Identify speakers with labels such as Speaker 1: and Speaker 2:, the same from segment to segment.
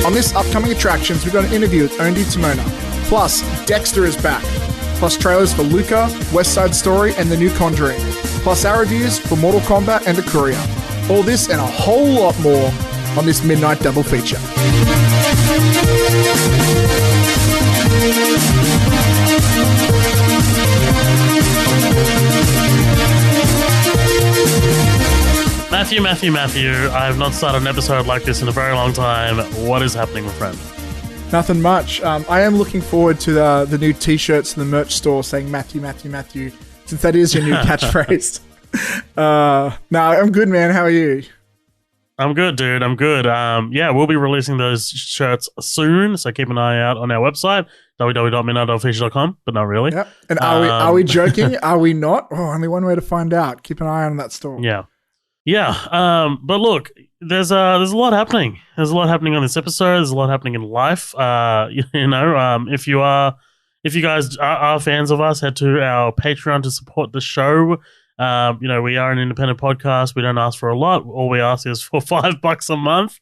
Speaker 1: On this upcoming attractions, we've got an interview with Ondi Timoner. Plus, Dexter is back. Plus trailers for Luca, West Side Story, and the new Conjuring. Plus our reviews for Mortal Kombat and The Courier. All this and a whole lot more on this midnight double feature.
Speaker 2: Matthew. I have not started an episode like this in a very long time. What is happening, my friend?
Speaker 1: Nothing much. I am looking forward to the new t-shirts in the merch store saying Matthew, since that is your new catchphrase. No, I'm good, man. How are you?
Speaker 2: I'm good, dude. I'm good. Yeah, we'll be releasing those shirts soon, so keep an eye out on our website, www.midnightdogfeature.com, but not really.
Speaker 1: Yep. And are we joking? Are we not? Oh, only one way to find out. Keep an eye on that store.
Speaker 2: Yeah. But look, there's a lot happening. There's a lot happening on this episode. There's a lot happening in life. If you guys are fans of us, head to our Patreon to support the show. We are an independent podcast. We don't ask for a lot. All we ask is for $5 a month,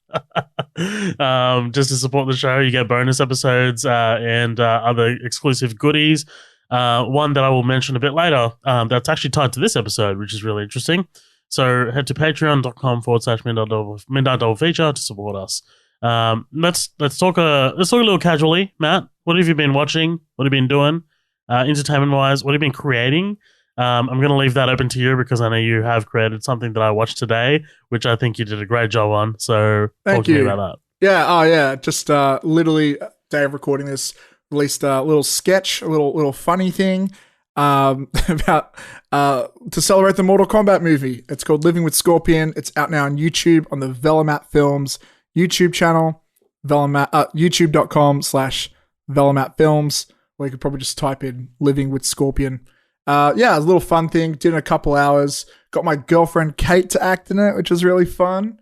Speaker 2: just to support the show. You get bonus episodes and other exclusive goodies. One that I will mention a bit later. That's actually tied to this episode, which is really interesting. So head to patreon.com/midnight double feature to support us. Let's talk a little casually, Matt. What have you been watching? What have you been doing? Entertainment wise, what have you been creating? I'm going to leave that open to you because I know you have created something that I watched today, which I think you did a great job on. So talk to me about that.
Speaker 1: Yeah. Oh yeah. Just literally day of recording this, released a little sketch, a little funny thing. About to celebrate the Mortal Kombat movie. It's called Living with Scorpion. It's out now on YouTube on the Velamat Films YouTube channel, youtube.com/Velamat Films, or you could probably just type in Living with Scorpion. Yeah, it was a little fun thing. Did it in a couple hours. Got my girlfriend Kate to act in it, which was really fun.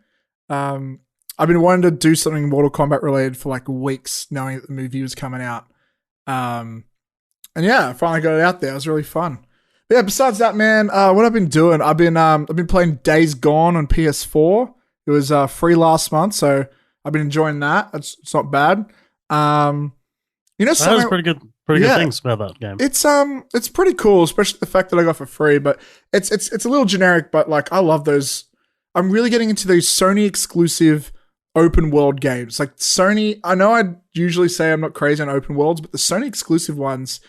Speaker 1: I've been wanting to do something Mortal Kombat related for like weeks, knowing that the movie was coming out. And yeah, I finally got it out there. It was really fun. But yeah, besides that, man, what I've been doing, I've been playing Days Gone on PS4. It was free last month, so I've been enjoying that. It's not bad. That was pretty good things about that game. It's pretty cool, especially the fact that I got it for free. But it's a little generic, but like I love those. I'm really getting into those Sony exclusive open world games. Like Sony, I know I usually say I'm not crazy on open worlds, but the Sony exclusive ones,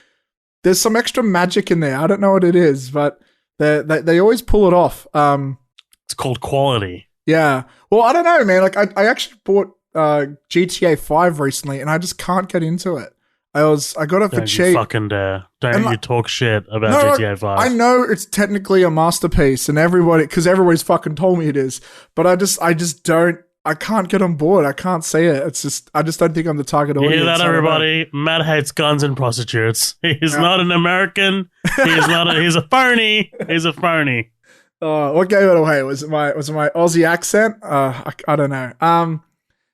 Speaker 1: there's some extra magic in there. I don't know what it is, but they always pull it off.
Speaker 2: It's called quality.
Speaker 1: Yeah. Well, I don't know, man. Like I actually bought GTA 5 recently, and I just can't get into it. I got it for cheap.
Speaker 2: Don't you fucking dare. Don't you talk shit about GTA 5.
Speaker 1: I know it's technically a masterpiece, and everybody's fucking told me it is, but I just don't. I can't get on board. I can't say it. It's just, I just don't think I'm the target audience.
Speaker 2: You hear that, everybody? Matt hates guns and prostitutes. He's not an American. He's a phony. He's a phony.
Speaker 1: What gave it away? Was it my Aussie accent? I don't know.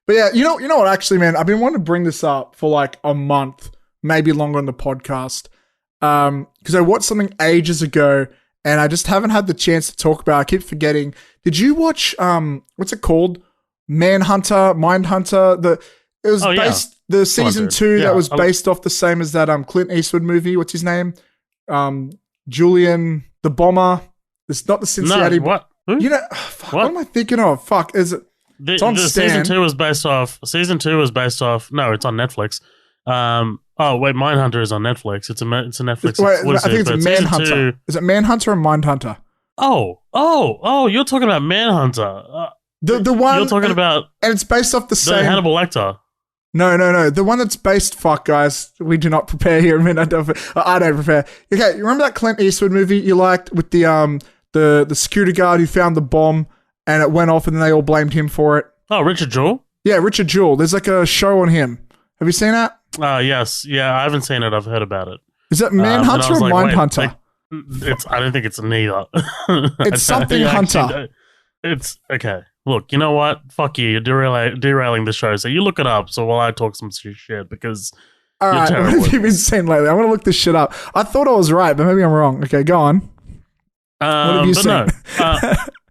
Speaker 1: But yeah, you know what? Actually, man, I've been wanting to bring this up for like a month, maybe longer on the podcast. Because I watched something ages ago, and I just haven't had the chance to talk about it. I keep forgetting. Did you watch what's it called? Mindhunter. The season 2 that was based off the same as that Clint Eastwood movie. What's his name? Julian the Bomber. It's not the Cincinnati.
Speaker 2: No, what? Who?
Speaker 1: What am I thinking of? Fuck, is it? It's on Stan.
Speaker 2: Season 2 was based off. No, it's on Netflix. Oh wait, Mindhunter is on Netflix. It's a Netflix exclusive.
Speaker 1: I think it's Manhunter. Is it Manhunter or Mindhunter?
Speaker 2: Oh, you're talking about Manhunter.
Speaker 1: The one
Speaker 2: you're talking about,
Speaker 1: and it's based off the same
Speaker 2: Hannibal Lecter.
Speaker 1: No. The one that's based. Fuck, guys, we do not prepare here. I don't prepare. Okay, you remember that Clint Eastwood movie you liked with the security guard who found the bomb and it went off, and then they all blamed him for it? Oh,
Speaker 2: Richard Jewell.
Speaker 1: Yeah, Richard Jewell. There's like a show on him. Have you seen that?
Speaker 2: Yes. Yeah, I haven't seen it. I've heard about it.
Speaker 1: Is that Manhunter or Mindhunter?
Speaker 2: I don't think it's neither.
Speaker 1: It's something Hunter.
Speaker 2: It's okay. Look, you know what? Fuck you. You're derailing the show. So you look it up. So while I talk some shit, because
Speaker 1: all right, what have you been saying lately? I'm gonna look this shit up. I thought I was right, but maybe I'm wrong. Okay, go on. What have you seen?
Speaker 2: No.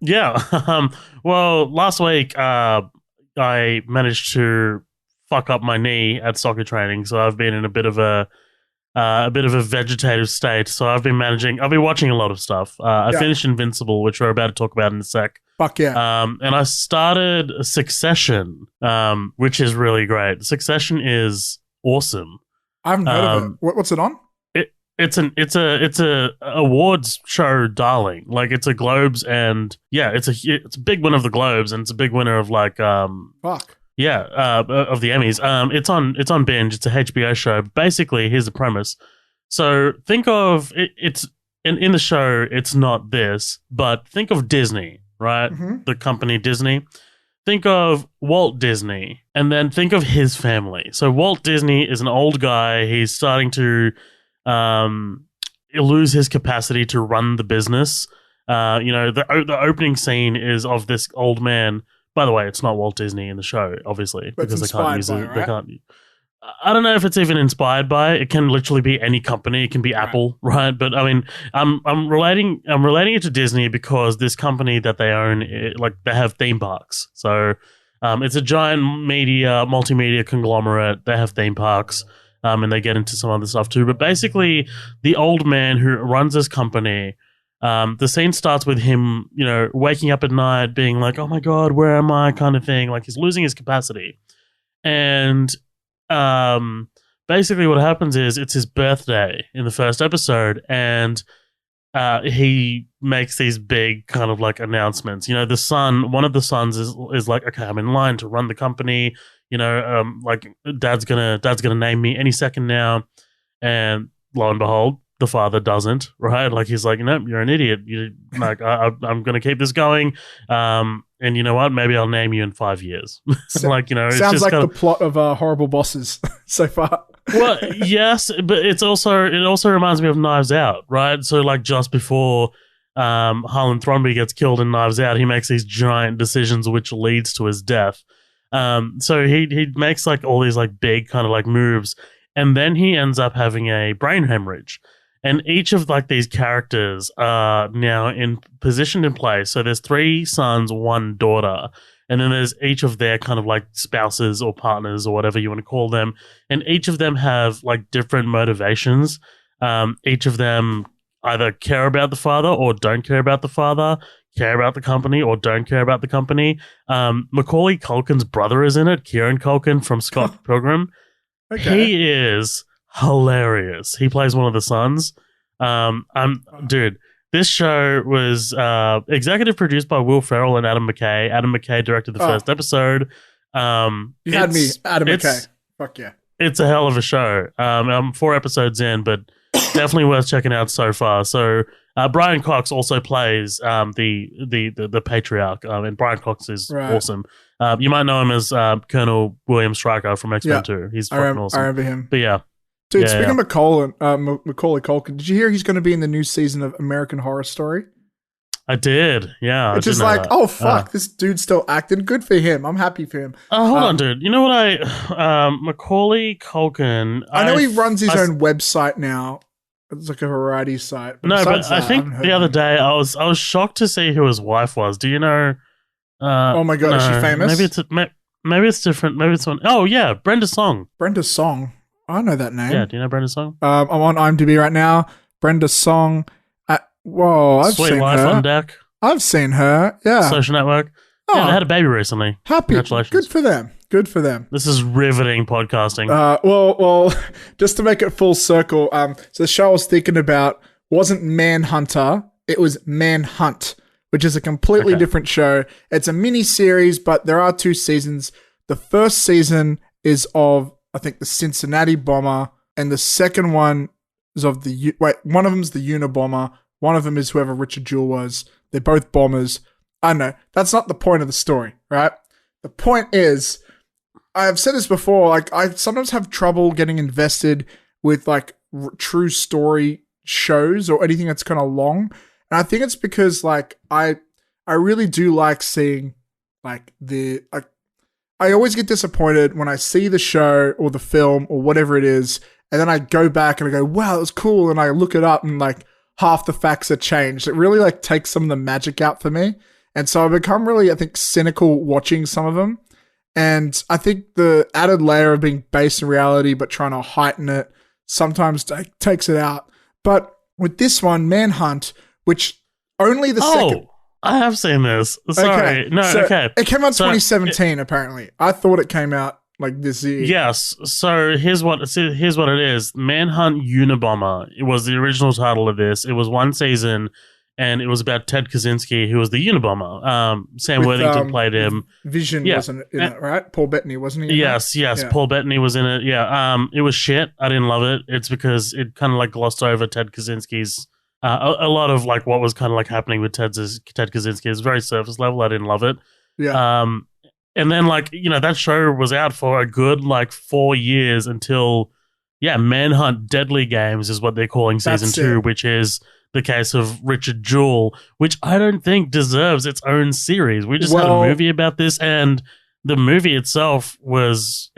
Speaker 2: Yeah. Well, last week I managed to fuck up my knee at soccer training, so I've been in a bit of a vegetative state. So I've been watching a lot of stuff. I finished Invincible, which we're about to talk about in a sec.
Speaker 1: Fuck yeah.
Speaker 2: And I started Succession, which is really great. Succession is awesome.
Speaker 1: I haven't heard of it. What's it on?
Speaker 2: It's a awards show, darling. Like, it's a Globes, and it's a big winner of the Globes, and it's a big winner of like
Speaker 1: fuck.
Speaker 2: Yeah, of the Emmys. It's on Binge. It's a HBO show. Basically, here's the premise. So think of it's in the show. It's not this, but think of Disney, right?
Speaker 1: Mm-hmm.
Speaker 2: The company Disney. Think of Walt Disney, and then think of his family. So Walt Disney is an old guy. He's starting to lose his capacity to run the business. The opening scene is of this old man. By the way, it's not Walt Disney in the show, obviously,
Speaker 1: but
Speaker 2: because they can't use it.
Speaker 1: Right?
Speaker 2: They can't. I don't know if it's even inspired by it. It can literally be any company. It can be Apple, right? But I mean, I'm relating it to Disney because this company that they own, they have theme parks. So it's a giant multimedia conglomerate. They have theme parks, and they get into some other stuff too. But basically, the old man who runs this company. The scene starts with him, waking up at night, being like, "Oh my god, where am I?" kind of thing. Like, he's losing his capacity, and basically what happens is it's his birthday in the first episode, and he makes these big kind of like announcements. One of the sons is like, "Okay, I'm in line to run the company. Like dad's gonna name me any second now," and lo and behold, the father doesn't, right? Like, he's like, "No, you're an idiot. I'm going to keep this going. And you know what? Maybe I'll name you in 5 years." It's
Speaker 1: sounds like the plot of Horrible Bosses so far.
Speaker 2: Well, yes, but it also reminds me of Knives Out, right? So like just before Harlan Thrombey gets killed in Knives Out, he makes these giant decisions which leads to his death. So he makes like all these like big kind of like moves, and then he ends up having a brain hemorrhage. And each of like these characters are now positioned in place. So there's 3 sons, 1 daughter, and then there's each of their kind of like spouses or partners or whatever you want to call them. And each of them have like different motivations. Each of them either care about the father or don't care about the father, care about the company or don't care about the company. Macaulay Culkin's brother is in it, Kieran Culkin from Scott Pilgrim.
Speaker 1: Okay.
Speaker 2: He is hilarious. He plays one of the sons. Dude, this show was executive produced by Will Ferrell and Adam McKay. Adam McKay directed the first episode.
Speaker 1: You had me, Adam McKay. Fuck yeah.
Speaker 2: It's a hell of a show. I'm 4 episodes in, but definitely worth checking out so far. So Brian Cox also plays the patriarch, and Brian Cox is awesome. You might know him as Colonel William Stryker from X-Men 2. He's fucking awesome.
Speaker 1: I remember him.
Speaker 2: But yeah.
Speaker 1: Dude, speaking of Macaulay Culkin, did you hear he's going to be in the new season of American Horror Story?
Speaker 2: I did, yeah.
Speaker 1: It's just like, oh, fuck, this dude's still acting. Good for him. I'm happy for him.
Speaker 2: Hold on, dude. You know what Macaulay Culkin...
Speaker 1: I know he runs his own website now. It's like a variety site.
Speaker 2: But I think the other day I was shocked to see who his wife was. Do you know...
Speaker 1: oh my God, is she famous?
Speaker 2: Maybe it's different. Maybe it's one... Oh, yeah, Brenda Song.
Speaker 1: Brenda Song. I know that name.
Speaker 2: Yeah, do you know Brenda Song?
Speaker 1: I'm on IMDb right now. Brenda Song. I've
Speaker 2: Sweet
Speaker 1: seen
Speaker 2: Life
Speaker 1: her.
Speaker 2: on Deck.
Speaker 1: I've seen her. Yeah.
Speaker 2: Social Network.
Speaker 1: Oh,
Speaker 2: yeah, they had a baby recently.
Speaker 1: Happy.
Speaker 2: Congratulations.
Speaker 1: Good for them. Good for them.
Speaker 2: This is riveting podcasting.
Speaker 1: Well, just to make it full circle, so the show I was thinking about wasn't Manhunter. It was Manhunt, which is a completely different show. It's a mini series, but there are 2 seasons. The first season is of, I think, the Cincinnati bomber, and the second one is of one of them's the Unabomber, one of them is whoever Richard Jewell was. They're both bombers. I don't know. That's not the point of the story, right? The point is, I've said this before, like, I sometimes have trouble getting invested with like true story shows or anything that's kind of long. And I think it's because like I really do like seeing like I always get disappointed when I see the show or the film or whatever it is, and then I go back and I go, wow, it was cool, and I look it up and like half the facts are changed. It really like takes some of the magic out for me. And so I've become really, I think, cynical watching some of them. And I think the added layer of being based in reality but trying to heighten it sometimes takes it out. But with this one, Manhunt, which only the second...
Speaker 2: I have seen this. Sorry. Okay.
Speaker 1: It came out 2017, apparently. I thought it came out like this year.
Speaker 2: Yes. So here's what it is. Manhunt Unabomber. It was the original title of this. It was one season, and it was about Ted Kaczynski, who was the Unabomber. Sam Worthington played him.
Speaker 1: Vision wasn't in it, right? Paul Bettany, wasn't he?
Speaker 2: Yes. Yeah. Paul Bettany was in it. Yeah. It was shit. I didn't love it. It's because it kind of like glossed over Ted Kaczynski's a lot of like what was kind of like happening with Ted Kaczynski is very surface level. I didn't love it.
Speaker 1: Yeah.
Speaker 2: And then like, that show was out for a good like 4 years until Manhunt Deadly Games is what they're calling season 2, which is the case of Richard Jewell, which I don't think deserves its own series. We just had a movie about this, and the movie itself was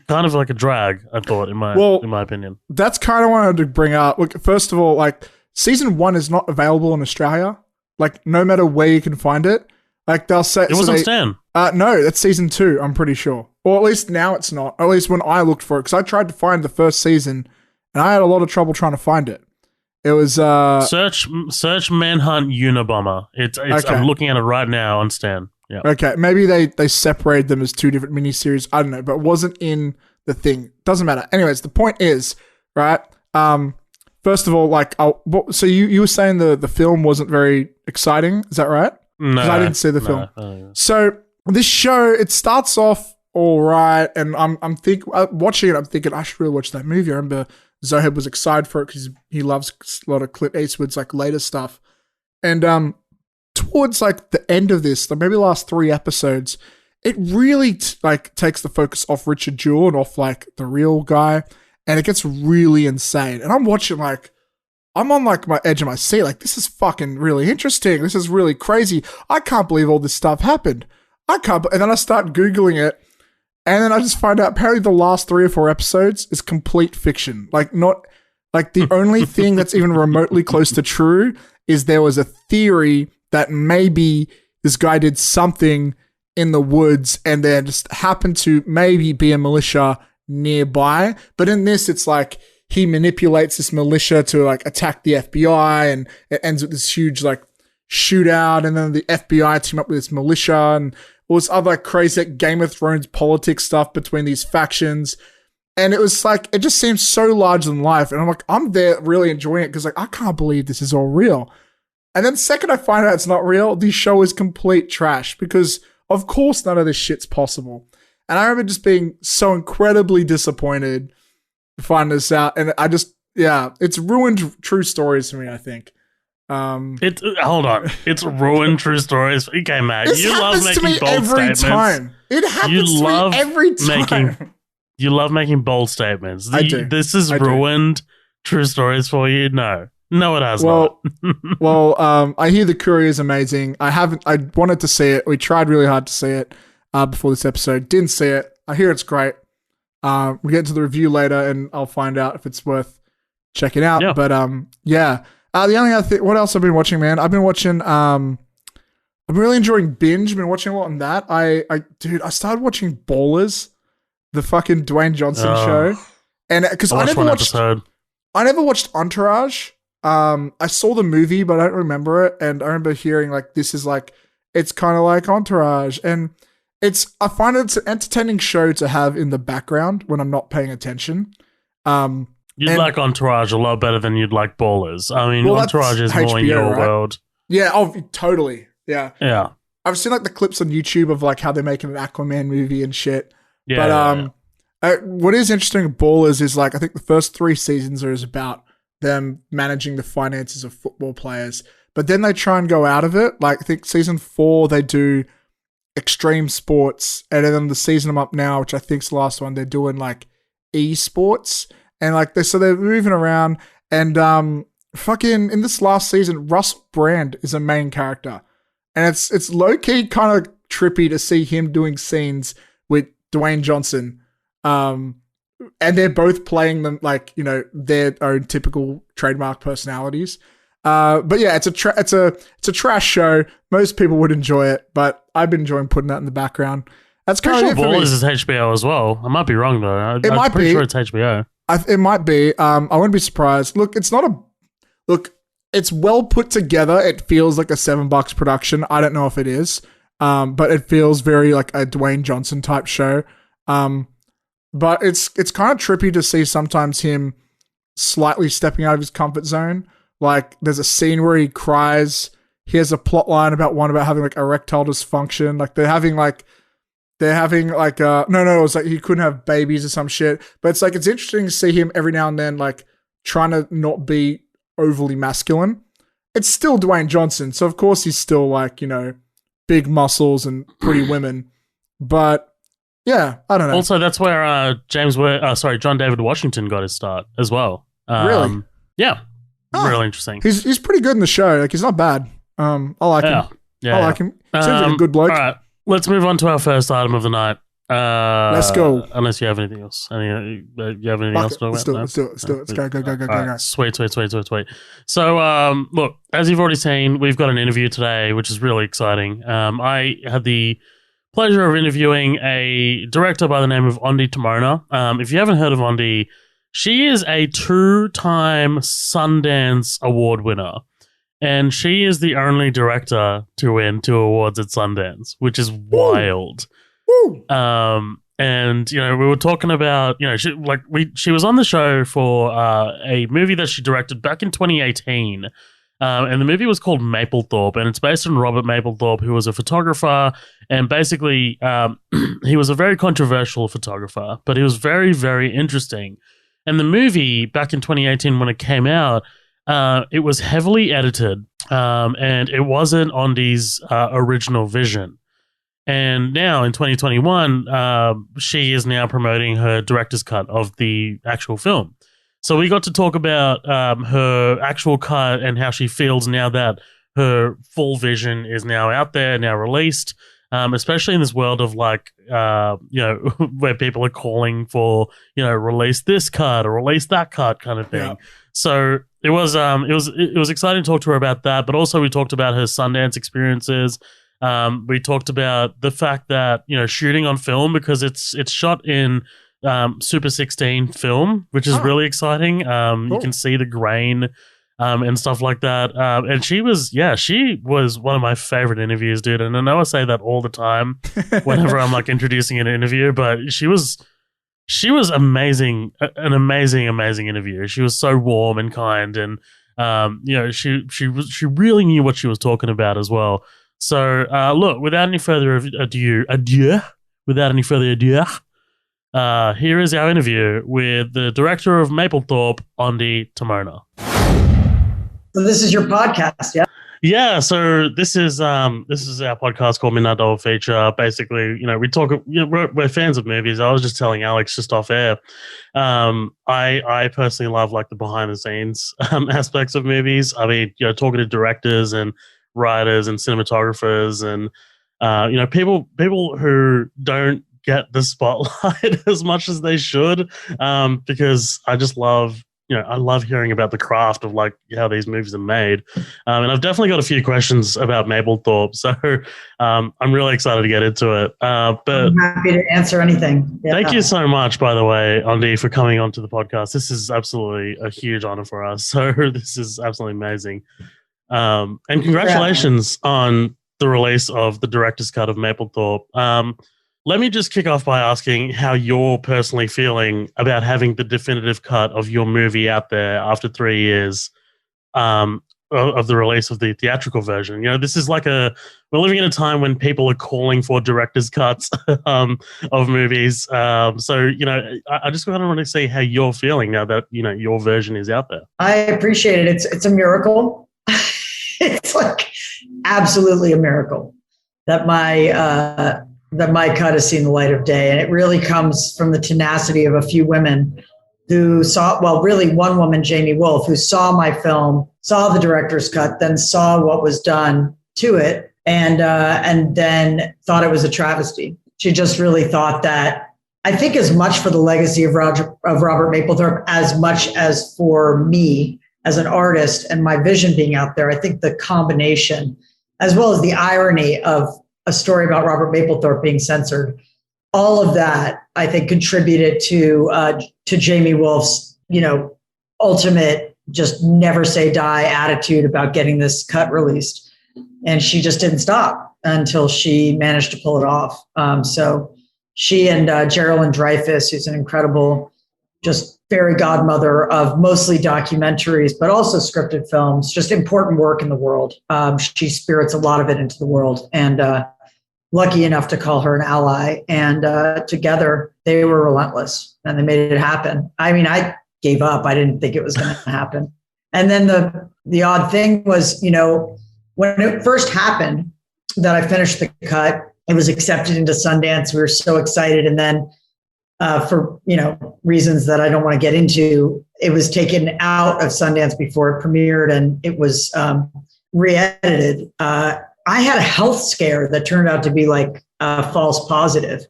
Speaker 2: kind of like a drag, I thought, in my opinion.
Speaker 1: That's kind of what I wanted to bring up. Look, first of all, like, Season 1 is not available in Australia. Like, no matter where you can find it. Like, they'll say...
Speaker 2: It was on Stan.
Speaker 1: No, that's Season 2, I'm pretty sure. Or at least now it's not. Or at least when I looked for it. Because I tried to find the first season, and I had a lot of trouble trying to find it. It was...
Speaker 2: Search Manhunt Unabomber. It's okay. I'm looking at it right now on Stan. Yeah.
Speaker 1: Okay, maybe they separated them as 2 different miniseries. I don't know, but it wasn't in the thing. Doesn't matter. Anyways, the point is, right... First of all, like, so you were saying the film wasn't very exciting, is that right?
Speaker 2: No,
Speaker 1: because I didn't see the film. So this show, it starts off all right, and I'm watching it. I'm thinking I should really watch that movie. I remember Zoheb was excited for it because he loves a lot of Clint Eastwood's like later stuff, and towards like the end of this, like maybe the last 3 episodes, it really takes the focus off Richard Jewell and off like the real guy. And it gets really insane. And I'm watching like, I'm on like my edge of my seat. Like, this is fucking really interesting. This is really crazy. I can't believe all this stuff happened. And then I start Googling it. And then I just find out apparently the last 3 or 4 episodes is complete fiction. Like, not like the only thing that's even remotely close to true is there was a theory that maybe this guy did something in the woods and there just happened to maybe be a militia nearby, but in this it's like he manipulates this militia to like attack the FBI, and it ends with this huge like shootout, and then the FBI team up with this militia and all this other like crazy like Game of Thrones politics stuff between these factions, and it was like it just seems so larger than life, and I'm like, I'm there really enjoying it because like I can't believe this is all real. And then the second I find out it's not real, the show is complete trash because of course none of this shit's possible. And I remember just being so incredibly disappointed to find this out. And I just, it's ruined true stories for me, I think.
Speaker 2: Hold on. It's ruined true stories. Okay, Matt. You love making bold statements.
Speaker 1: It happens to me every time.
Speaker 2: You love making bold statements.
Speaker 1: I do.
Speaker 2: This has ruined true stories for you? No, it has not.
Speaker 1: I hear The Courier is amazing. I wanted to see it. We tried really hard to see it. Before this episode, didn't see it. I hear it's great. We'll get into the review later, and I'll find out if it's worth checking out. Yeah. But the only other thing, what else I've been watching, man? I've been watching. I'm really enjoying Binge. I've been watching a lot on that. I started watching Ballers, the fucking Dwayne Johnson show, and because I never watched Entourage. I saw the movie, but I don't remember it, and I remember hearing like this is like it's kind of like Entourage, and I find it's an entertaining show to have in the background when I'm not paying attention.
Speaker 2: You'd like Entourage a lot better than you'd like Ballers. I mean, Entourage is more in your world.
Speaker 1: Yeah, totally. Yeah. Yeah. I've seen like the clips on YouTube of like how they're making an Aquaman movie and shit. Yeah. But what is interesting with Ballers is like I think the first 3 seasons are about them managing the finances of football players, but then they try and go out of it. Like I think season 4 they do extreme sports, and then the season I'm up now, which I think's the last one, they're doing like esports, and like they're moving around, and fucking in this last season, Russell Brand is a main character, and it's low key kind of trippy to see him doing scenes with Dwayne Johnson, and they're both playing them like their own typical trademark personalities. But yeah, it's a trash show. Most people would enjoy it, but I've been enjoying putting that in the background. That's
Speaker 2: Pretty
Speaker 1: kind
Speaker 2: sure
Speaker 1: of it for me.
Speaker 2: Ballers is HBO as well. I might be wrong though. I'm
Speaker 1: might
Speaker 2: pretty
Speaker 1: be.
Speaker 2: sure it's HBO.
Speaker 1: It might be. I wouldn't be surprised. Look, it's not a look. It's well put together. It feels like a $7 production. I don't know if it is, but it feels very like a Dwayne Johnson type show. But it's kind of trippy to see sometimes him slightly stepping out of his comfort zone. Like there's a scene where he cries. He has a plot line about having like erectile dysfunction. Like they're having like it was like he couldn't have babies or some shit. But it's like it's interesting to see him every now and then like trying to not be overly masculine. It's still Dwayne Johnson, so of course he's still like, you know, big muscles and pretty women. But yeah, I don't know.
Speaker 2: Also, that's where John David Washington got his start as well.
Speaker 1: Really?
Speaker 2: Yeah. Really interesting.
Speaker 1: He's pretty good in the show. Like he's not bad. I like him.
Speaker 2: Yeah,
Speaker 1: I like him. Seems like a good bloke.
Speaker 2: All right, let's move on to our first item of the night.
Speaker 1: Let's go.
Speaker 2: Unless you have anything else. You have anything else to talk about?
Speaker 1: Let's do it. Let's go.
Speaker 2: Sweet. So, look, as you've already seen, we've got an interview today, which is really exciting. I had the pleasure of interviewing a director by the name of Ondi Timoner. If you haven't heard of Ondi, she is a 2-time Sundance Award winner. And she is the only director to win 2 awards at Sundance, which is wild.
Speaker 1: Woo.
Speaker 2: And, you know, we were talking about, you know, she was on the show for a movie that she directed back in 2018. And the movie was called Mapplethorpe, and it's based on Robert Mapplethorpe, who was a photographer. And basically, he was a very controversial photographer, but he was very, very interesting. And the movie, back in 2018 when it came out, it was heavily edited, and it wasn't Ondi's original vision. And now in 2021, she is now promoting her director's cut of the actual film. So we got to talk about her actual cut and how she feels now that her full vision is now out there, now released, especially in this world of like, you know, where people are calling for, you know, release this cut or release that cut kind of thing. Yeah. So it was exciting to talk to her about that, but also we talked about her Sundance experiences. We talked about the fact that, you know, shooting on film, because it's shot in Super 16 film, which is really exciting. Cool. You can see the grain and stuff like that. And she was one of my favorite interviews, dude. And I know I say that all the time whenever I'm like introducing an interview, but she was amazing, an amazing interview. She was so warm and kind, and you know, she really knew what she was talking about as well. So look, without any further ado, here is our interview with the director of Mapplethorpe, Ondi Timoner.
Speaker 3: So this is your podcast, yeah?
Speaker 2: Yeah, so this is our podcast called Midnight Double Feature. Basically, you know, we talk. You know, we're fans of movies. I was just telling Alex just off air. I personally love like the behind the scenes aspects of movies. I mean, you know, talking to directors and writers and cinematographers and you know, people who don't get the spotlight as much as they should, because I just love. You know, I love hearing about the craft of like how these movies are made. And I've definitely got a few questions about Mapplethorpe. So I'm really excited to get into it. But
Speaker 3: I'm happy to answer anything.
Speaker 2: Yeah. Thank you so much, by the way, Ondi, for coming onto the podcast. This is absolutely a huge honor for us. So this is absolutely amazing. And congratulations on the release of the director's cut of Mapplethorpe. Let me just kick off by asking how you're personally feeling about having the definitive cut of your movie out there after 3 years of the release of the theatrical version. You know, this is like we're living in a time when people are calling for director's cuts of movies. So, you know, I just kind of want to see how you're feeling now that, you know, your version is out there.
Speaker 3: I appreciate it. It's a miracle. It's like absolutely a miracle that my cut has seen the light of day. And it really comes from the tenacity of a few women who really one woman, Jamie Wolf, who saw my film, saw the director's cut, then saw what was done to it, and then thought it was a travesty. She just really thought that, I think as much for the legacy of Robert Mapplethorpe, as much as for me as an artist and my vision being out there, I think the combination, as well as the irony of a story about Robert Mapplethorpe being censored, all of that, I think, contributed to Jamie Wolf's, ultimate just never say die attitude about getting this cut released. And she just didn't stop until she managed to pull it off. So she and Geraldine Dreyfus, who's an incredible, just fairy godmother of mostly documentaries, but also scripted films, just important work in the world. She spirits a lot of it into the world, and lucky enough to call her an ally. And together they were relentless and they made it happen. I mean, I gave up. I didn't think it was going to happen. And then the odd thing was, when it first happened that I finished the cut, it was accepted into Sundance. We were so excited. And then for, reasons that I don't want to get into, it was taken out of Sundance before it premiered, and it was re-edited. I had a health scare that turned out to be like a false positive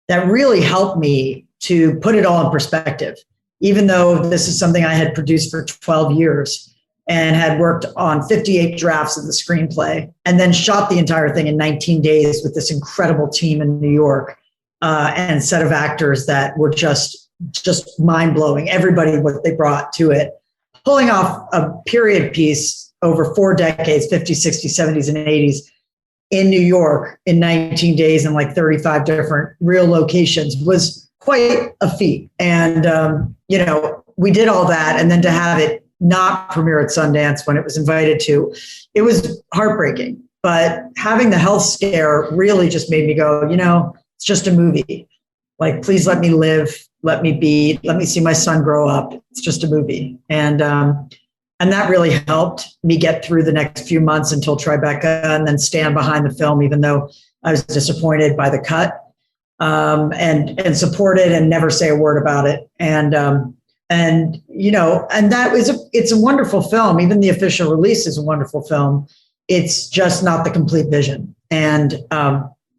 Speaker 3: that really helped me to put it all in perspective, even though this is something I had produced for 12 years and had worked on 58 drafts of the screenplay and then shot the entire thing in 19 days with this incredible team in New York and set of actors that were just mind-blowing. Everybody, what they brought to it, pulling off a period piece over 4 decades, 50s, 60s, 70s, and 80s in New York in 19 days in like 35 different real locations was quite a feat. And, we did all that. And then to have it not premiere at Sundance when it was invited to, it was heartbreaking. But having the health scare really just made me go, it's just a movie. Like, please let me live, let me see my son grow up. It's just a movie. And that really helped me get through the next few months until Tribeca, and then stand behind the film, even though I was disappointed by the cut, and support it and never say a word about it. And it's a wonderful film. Even the official release is a wonderful film. It's just not the complete vision. And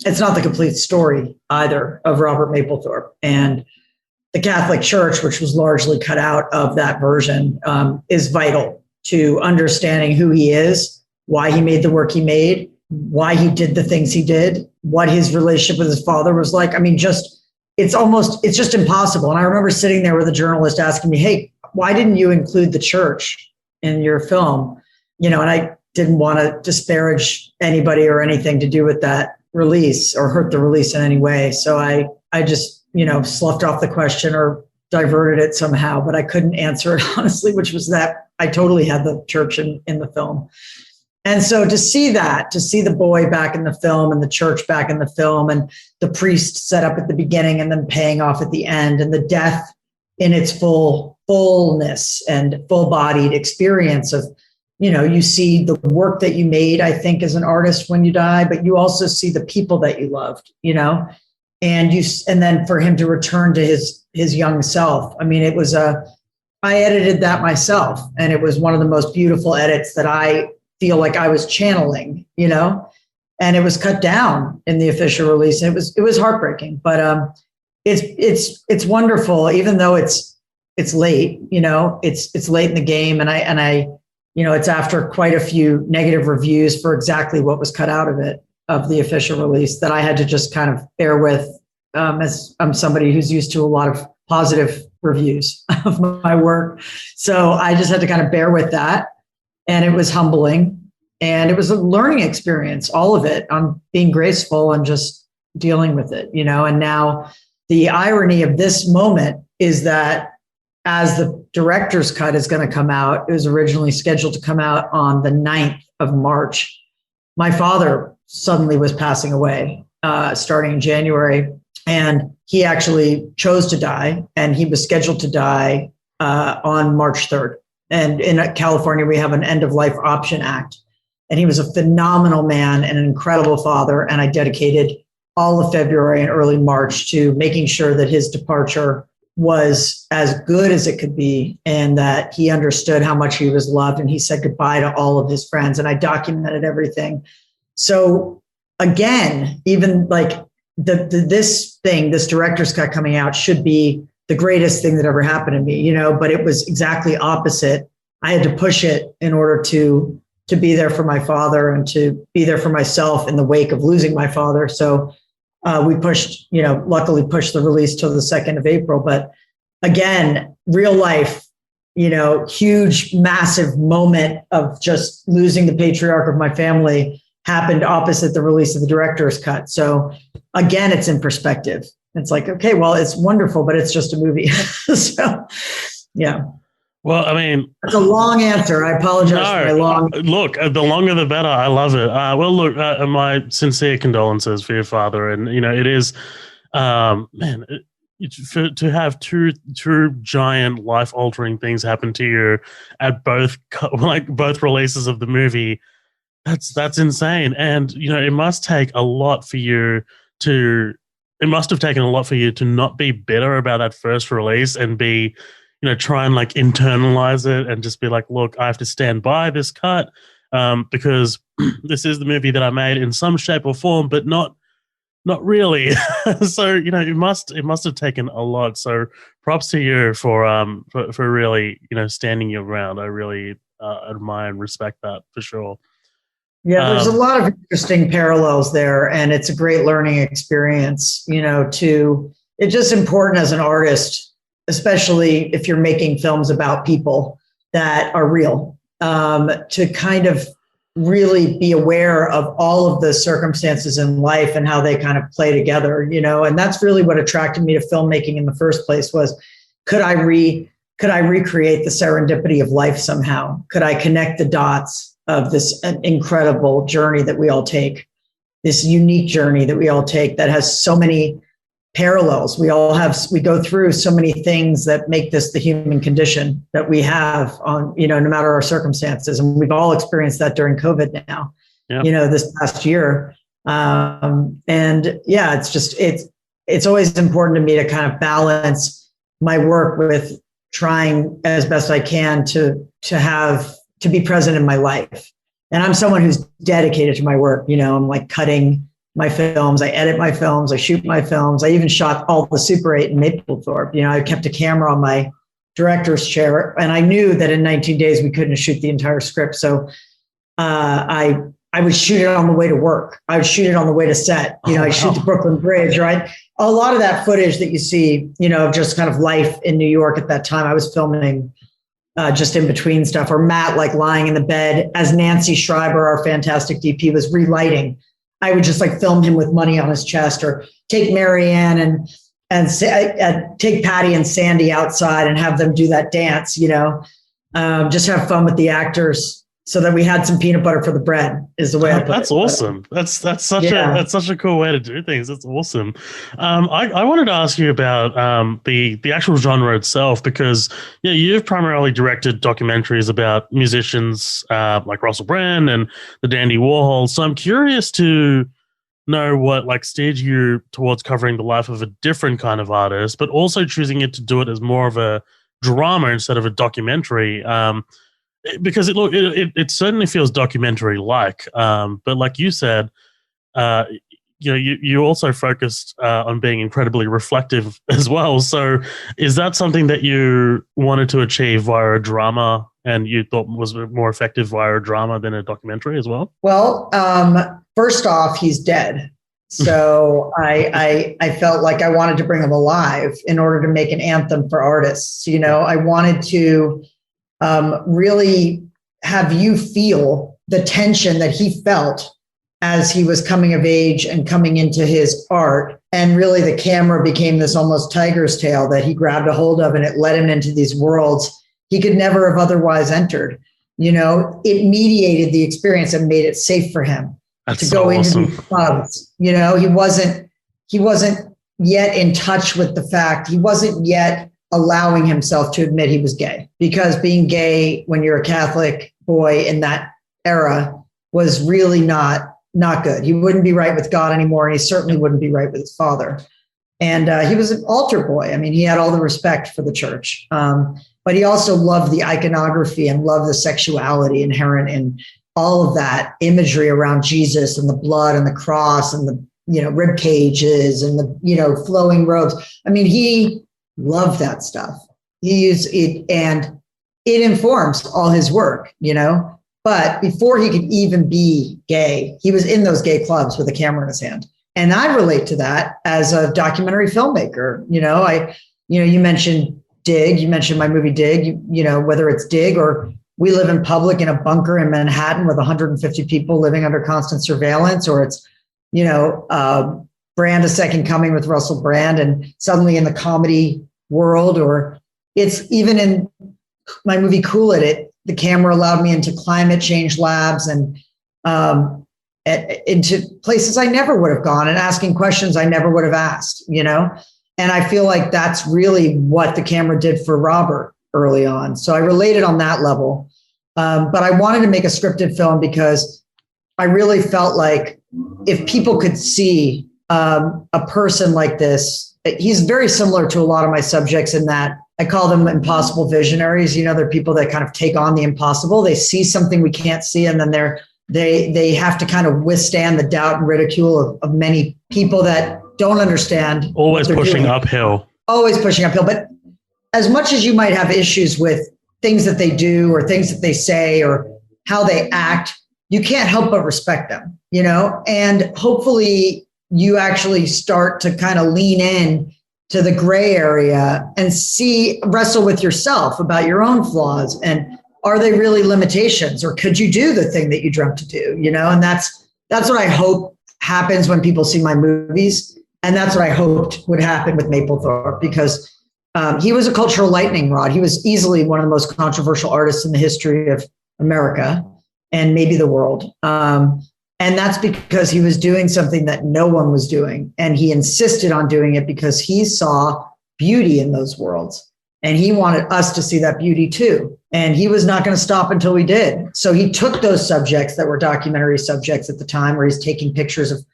Speaker 3: it's not the complete story either of Robert Mapplethorpe. And the Catholic Church, which was largely cut out of that version, is vital to understanding who he is, why he made the work he made, why he did the things he did, what his relationship with his father was like. I mean, it's just impossible. And I remember sitting there with a journalist asking me, hey, why didn't you include the church in your film? And I didn't want to disparage anybody or anything to do with that release or hurt the release in any way. So I just, sloughed off the question or diverted it somehow, but I couldn't answer it honestly, which was that I totally had the church in the film. And so to see the boy back in the film and the church back in the film and the priest set up at the beginning and then paying off at the end, and the death in its fullness and full-bodied experience of, you see the work that you made, I think, as an artist when you die, but you also see the people that you loved, and then for him to return to his young self. I mean, I edited that myself, and it was one of the most beautiful edits that I feel like I was channeling, and it was cut down in the official release. And it was heartbreaking, but it's wonderful, even though it's late, it's late in the game. And I it's after quite a few negative reviews for exactly what was cut out of the official release that I had to just kind of bear with, as I'm somebody who's used to a lot of positive reviews of my work. So I just had to kind of bear with that. And it was humbling, and it was a learning experience, all of it, on being graceful and just dealing with it, and now the irony of this moment is that as the director's cut is going to come out, it was originally scheduled to come out on the 9th of March. My father suddenly was passing away starting in January, and he actually chose to die, and he was scheduled to die on March 3rd. And in California, we have an end of life option act. And he was a phenomenal man and an incredible father. And I dedicated all of February and early March to making sure that his departure was as good as it could be, and that he understood how much he was loved. And he said goodbye to all of his friends. And I documented everything. So again, even like this director's cut coming out should be the greatest thing that ever happened to me, but it was exactly opposite. I had to push it in order to be there for my father and to be there for myself in the wake of losing my father. So We pushed, luckily pushed the release till the 2nd of April. But again, real life, huge, massive moment of just losing the patriarch of my family happened opposite the release of the director's cut. So again, it's in perspective. It's like, okay, well, it's wonderful, but it's just a movie. So, yeah.
Speaker 2: Well, I mean,
Speaker 3: it's a long answer. I apologize for my long.
Speaker 2: Look, the longer the better. I love it. Well, look, my sincere condolences for your father, and it is, man, to have two giant life altering things happen to you at both releases of the movie. That's insane, and it must take a lot for you to. It must have taken a lot for you to not be bitter about that first release and be. Try and internalize it and just be like, look, I have to stand by this cut because this is the movie that I made in some shape or form, but not really. So it must have taken a lot. So props to you for really standing your ground. I really admire and respect that for sure.
Speaker 3: Yeah, there's a lot of interesting parallels there, and it's a great learning experience. It's just important as an artist, especially if you're making films about people that are real, to kind of really be aware of all of the circumstances in life and how they kind of play together, and that's really what attracted me to filmmaking in the first place was, could I recreate the serendipity of life somehow? Could I connect the dots of this incredible journey that we all take, this unique journey that we all take that has so many parallels. We go through so many things that make this the human condition that we have on, no matter our circumstances. And we've all experienced that during COVID now, this past year. And yeah, it's always important to me to kind of balance my work with trying as best I can to be present in my life. And I'm someone who's dedicated to my work. I'm like cutting my films, I edit my films, I shoot my films. I even shot all the Super 8 in Maplethorpe. I kept a camera on my director's chair, and I knew that in 19 days we couldn't shoot the entire script. So I would shoot it on the way to work. I would shoot it on the way to set. I'd shoot the Brooklyn Bridge, right? A lot of that footage that you see, just kind of life in New York at that time, I was filming just in between stuff, or Matt lying in the bed as Nancy Schreiber, our fantastic DP, was relighting. I would just film him with money on his chest, or take Marianne and take Patty and Sandy outside and have them do that dance, just have fun with the actors so that we had some peanut butter for the bread is the way I put it.
Speaker 2: That's awesome. That's such a cool way to do things. That's awesome. I wanted to ask you about the actual genre itself, because you've primarily directed documentaries about musicians like Russell Brand and the Dandy Warhol. So I'm curious to know what steered you towards covering the life of a different kind of artist, but also choosing it to do it as more of a drama instead of a documentary. Because it certainly feels documentary like, but like you said, you also focused on being incredibly reflective as well. So is that something that you wanted to achieve via a drama, and you thought was more effective via a drama than a documentary as well?
Speaker 3: Well, first off, he's dead. So I felt like I wanted to bring him alive in order to make an anthem for artists. I wanted to really have you feel the tension that he felt as he was coming of age and coming into his art. And really the camera became this almost tiger's tail that he grabbed a hold of, and it led him into these worlds he could never have otherwise entered. It mediated the experience and made it safe for him to go into these clubs. He wasn't yet in touch with the fact, he wasn't yet allowing himself to admit he was gay, because being gay when you're a Catholic boy in that era was really not good. He wouldn't be right with God anymore, and he certainly wouldn't be right with his father. And he was an altar boy. I mean, he had all the respect for the church, but he also loved the iconography and loved the sexuality inherent in all of that imagery around Jesus and the blood and the cross and the rib cages and the flowing robes. I mean, he loved that stuff. He used it, and it informs all his work, But before he could even be gay, he was in those gay clubs with a camera in his hand. And I relate to that as a documentary filmmaker. You mentioned Dig, you mentioned my movie Dig, whether it's Dig or we live in public in a bunker in Manhattan with 150 people living under constant surveillance, or it's, Brand: A Second Coming with Russell Brand and suddenly in the comedy world, or it's even in my movie Cool It, the camera allowed me into climate change labs and into places I never would have gone and asking questions I never would have asked, And I feel like that's really what the camera did for Robert early on. So I related on that level. But I wanted to make a scripted film because I really felt like if people could see a person like this, he's very similar to a lot of my subjects in that I call them impossible visionaries. They're people that kind of take on the impossible. They see something we can't see, and then they have to kind of withstand the doubt and ridicule of many people that don't understand.
Speaker 2: Always pushing uphill.
Speaker 3: Always pushing uphill. But as much as you might have issues with things that they do or things that they say or how they act, you can't help but respect them, and hopefully you actually start to kind of lean in to the gray area and wrestle with yourself about your own flaws. And are they really limitations, or could you do the thing that you dreamt to do? And that's what I hope happens when people see my movies. And that's what I hoped would happen with Mapplethorpe, because he was a cultural lightning rod. He was easily one of the most controversial artists in the history of America and maybe the world. And that's because he was doing something that no one was doing. And he insisted on doing it because he saw beauty in those worlds. And he wanted us to see that beauty too. And he was not going to stop until we did. So he took those subjects that were documentary subjects at the time, where he's taking pictures of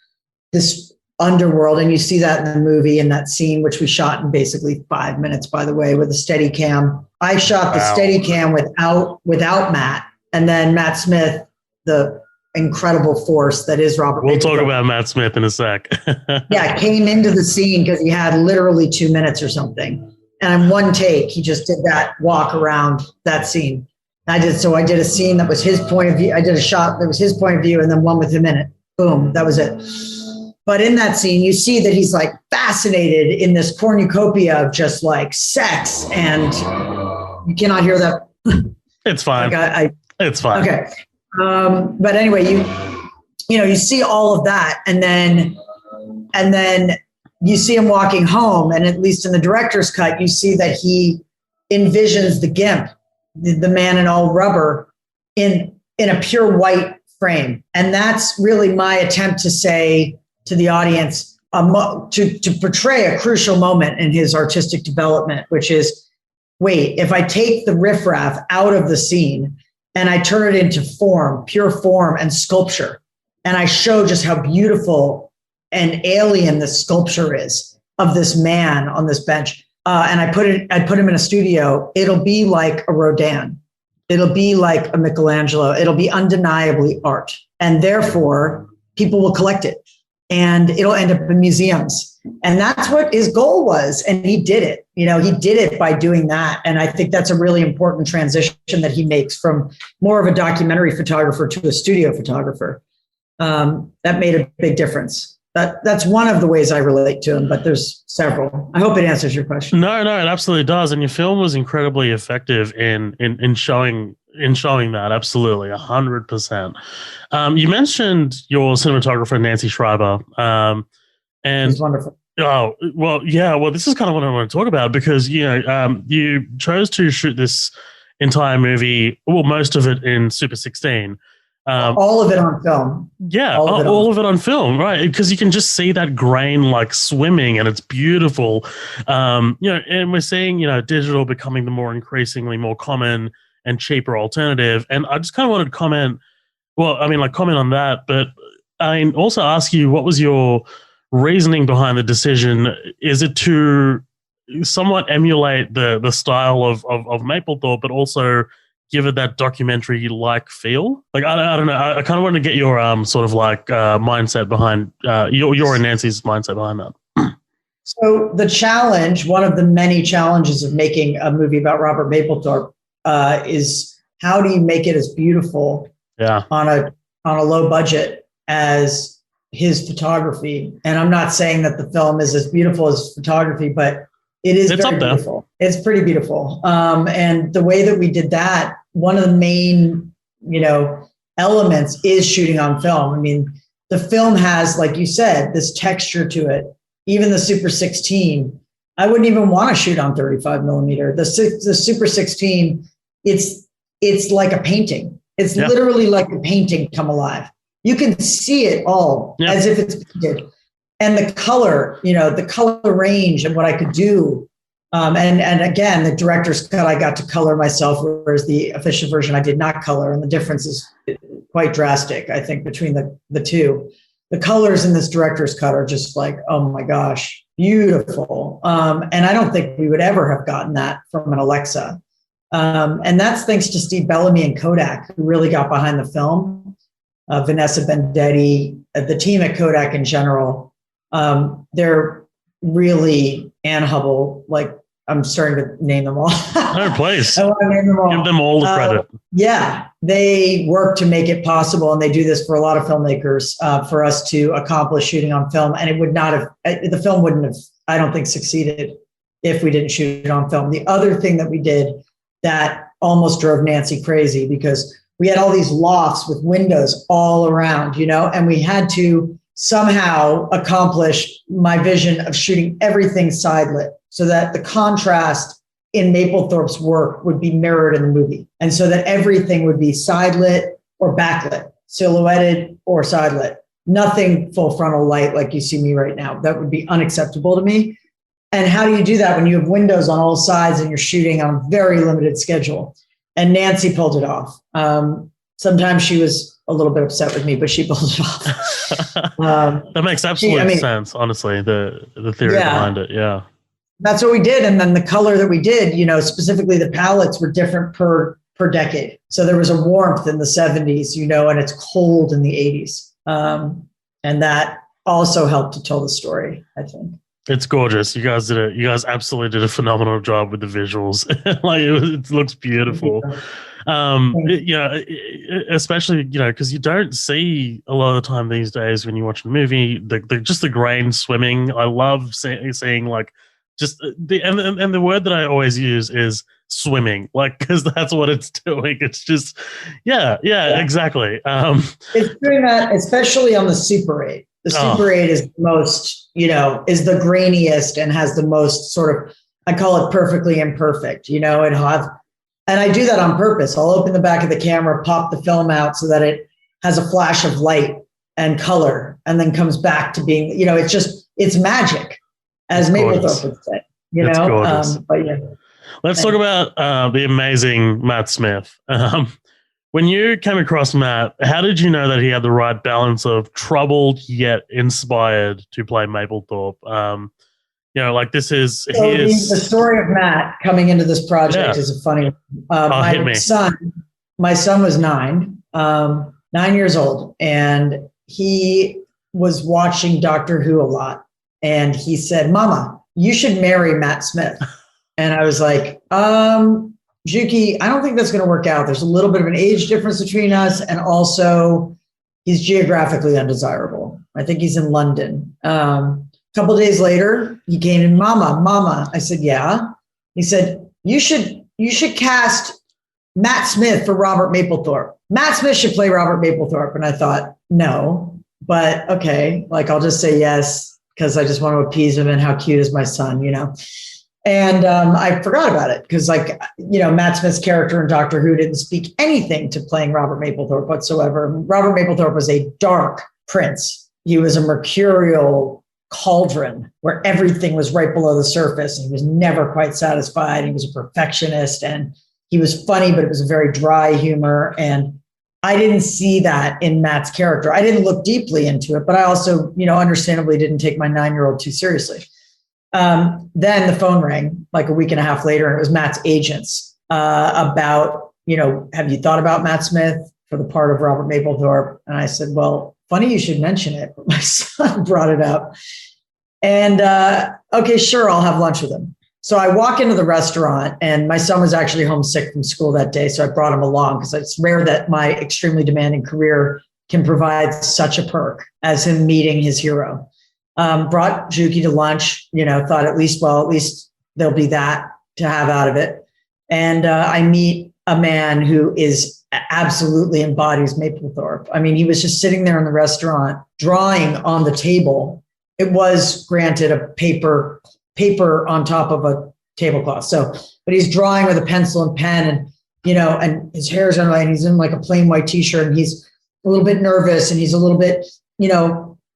Speaker 3: this underworld. And you see that in the movie, in that scene, which we shot in basically 5 minutes, by the way, with a steady cam. I shot the steady cam without Matt. And then Matt Smith, the incredible force that is Robert.
Speaker 2: We'll talk about Matt Smith in a sec.
Speaker 3: Yeah, came into the scene because he had literally 2 minutes or something. And in one take, he just did that walk around that scene. I did a scene that was his point of view. I did a shot that was his point of view, and then one with him in it. Boom, that was it. But in that scene, you see that he's like fascinated in this cornucopia of just like sex, and you cannot hear that.
Speaker 2: It's fine. It's fine.
Speaker 3: Okay. But anyway, you see all of that, and then you see him walking home, and at least in the director's cut, you see that he envisions the GIMP, the man in all rubber, in a pure white frame. And that's really my attempt to say to the audience, to portray a crucial moment in his artistic development, which is, wait, if I take the riffraff out of the scene and I turn it into form, pure form and sculpture, and I show just how beautiful and alien the sculpture is of this man on this bench, and I put him in a studio, it'll be like a Rodin. It'll be like a Michelangelo. It'll be undeniably art. And therefore, people will collect it. And it'll end up in museums. And that's what his goal was. And he did it. He did it by doing that. And I think that's a really important transition that he makes from more of a documentary photographer to a studio photographer. That made a big difference. That's one of the ways I relate to him, but there's several. I hope it answers your question.
Speaker 2: No, it absolutely does. And your film was incredibly effective in showing that. Absolutely, 100%. You mentioned your cinematographer, Nancy Schreiber, and
Speaker 3: she's wonderful.
Speaker 2: Oh, well, yeah. Well, this is kind of what I want to talk about, because you chose to shoot this entire movie, well, most of it in Super 16.
Speaker 3: All of it on film.
Speaker 2: Yeah, all of it on film, right? Because you can just see that grain like swimming, and it's beautiful. And we're seeing, digital becoming the increasingly more common and cheaper alternative. And I just kind of wanted to comment on that, but I also ask you, what was your reasoning behind the decision? Is it to somewhat emulate the style of Mapplethorpe, but also give it that documentary-like feel? Like, I don't know. I kind of wanted to get your mindset behind your and Nancy's mindset behind that.
Speaker 3: So the challenge, one of the many challenges of making a movie about Robert Mapplethorpe, is how do you make it as beautiful on a low budget as his photography. And I'm not saying that the film is as beautiful as photography, but it's very beautiful. It's pretty beautiful. And the way that we did that, one of the main, elements is shooting on film. I mean, the film has, like you said, this texture to it. Even the Super 16, I wouldn't even want to shoot on 35 millimeter. The Super 16, it's like a painting. It's literally like a painting come alive. You can see it all as if it's painted. And the color, the color range and what I could do. And again, the director's cut, I got to color myself, whereas the official version, I did not color. And the difference is quite drastic, I think, between the two. The colors in this director's cut are just like, oh my gosh, beautiful. And I don't think we would ever have gotten that from an Alexa. And that's thanks to Steve Bellamy and Kodak, who really got behind the film. Vanessa Bendetti, the team at Kodak in general, they're really, Ann Hubble, like, I'm starting to name them all.
Speaker 2: No, please.
Speaker 3: I want to name them all.
Speaker 2: Give them all the credit.
Speaker 3: Yeah, they work to make it possible, and they do this for a lot of filmmakers, for us to accomplish shooting on film. And it would not have, the film wouldn't have, I don't think, succeeded if we didn't shoot it on film. The other thing that we did that almost drove Nancy crazy, because we had all these lofts with windows all around, and we had to somehow accomplish my vision of shooting everything side lit so that the contrast in Mapplethorpe's work would be mirrored in the movie. And so that everything would be side lit or backlit, silhouetted or side lit, nothing full frontal light like you see me right now. That would be unacceptable to me. And how do you do that when you have windows on all sides and you're shooting on a very limited schedule? And Nancy pulled it off. Sometimes she was a little bit upset with me, but she pulled it off.
Speaker 2: That makes absolute sense, honestly, the theory behind it. Yeah.
Speaker 3: That's what we did. And then the color that we did, specifically the palettes were different per decade. So there was a warmth in the 70s, and it's cold in the 80s. And that also helped to tell the story, I think.
Speaker 2: It's gorgeous. You guys absolutely did a phenomenal job with the visuals. Like it looks beautiful. Especially, because you don't see a lot of the time these days when you watch a movie, just the grain swimming. I love seeing like just and the word that I always use is swimming, like, because that's what it's doing. It's just, exactly.
Speaker 3: It's doing that, especially on the Super 8. The Super 8 is the most, is the grainiest and has the most sort of, I call it perfectly imperfect, and I do that on purpose. I'll open the back of the camera, pop the film out so that it has a flash of light and color, and then comes back to being, it's magic, as Mapplethorpe would say,
Speaker 2: It's gorgeous.
Speaker 3: But yeah.
Speaker 2: Let's talk about the amazing Matt Smith. When you came across Matt, how did you know that he had the right balance of troubled yet inspired to play Mapplethorpe? Like this is...
Speaker 3: The story of Matt coming into this project is a funny one. My son was 9 years old, and he was watching Doctor Who a lot. And he said, "Mama, you should marry Matt Smith." And I was like, Juki, I don't think that's going to work out. There's a little bit of an age difference between us. And also he's geographically undesirable. I think he's in London. A couple of days later, he came in, Mama. I said, yeah. He said, you should cast Matt Smith for Robert Mapplethorpe. Matt Smith should play Robert Mapplethorpe. And I thought, no, but okay. Like, I'll just say yes, because I just want to appease him. And how cute is my son, And I forgot about it because, Matt Smith's character in Doctor Who didn't speak anything to playing Robert Mapplethorpe whatsoever. Robert Mapplethorpe was a dark prince. He was a mercurial cauldron where everything was right below the surface. He was never quite satisfied. He was a perfectionist, and he was funny, but it was a very dry humor. And I didn't see that in Matt's character. I didn't look deeply into it, but I also, understandably didn't take my 9-year-old too seriously. Then the phone rang like a week and a half later, and it was Matt's agents about, have you thought about Matt Smith for the part of Robert Mapplethorpe? And I said, well, funny you should mention it, but my son brought it up. And okay, sure, I'll have lunch with him. So I walk into the restaurant, and my son was actually homesick from school that day, so I brought him along because it's rare that my extremely demanding career can provide such a perk as him meeting his hero. Brought Juki to lunch, thought at least there'll be that to have out of it. And I meet a man who is absolutely embodies Mapplethorpe. I mean, he was just sitting there in the restaurant, drawing on the table. It was granted a paper on top of a tablecloth. So, but he's drawing with a pencil and pen, and and his hair's on, and he's in like a plain white t-shirt, and he's a little bit nervous, and he's a little bit,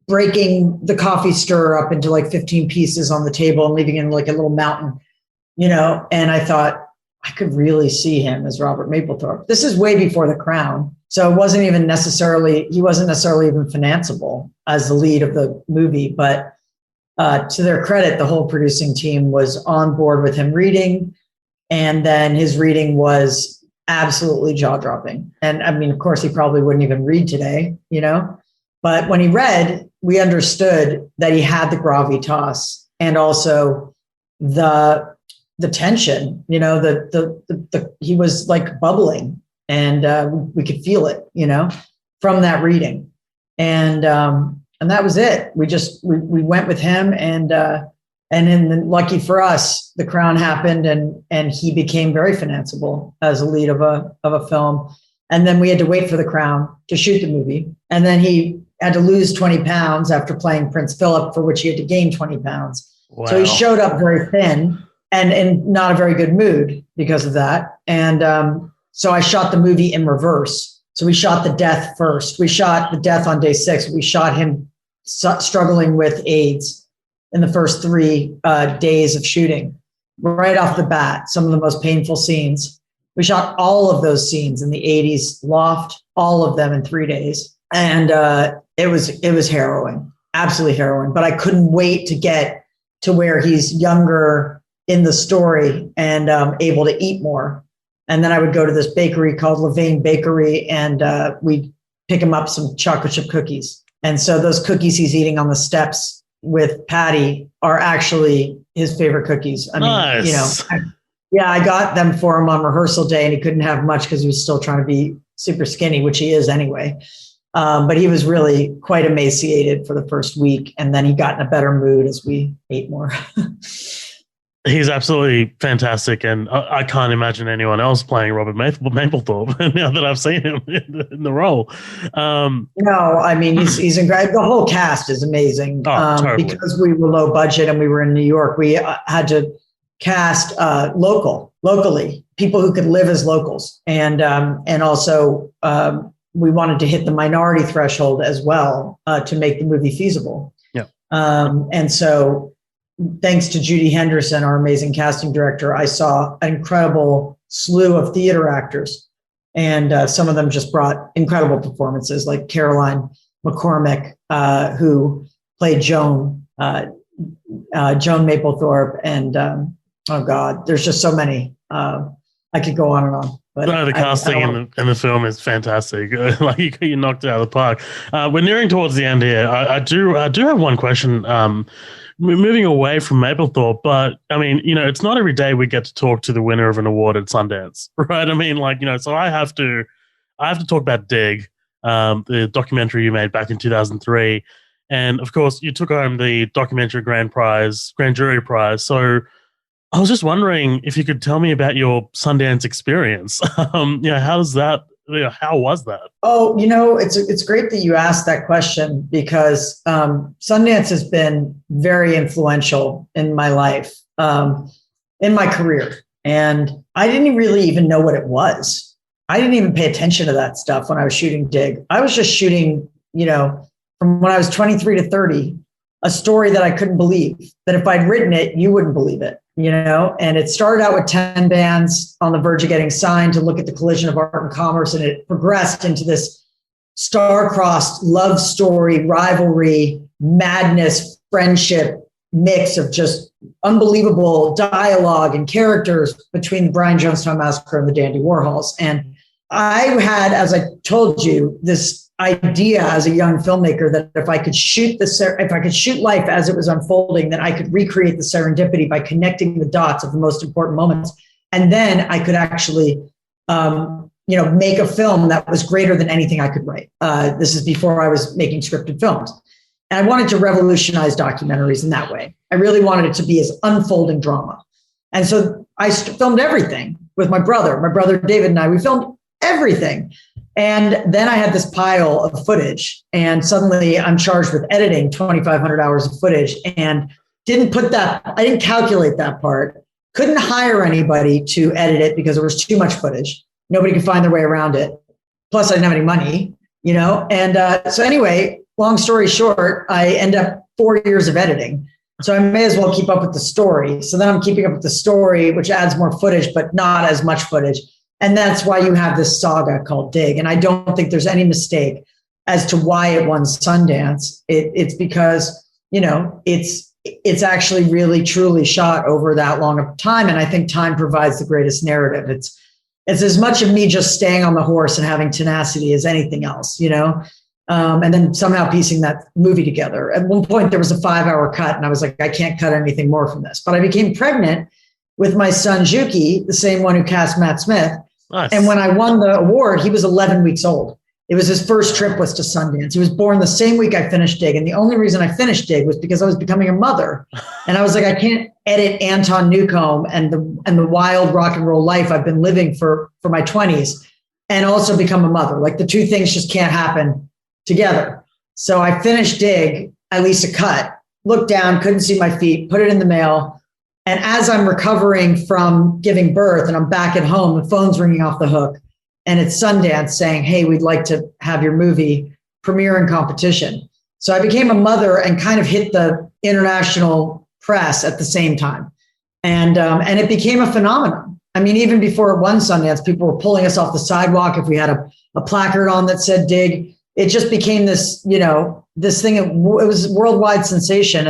Speaker 3: breaking the coffee stirrer up into like 15 pieces on the table and leaving it in like a little mountain, and I thought I could really see him as Robert Mapplethorpe. This is way before The Crown. So he wasn't necessarily even financeable as the lead of the movie, but to their credit, the whole producing team was on board with him reading. And then his reading was absolutely jaw-dropping. And I mean, of course, he probably wouldn't even read today, but when he read, we understood that he had the gravitas and also the tension, he was like bubbling, and we could feel it, from that reading. And that was it. We went with him, and then lucky for us, The Crown happened, and he became very financeable as a lead of a film. And then we had to wait for The Crown to shoot the movie. And then he had to lose 20 pounds after playing Prince Philip, for which he had to gain 20 pounds. Wow. So he showed up very thin and in not a very good mood because of that. And so I shot the movie in reverse. So we shot the death first. We shot the death on day 6. We shot him struggling with AIDS in the first 3 days of shooting. Right off the bat, some of the most painful scenes. We shot all of those scenes in the 80s loft, all of them in 3 days. And it was harrowing, absolutely harrowing. But I couldn't wait to get to where he's younger in the story and able to eat more. And then I would go to this bakery called Levain Bakery, and we'd pick him up some chocolate chip cookies. And so those cookies he's eating on the steps with Patty are actually his favorite cookies. I mean,
Speaker 2: nice.
Speaker 3: I got them for him on rehearsal day, and he couldn't have much because he was still trying to be super skinny, which he is anyway. But he was really quite emaciated for the first week, and then he got in a better mood as we ate more.
Speaker 2: He's absolutely fantastic, and I can't imagine anyone else playing Robert Mapplethorpe now that I've seen him in the role.
Speaker 3: No, I mean, he's incredible. The whole cast is amazing. Totally. Because we were low budget and we were in New York, we had to cast locally, people who could live as locals, and also we wanted to hit the minority threshold as well to make the movie feasible.
Speaker 2: Yeah,
Speaker 3: and so. Thanks to Judy Henderson, our amazing casting director, I saw an incredible slew of theater actors, and some of them just brought incredible performances, like Caroline McCormick, who played Joan Mapplethorpe, and oh God, there's just so many. I could go on and on. But
Speaker 2: no, the casting in the film is fantastic. Like you knocked it out of the park. We're nearing towards the end here. I do have one question. Moving away from Mapplethorpe, but I mean, it's not every day we get to talk to the winner of an award at Sundance, right? I mean, so I have to talk about Dig, the documentary you made back in 2003, and of course, you took home the documentary grand jury prize. So I was just wondering if you could tell me about your Sundance experience. How does that? How was that?
Speaker 3: Oh, it's great that you asked that question, because Sundance has been very influential in my life, in my career. And I didn't really even know what it was. I didn't even pay attention to that stuff when I was shooting Dig. I was just shooting, from when I was 23 to 30, a story that I couldn't believe, that if I'd written it, you wouldn't believe it. And it started out with 10 bands on the verge of getting signed to look at the collision of art and commerce. And it progressed into this star-crossed love story, rivalry, madness, friendship mix of just unbelievable dialogue and characters between the Brian Jonestown Massacre and the Dandy Warhols. And I had, as I told you, this idea as a young filmmaker that if I could shoot life as it was unfolding, then I could recreate the serendipity by connecting the dots of the most important moments. And then I could actually make a film that was greater than anything I could write. This is before I was making scripted films. And I wanted to revolutionize documentaries in that way. I really wanted it to be as unfolding drama. And so I filmed everything with my brother David and I. We filmed everything. And then I had this pile of footage, and suddenly I'm charged with editing 2,500 hours of footage, and I didn't calculate that part. Couldn't hire anybody to edit it because there was too much footage. Nobody could find their way around it. Plus, I didn't have any money, And so anyway, long story short, I end up 4 years of editing. So I may as well keep up with the story. So then I'm keeping up with the story, which adds more footage, but not as much footage. And that's why you have this saga called Dig. And I don't think there's any mistake as to why it won Sundance. It's because, it's actually really, truly shot over that long of time. And I think time provides the greatest narrative. It's as much of me just staying on the horse and having tenacity as anything else, and then somehow piecing that movie together. At one point, there was a 5-hour cut, and I was like, I can't cut anything more from this. But I became pregnant with my son, Juki, the same one who cast Matt Smith.
Speaker 2: Nice.
Speaker 3: And when I won the award, he was 11 weeks old. It was his first trip was to Sundance. He was born the same week I finished Dig. And the only reason I finished Dig was because I was becoming a mother. And I was like, I can't edit Anton Newcomb and the wild rock and roll life I've been living for my 20s and also become a mother. Like the two things just can't happen together. So I finished Dig, at least a cut, looked down, couldn't see my feet, put it in the mail. And as I'm recovering from giving birth and I'm back at home, the phone's ringing off the hook. And it's Sundance saying, hey, we'd like to have your movie premiere in competition. So I became a mother and kind of hit the international press at the same time. And it became a phenomenon. I mean, even before it won Sundance, people were pulling us off the sidewalk if we had a placard on that said Dig. It just became this, this thing. It was a worldwide sensation.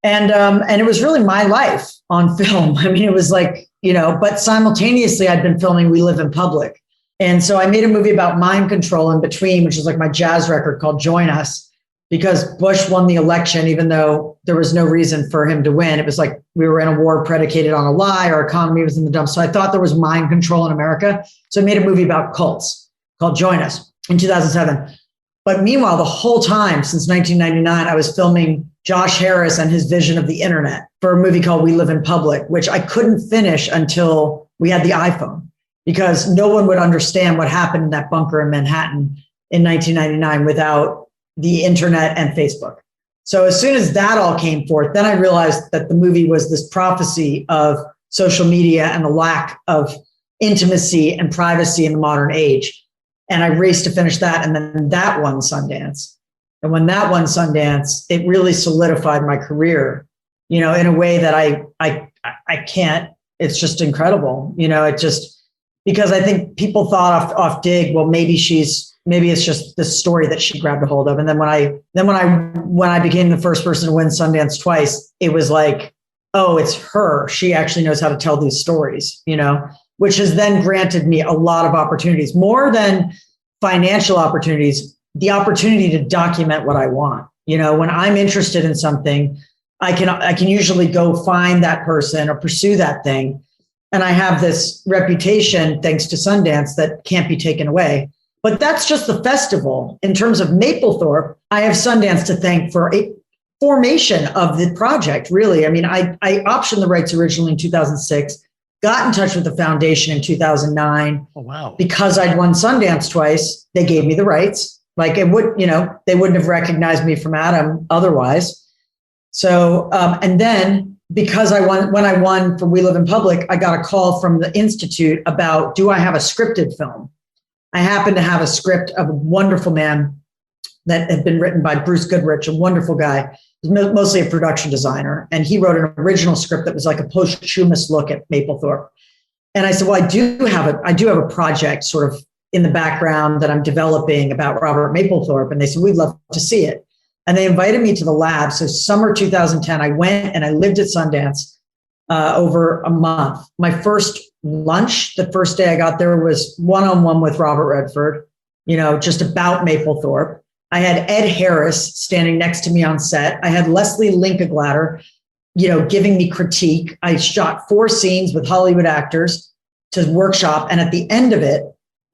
Speaker 3: And it was really my life on film. I mean, it was like, but simultaneously I'd been filming We Live in Public. And so I made a movie about mind control in between, which is like my jazz record called Join Us, because Bush won the election, even though there was no reason for him to win. It was like we were in a war predicated on a lie. Our economy was in the dumps. So I thought there was mind control in America. So I made a movie about cults called Join Us in 2007. But meanwhile, the whole time since 1999, I was filming Josh Harris and his vision of the internet for a movie called We Live in Public, which I couldn't finish until we had the iPhone, because no one would understand what happened in that bunker in Manhattan in 1999 without the internet and Facebook. So as soon as that all came forth, then I realized that the movie was this prophecy of social media and the lack of intimacy and privacy in the modern age. And I raced to finish that. And then that won Sundance. And when that won Sundance, it really solidified my career, in a way that I can't, it's just incredible. It just, because I think people thought off Dig, well, maybe it's just the story that she grabbed a hold of. And then when I became the first person to win Sundance twice, it was like, oh, it's her. She actually knows how to tell these stories, which has then granted me a lot of opportunities, more than financial opportunities, the opportunity to document what I want. When I'm interested in something, I can usually go find that person or pursue that thing. And I have this reputation, thanks to Sundance, that can't be taken away. But that's just the festival. In terms of Mapplethorpe, I have Sundance to thank for a formation of the project, really. I mean, I optioned the rights originally in 2006, got in touch with the foundation in 2009.
Speaker 2: Oh, wow.
Speaker 3: Because I'd won Sundance twice, they gave me the rights. Like it would, they wouldn't have recognized me from Adam otherwise. So, and then because when I won for We Live in Public, I got a call from the Institute about, do I have a scripted film? I happened to have a script of a wonderful man that had been written by Bruce Goodrich, a wonderful guy, mostly a production designer. And he wrote an original script that was like a posthumous look at Mapplethorpe. And I said, well, I do have a project sort of in the background that I'm developing about Robert Mapplethorpe. And they said, we'd love to see it. And they invited me to the lab. So summer 2010, I went and I lived at Sundance over a month. My first lunch, the first day I got there, was one-on-one with Robert Redford, just about Mapplethorpe. I had Ed Harris standing next to me on set. I had Leslie Linkaglatter, giving me critique. I shot 4 scenes with Hollywood actors to workshop. And at the end of it,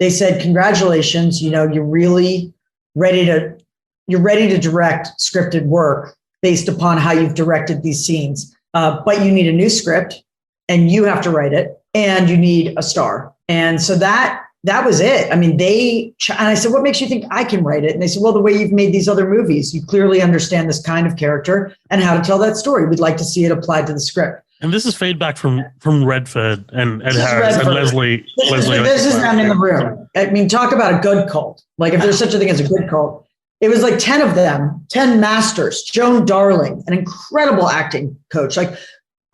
Speaker 3: they said, congratulations, you're really ready to direct scripted work based upon how you've directed these scenes. But you need a new script and you have to write it and you need a star. And so that was it. I mean, and I said, what makes you think I can write it? And they said, well, the way you've made these other movies, you clearly understand this kind of character and how to tell that story. We'd like to see it applied to the script.
Speaker 2: And this is feedback from Redford and Harris and Leslie.
Speaker 3: This is them in the room. I mean, talk about a good cult. Like if there's such a thing as a good cult. It was like 10 of them, 10 masters. Joan Darling, an incredible acting coach. Like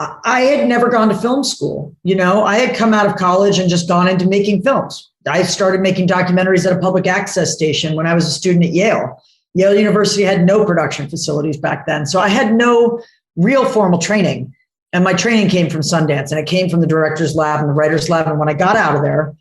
Speaker 3: I had never gone to film school. I had come out of college and just gone into making films. I started making documentaries at a public access station when I was a student at Yale. Yale University had no production facilities back then. So I had no real formal training. And my training came from Sundance, and it came from the director's lab and the writer's lab. And when I got out of there,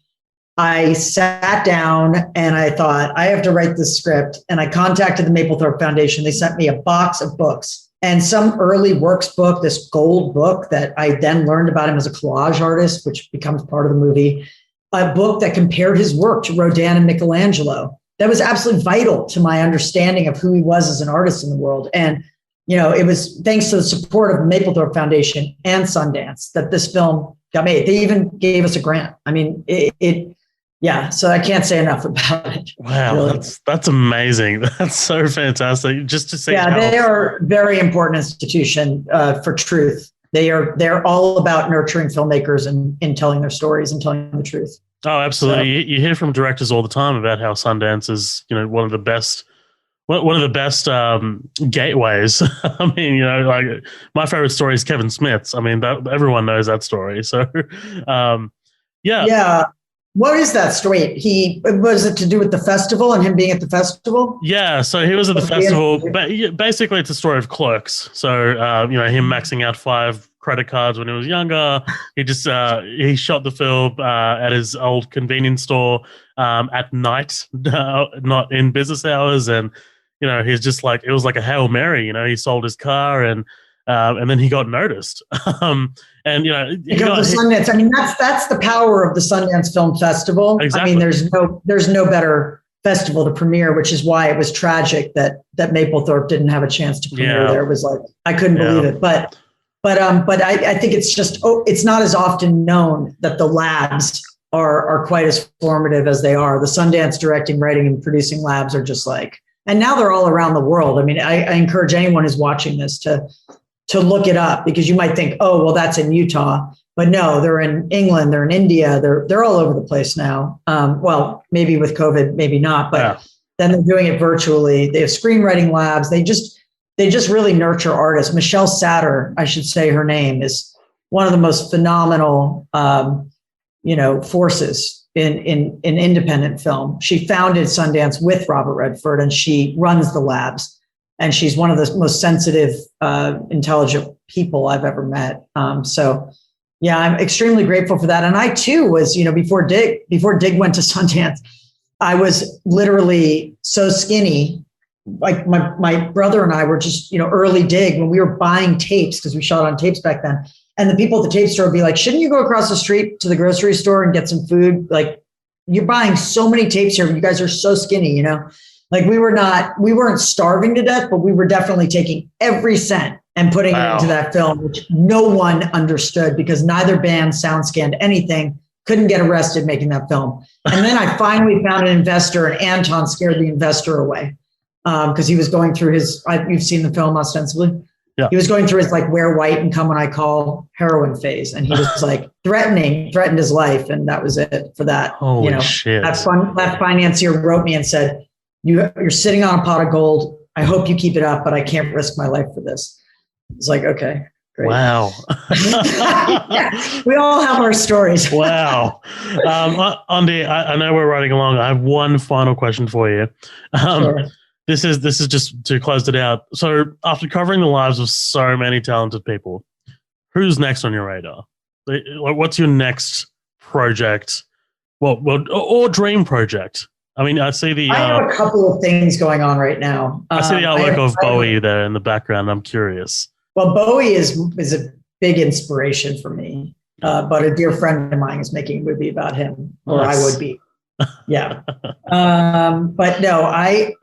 Speaker 3: I sat down and I thought, I have to write this script. And I contacted the Mapplethorpe Foundation. They sent me a box of books and some early works book, this gold book that I then learned about him as a collage artist, which becomes part of the movie, a book that compared his work to Rodin and Michelangelo. That was absolutely vital to my understanding of who he was as an artist in the world. And it was thanks to the support of the Mapplethorpe Foundation and Sundance that this film got made. They even gave us a grant. I mean, so I can't say enough about it.
Speaker 2: Wow, really. That's amazing. That's so fantastic. Just to see.
Speaker 3: Yeah, they are a very important institution for truth. They're all about nurturing filmmakers and telling their stories and telling the truth.
Speaker 2: Oh, absolutely. So, you hear from directors all the time about how Sundance is, one of the best gateways. I mean, like my favorite story is Kevin Smith's. I mean, everyone knows that story. So, yeah.
Speaker 3: Yeah. What is that story? Was it to do with the festival and him being at the festival?
Speaker 2: Yeah. So he was at the festival. Basically, it's a story of Clerks. So, him maxing out 5 credit cards when he was younger. He just he shot the film at his old convenience store at night, not in business hours, and he's just like, it was like a Hail Mary. He sold his car and then he got noticed. And he got the
Speaker 3: Sundance. I mean, that's the power of the Sundance Film Festival.
Speaker 2: Exactly.
Speaker 3: I mean, there's no better festival to premiere, which is why it was tragic that Mapplethorpe didn't have a chance to premiere there. It was like, I couldn't believe it. But I think it's just, it's not as often known that the labs are quite as formative as they are. The Sundance directing, writing, and producing labs are just like, and now they're all around the world. I mean, I encourage anyone who's watching this to look it up, because you might think, oh, well, that's in Utah. But no, they're in England, they're in India, they're all over the place now. Well, maybe with COVID, maybe not, but then they're doing it virtually. They have screenwriting labs. They just really nurture artists. Michelle Satter, I should say her name, is one of the most phenomenal, forces in independent film. She founded Sundance with Robert Redford, and she runs the labs. And she's one of the most sensitive, intelligent people I've ever met. So, yeah, I'm extremely grateful for that. And I too was, before Dig went to Sundance, I was literally so skinny. Like my brother and I were just, early Dig when we were buying tapes, because we shot on tapes back then. And the people at the tape store would be like, shouldn't you go across the street to the grocery store and get some food? Like, you're buying so many tapes here. You guys are so skinny, Like we weren't starving to death, but we were definitely taking every cent and putting it into that film, which no one understood, because neither band sound scanned anything, couldn't get arrested making that film. And then I finally found an investor, and Anton scared the investor away because he was going through you've seen the film ostensibly. Yeah. He was going through his like wear white and come when I call heroin phase. And he was like threatened his life. And that was it for that.
Speaker 2: Holy shit.
Speaker 3: That financier wrote me and said, you're sitting on a pot of gold. I hope you keep it up, but I can't risk my life for this. It's like, okay, great.
Speaker 2: Wow.
Speaker 3: Yeah, we all have our stories.
Speaker 2: Wow. Ondi, I know we're running along. I have one final question for you.
Speaker 3: Sure.
Speaker 2: This is just to close it out. So after covering the lives of so many talented people, who's next on your radar? What's your next project? Well, or dream project? I mean, I see the.
Speaker 3: I have a couple of things going on right now.
Speaker 2: I see the artwork of Bowie there in the background. I'm curious.
Speaker 3: Well, Bowie is a big inspiration for me, but a dear friend of mine is making a movie about him, or I would be. Yeah. But no,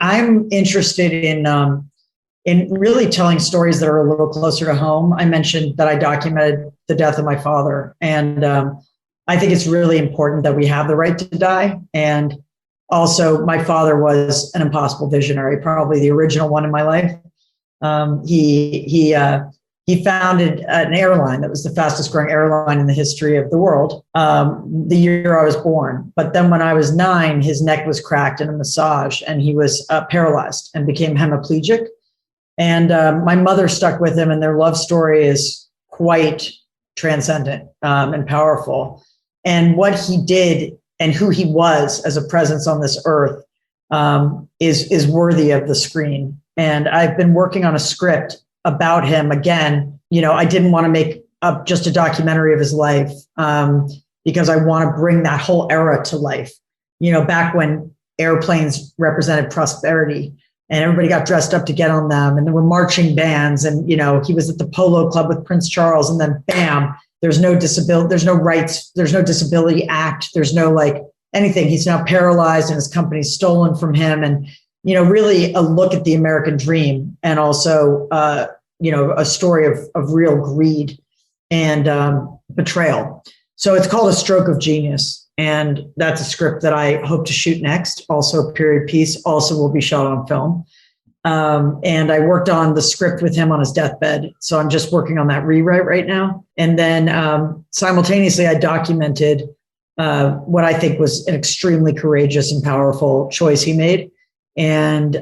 Speaker 3: I'm interested in really telling stories that are a little closer to home. I mentioned that I documented the death of my father, and I think it's really important that we have the right to die. And also, my father was an impossible visionary, probably the original one in my life. He founded an airline that was the fastest growing airline in the history of the world the year I was born. But then when I was 9, his neck was cracked in a massage and he was paralyzed and became hemiplegic. And my mother stuck with him, and their love story is quite transcendent and powerful. And what he did and who he was as a presence on this earth is worthy of the screen. And I've been working on a script about him again. I didn't want to make up just a documentary of his life because I want to bring that whole era to life. Back when airplanes represented prosperity and everybody got dressed up to get on them, and there were marching bands, and he was at the Polo Club with Prince Charles, and then bam, there's no disability, there's no rights, there's no Disability Act, there's no anything. He's now paralyzed and his company's stolen from him. And really a look at the American dream, and also, a story of real greed and betrayal. So it's called A Stroke of Genius. And that's a script that I hope to shoot next. Also a period piece, also will be shot on film. And I worked on the script with him on his deathbed. So I'm just working on that rewrite right now. And then simultaneously, I documented what I think was an extremely courageous and powerful choice he made. And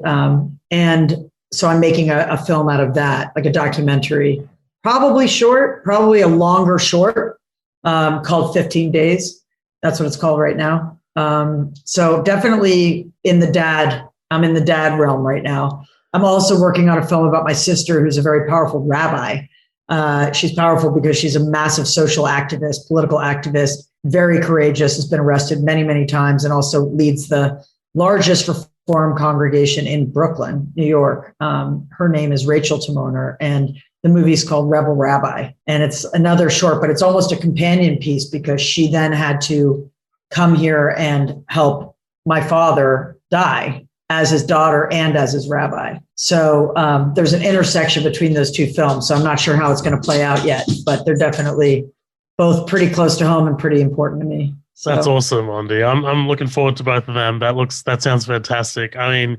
Speaker 3: so I'm making a film out of that, like a documentary, probably a longer short, called 15 Days. That's what it's called right now. So definitely I'm in the dad realm right now. I'm also working on a film about my sister, who's a very powerful rabbi. She's powerful because she's a massive social activist, political activist, very courageous, has been arrested many, many times, and also leads the largest Reform congregation in Brooklyn, New York. Her name is Rachel Timoner, and the movie's called Rebel Rabbi. And it's another short, but it's almost a companion piece because she then had to come here and help my father die as his daughter and as his rabbi. So there's an intersection between those two films. So I'm not sure how it's going to play out yet, but they're definitely both pretty close to home and pretty important to me. So.
Speaker 2: That's awesome, Ondi. I'm looking forward to both of them. That sounds fantastic. I mean,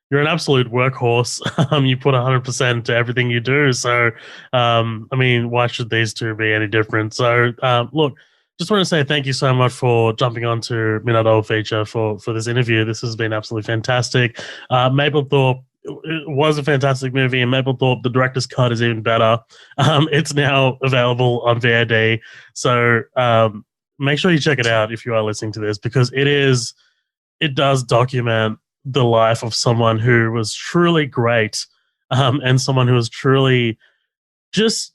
Speaker 2: you're an absolute workhorse. You put 100% to everything you do. So, why should these two be any different? So, look, just want to say thank you so much for jumping on to Midnight Oil Feature for this interview. This has been absolutely fantastic. Mapplethorpe was a fantastic movie, and Mapplethorpe, the director's cut, is even better. It's now available on VOD. So, make sure you check it out if you are listening to this, because it does document the life of someone who was truly great, and someone who was truly just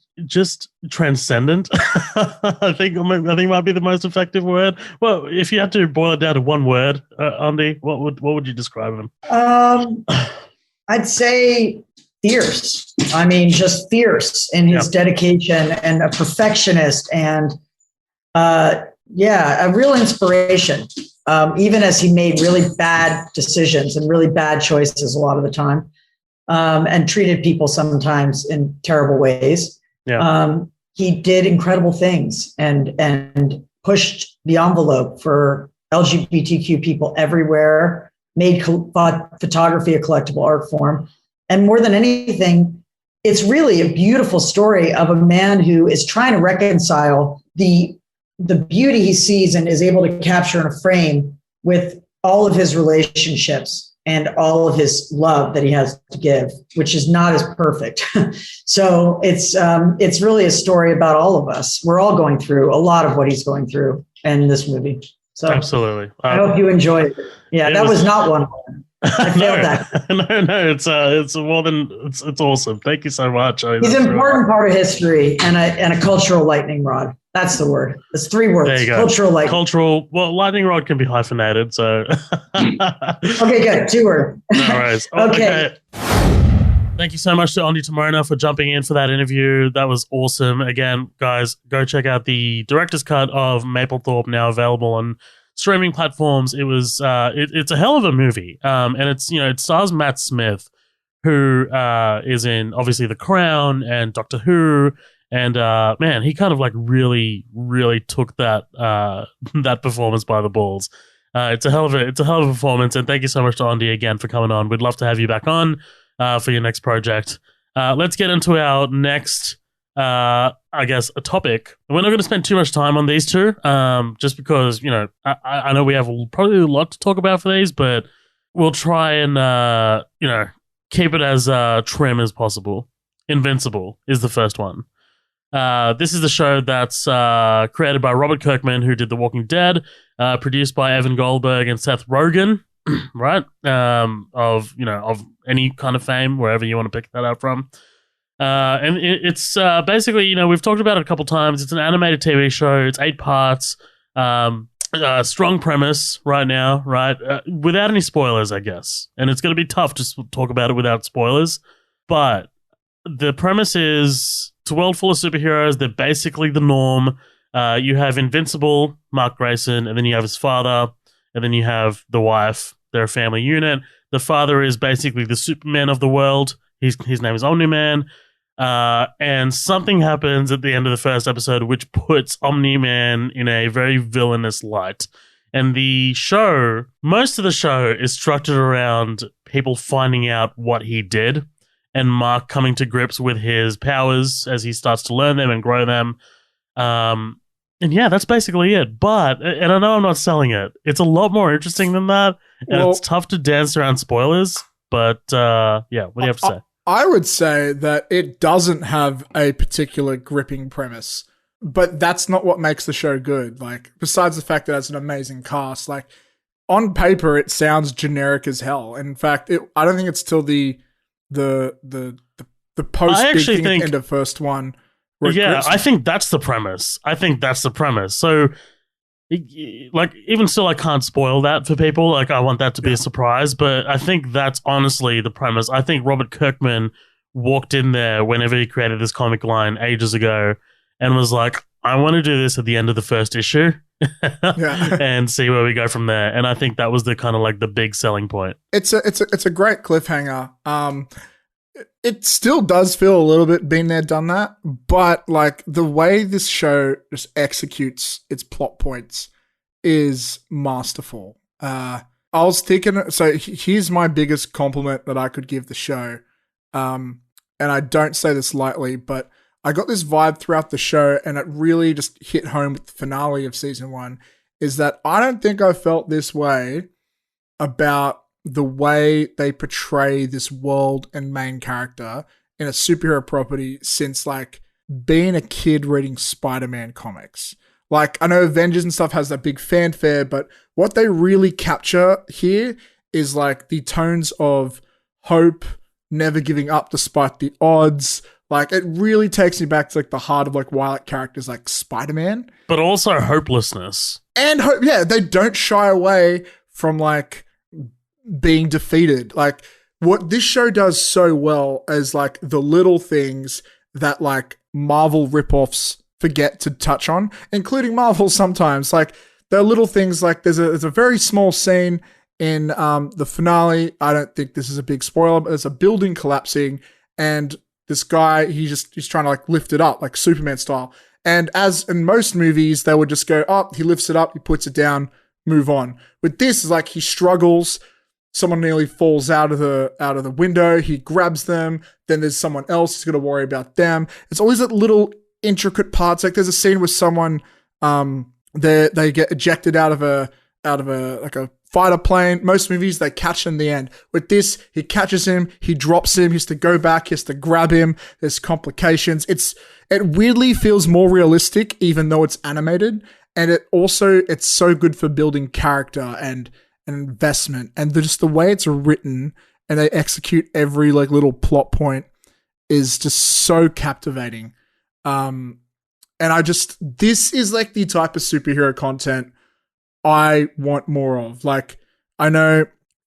Speaker 2: transcendent. I think might be the most effective word. Well, if you had to boil it down to one word, Andy, what would you describe him?
Speaker 3: I'd say fierce. I mean, just fierce in his dedication, and a perfectionist, and a real inspiration. Even as he made really bad decisions and really bad choices a lot of the time, and treated people sometimes in terrible ways. Yeah. He did incredible things and pushed the envelope for LGBTQ people everywhere, made photography a collectible art form. And more than anything, it's really a beautiful story of a man who is trying to reconcile the beauty he sees and is able to capture in a frame with all of his relationships and all of his love that he has to give, which is not as perfect. So it's really a story about all of us. We're all going through a lot of what he's going through in this movie. So
Speaker 2: absolutely.
Speaker 3: I hope you enjoyed it. Yeah, that was not one. I failed that.
Speaker 2: No, it's more than it's awesome. Thank you so much.
Speaker 3: He's an important part of history and a cultural lightning rod. That's the word. It's 3 words.
Speaker 2: There you go.
Speaker 3: Cultural lightning.
Speaker 2: Cultural. Well, lightning rod can be hyphenated. So.
Speaker 3: Okay, good. 2 words.
Speaker 2: No worries. Okay. Thank you so much to Ondi Timoner for jumping in for that interview. That was awesome. Again, guys, go check out the director's cut of Mapplethorpe, now available on streaming platforms. It was it's a hell of a movie. And it's it stars Matt Smith, who is in obviously The Crown and Doctor Who. And man, he kind of like really, really took that that performance by the balls. It's a hell of a performance, and thank you so much to Ondi again for coming on. We'd love to have you back on for your next project. Let's get into our next, I guess, a topic. We're not going to spend too much time on these two, just because I know we have probably a lot to talk about for these, but we'll try and keep it as trim as possible. Invincible is the first one. This is the show that's created by Robert Kirkman, who did The Walking Dead, produced by Evan Goldberg and Seth Rogen, right? Of any kind of fame, wherever you want to pick that up from. And it's basically, we've talked about it a couple times. It's an animated TV show. It's 8 parts. Strong premise right now, right? Without any spoilers, I guess. And it's going to be tough to talk about it without spoilers. But the premise is it's a world full of superheroes. They're basically the norm. You have Invincible, Mark Grayson, and then you have his father, and then you have the wife. They're a family unit. The father is basically the Superman of the world. His name is Omni-Man. And something happens at the end of the first episode which puts Omni-Man in a very villainous light. And most of the show is structured around people finding out what he did, and Mark coming to grips with his powers as he starts to learn them and grow them. And yeah, that's basically it. And I know I'm not selling it. It's a lot more interesting than that. And it's tough to dance around spoilers. But yeah, what do you have to say?
Speaker 1: I would say that it doesn't have a particular gripping premise. But that's not what makes the show good. Like, besides the fact that it has an amazing cast, like, on paper, it sounds generic as hell. In fact, I don't think it's till the post big thing at the end of first one.
Speaker 2: Yeah, I think that's the premise. So, like, even still, I can't spoil that for people. Like, I want that to be a surprise, but I think that's honestly the premise. I think Robert Kirkman walked in there whenever he created this comic line ages ago and was like, I want to do this at the end of the first issue and see where we go from there. And I think that was the kind of like the big selling point.
Speaker 1: It's a great cliffhanger. It still does feel a little bit been there, done that, but like the way this show just executes its plot points is masterful. I was thinking, so here's my biggest compliment that I could give the show. And I don't say this lightly, but I got this vibe throughout the show, and it really just hit home with the finale of season 1, is that I don't think I felt this way about the way they portray this world and main character in a superhero property since like being a kid reading Spider-Man comics. Like, I know Avengers and stuff has that big fanfare, but what they really capture here is like the tones of hope, never giving up despite the odds. Like, it really takes me back to like the heart of like why like characters like Spider-Man.
Speaker 2: But also hopelessness.
Speaker 1: And hope, yeah, they don't shy away from like being defeated. Like, what this show does so well is like the little things that like Marvel ripoffs forget to touch on, including Marvel sometimes. Like, there are little things like there's a very small scene in the finale. I don't think this is a big spoiler, but there's a building collapsing, and this guy, he's trying to like lift it up, like Superman style. And as in most movies, they would just go, oh, he lifts it up, he puts it down, move on. With this, is like he struggles. Someone nearly falls out of the window. He grabs them. Then there's someone else who's got to worry about them. It's always that little intricate parts. Like, there's a scene with someone, they get ejected out of a like a fighter plane. Most movies, they catch him in the end. With this, he catches him, he drops him, he has to go back, he has to grab him. There's complications. It weirdly feels more realistic, even though it's animated. And it's so good for building character and an investment. And just the way it's written and they execute every like little plot point is just so captivating. And this is like the type of superhero content I want more of. Like, I know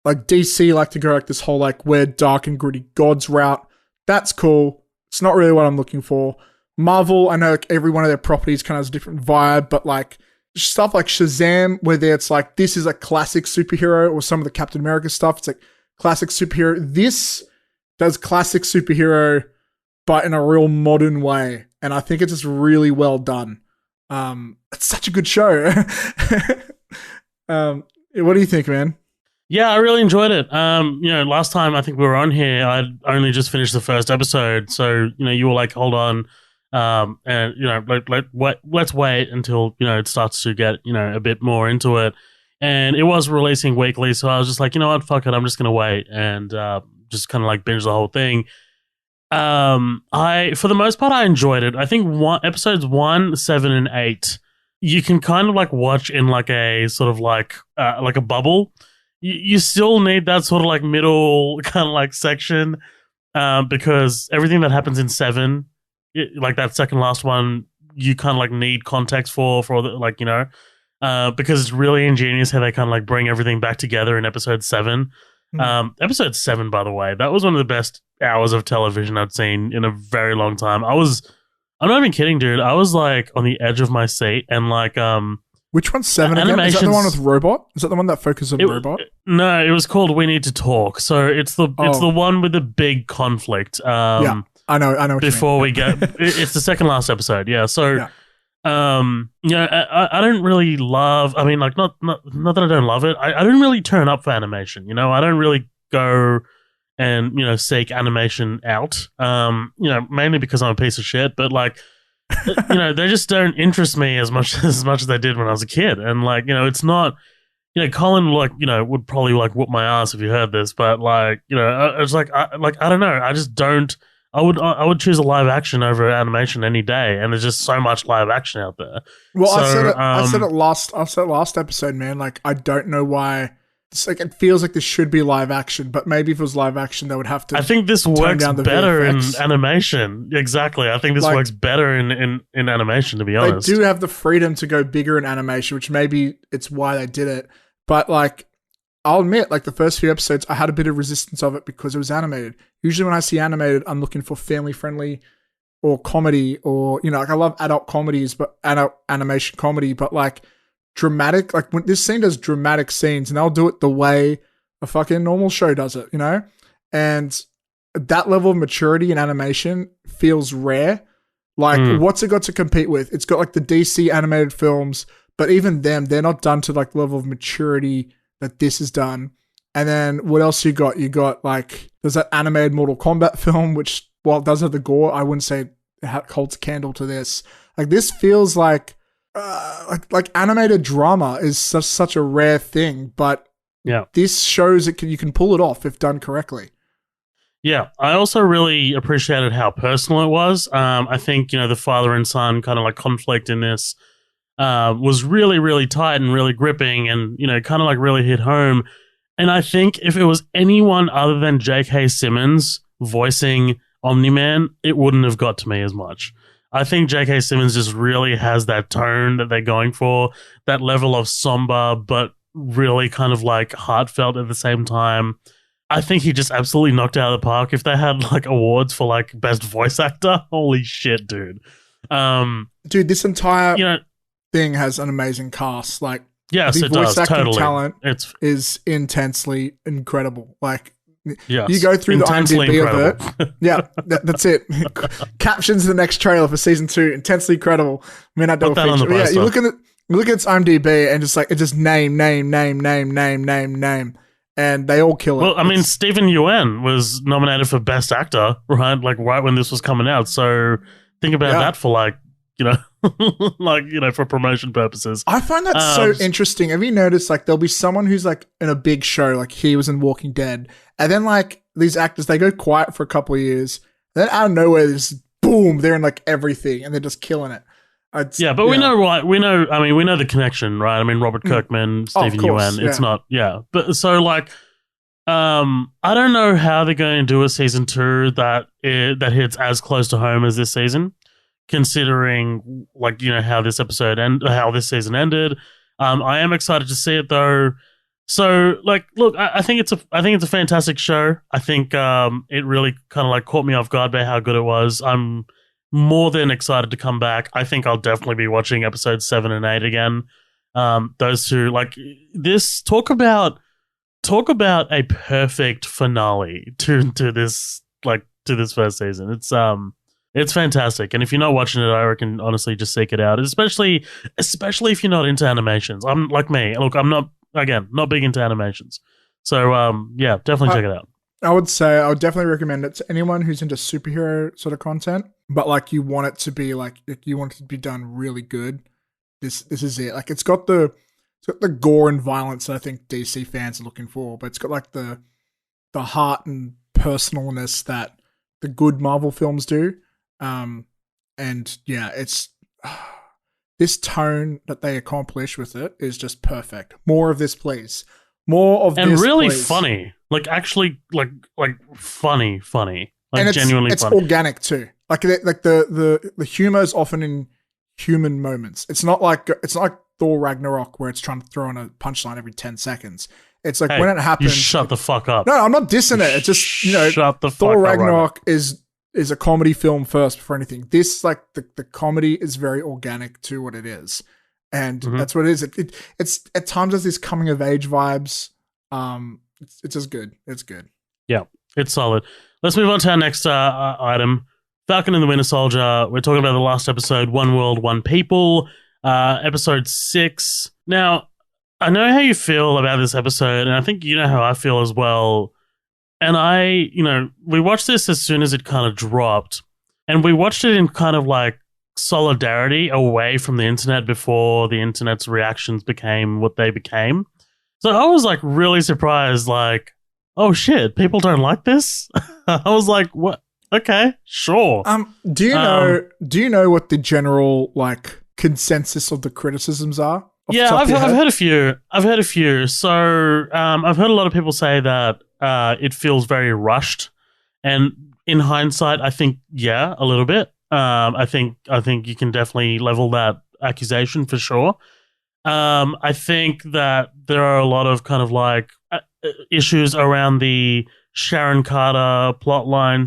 Speaker 1: like DC like to go like this whole like weird, dark and gritty gods route. That's cool. It's not really what I'm looking for. Marvel, I know like every one of their properties kind of has a different vibe, but like stuff like Shazam, where it's like, this is a classic superhero, or some of the Captain America stuff, it's like classic superhero. This does classic superhero, but in a real modern way. And I think it's just really well done. It's such a good show. What do you think, man?
Speaker 2: Yeah, I really enjoyed it. Last time I think we were on here, I'd only just finished the first episode. So, you were like, hold on. And let's wait until, it starts to get, a bit more into it. And it was releasing weekly. So I was just like, you know what, fuck it. I'm just going to wait and, just kind of like binge the whole thing. For the most part, I enjoyed it. I think episodes 1, 7, and 8, you can kind of like watch in like a sort of like a bubble. You still need that sort of like middle kind of like section, because everything that happens in 7, like that second last one, you kind of like need context for because it's really ingenious how they kind of like bring everything back together in episode 7. Episode 7, by the way, that was one of the best hours of television I'd seen in a very long time. I'm not even kidding, dude. I was like on the edge of my seat and like
Speaker 1: which one's 7 again? Is that the one with Robot? Is that the one that focuses on Robot?
Speaker 2: No, it was called We Need to Talk. So it's the one with the big conflict.
Speaker 1: Yeah, I know. What
Speaker 2: before we get, it's the second last episode. Yeah. So, I don't really love. I mean, like, not that I don't love it. I don't really turn up for animation. I don't really go and seek animation out. Mainly because I'm a piece of shit. But like. They just don't interest me as much as they did when I was a kid. And like, it's not, Colin like, would probably like whoop my ass if you heard this, but like, it's like, I don't know. I just don't, I would choose a live action over animation any day. And there's just so much live action out there.
Speaker 1: Well, I said it last episode, man. Like, I don't know why. It's like, it feels like this should be live action, but maybe if it was live action, they would have to.
Speaker 2: I think this works better in animation. Exactly. I think this works better in animation, to be honest.
Speaker 1: They do have the freedom to go bigger in animation, which maybe it's why they did it. But like, I'll admit, like the first few episodes, I had a bit of resistance of it because it was animated. Usually when I see animated, I'm looking for family friendly or comedy, or, like I love adult comedies, but adult animation comedy, but like, dramatic, like when this scene does dramatic scenes, and they'll do it the way a fucking normal show does it, and that level of maturity in animation feels rare. Like, what's it got to compete with? It's got like the DC animated films, but even them, they're not done to like the level of maturity that this is done. And then what else you got? You got like, there's that animated Mortal Kombat film, which while it does have the gore, I wouldn't say it holds a candle to this. Like, this feels like like animated drama is such a rare thing, but this shows you can pull it off if done correctly.
Speaker 2: Yeah, I also really appreciated how personal it was. I think the father and son kind of like conflict in this was really, really tight and really gripping, and kind of like really hit home. And I think if it was anyone other than J.K. Simmons voicing Omni-Man, it wouldn't have got to me as much. I think J.K. Simmons just really has that tone that they're going for, that level of somber, but really kind of like heartfelt at the same time. I think he just absolutely knocked it out of the park. If they had like awards for like best voice actor, holy shit, dude.
Speaker 1: Dude, this entire thing has an amazing cast. Like,
Speaker 2: yes,
Speaker 1: the
Speaker 2: it
Speaker 1: voice
Speaker 2: does.
Speaker 1: acting
Speaker 2: Totally.
Speaker 1: talent
Speaker 2: It's
Speaker 1: is intensely incredible. Like,
Speaker 2: yes,
Speaker 1: you go through the IMDb
Speaker 2: incredible.
Speaker 1: of it. Yeah, that's it. Captions the next trailer for season 2. Intensely incredible. Midnight Double feature. Yeah, you look at its IMDb and just like it's just name, and they all kill it.
Speaker 2: Well, I mean, Stephen Yeun was nominated for Best Actor, right? Like right when this was coming out. So think about that for like for promotion purposes.
Speaker 1: I find that so interesting. Have you noticed, like, there'll be someone who's like in a big show, like he was in Walking Dead, and then like these actors, they go quiet for a couple of years, then out of nowhere, this boom, they're in like everything, and they're just killing it.
Speaker 2: But we know why. We know the connection, right? I mean, Robert Kirkman, Stephen Yeun. It's not, But so like, I don't know how they're going to do a season 2 that hits as close to home as this season, considering like how this episode how this season ended. I am excited to see it though. So like, look, I think it's a fantastic show. I think it really kind of like caught me off guard by how good it was. I'm more than excited to come back. I think I'll definitely be watching episodes 7 and 8 again. Those two, like this, talk about a perfect finale to this first season. It's fantastic, and if you're not watching it, I reckon honestly just seek it out. Especially if you're not into animations. I'm like me. Look, I'm not big into animations, so yeah, definitely check it out.
Speaker 1: I would definitely recommend it to anyone who's into superhero sort of content, but like you want it to be you want it to be done really good. This is it. Like it's got the gore and violence that I think DC fans are looking for, but it's got like the heart and personalness that the good Marvel films do. And yeah, it's this tone that they accomplish with it is just perfect. More of this, please. More of
Speaker 2: and
Speaker 1: this,
Speaker 2: really
Speaker 1: please.
Speaker 2: Funny. Like actually, like funny. Like
Speaker 1: and
Speaker 2: genuinely
Speaker 1: it's
Speaker 2: funny.
Speaker 1: organic too. Like the humor is often in human moments. It's not like Thor Ragnarok where it's trying to throw in a punchline every 10 seconds. It's like when it happens.
Speaker 2: You shut the fuck up.
Speaker 1: No, I'm not dissing it. It's just
Speaker 2: shut the fuck
Speaker 1: Thor
Speaker 2: up.
Speaker 1: Ragnarok is a comedy film first before anything. This the comedy is very organic to what it is, and that's what it is. It's at times has this coming of age vibes. It's just good. It's good.
Speaker 2: Yeah, it's solid. Let's move on to our next item. Falcon and the Winter Soldier. We're talking about the last episode, One World, One People, episode 6. Now, I know how you feel about this episode, and I think you know how I feel as well. And we watched this as soon as it kind of dropped, and we watched it in kind of like solidarity away from the internet before the internet's reactions became what they became. So I was like really surprised, like, oh shit, people don't like this? I was like, what? Okay, sure.
Speaker 1: Do you know what the general like consensus of the criticisms are?
Speaker 2: Yeah, I've heard a few. So I've heard a lot of people say that it feels very rushed, and in hindsight, I think a little bit. I think you can definitely level that accusation for sure. I think that there are a lot of kind of like issues around the Sharon Carter plotline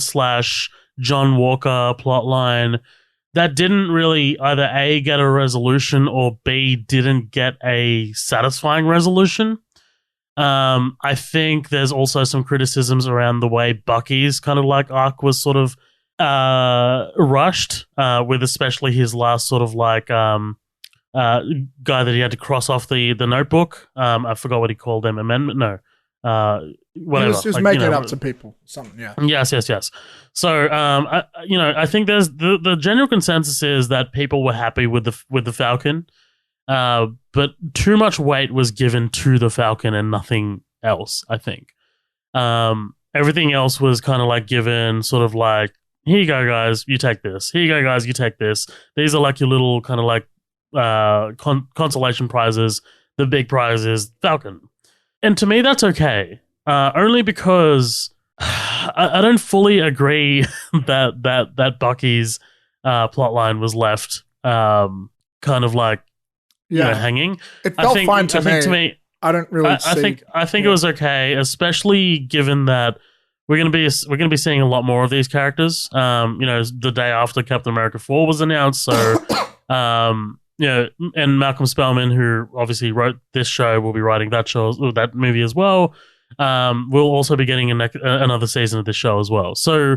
Speaker 2: / John Walker plotline that didn't really either A, get a resolution, or B, didn't get a satisfying resolution. I think there's also some criticisms around the way Bucky's kind of like arc was sort of rushed, with especially his last sort of like guy that he had to cross off the notebook. I forgot what he called them. Amendment? No. Whatever.
Speaker 1: He was making it up to people. Something, yeah.
Speaker 2: Yes. So, I think there's the general consensus is that people were happy with the Falcon, but too much weight was given to the Falcon and nothing else. I think everything else was kind of like given sort of like, here you go, guys, you take this. Here you go, guys, you take this. These are like your little kind of like consolation prizes. The big prize is Falcon. And to me, that's okay. Only because I don't fully agree that Bucky's plotline was left kind of like hanging.
Speaker 1: It felt fine to me. I don't really.
Speaker 2: I think it was okay, especially given that we're gonna be seeing a lot more of these characters. The day after Captain America 4 was announced, so and Malcolm Spellman, who obviously wrote this show, will be writing that movie as well. We'll also be getting another season of this show as well. So,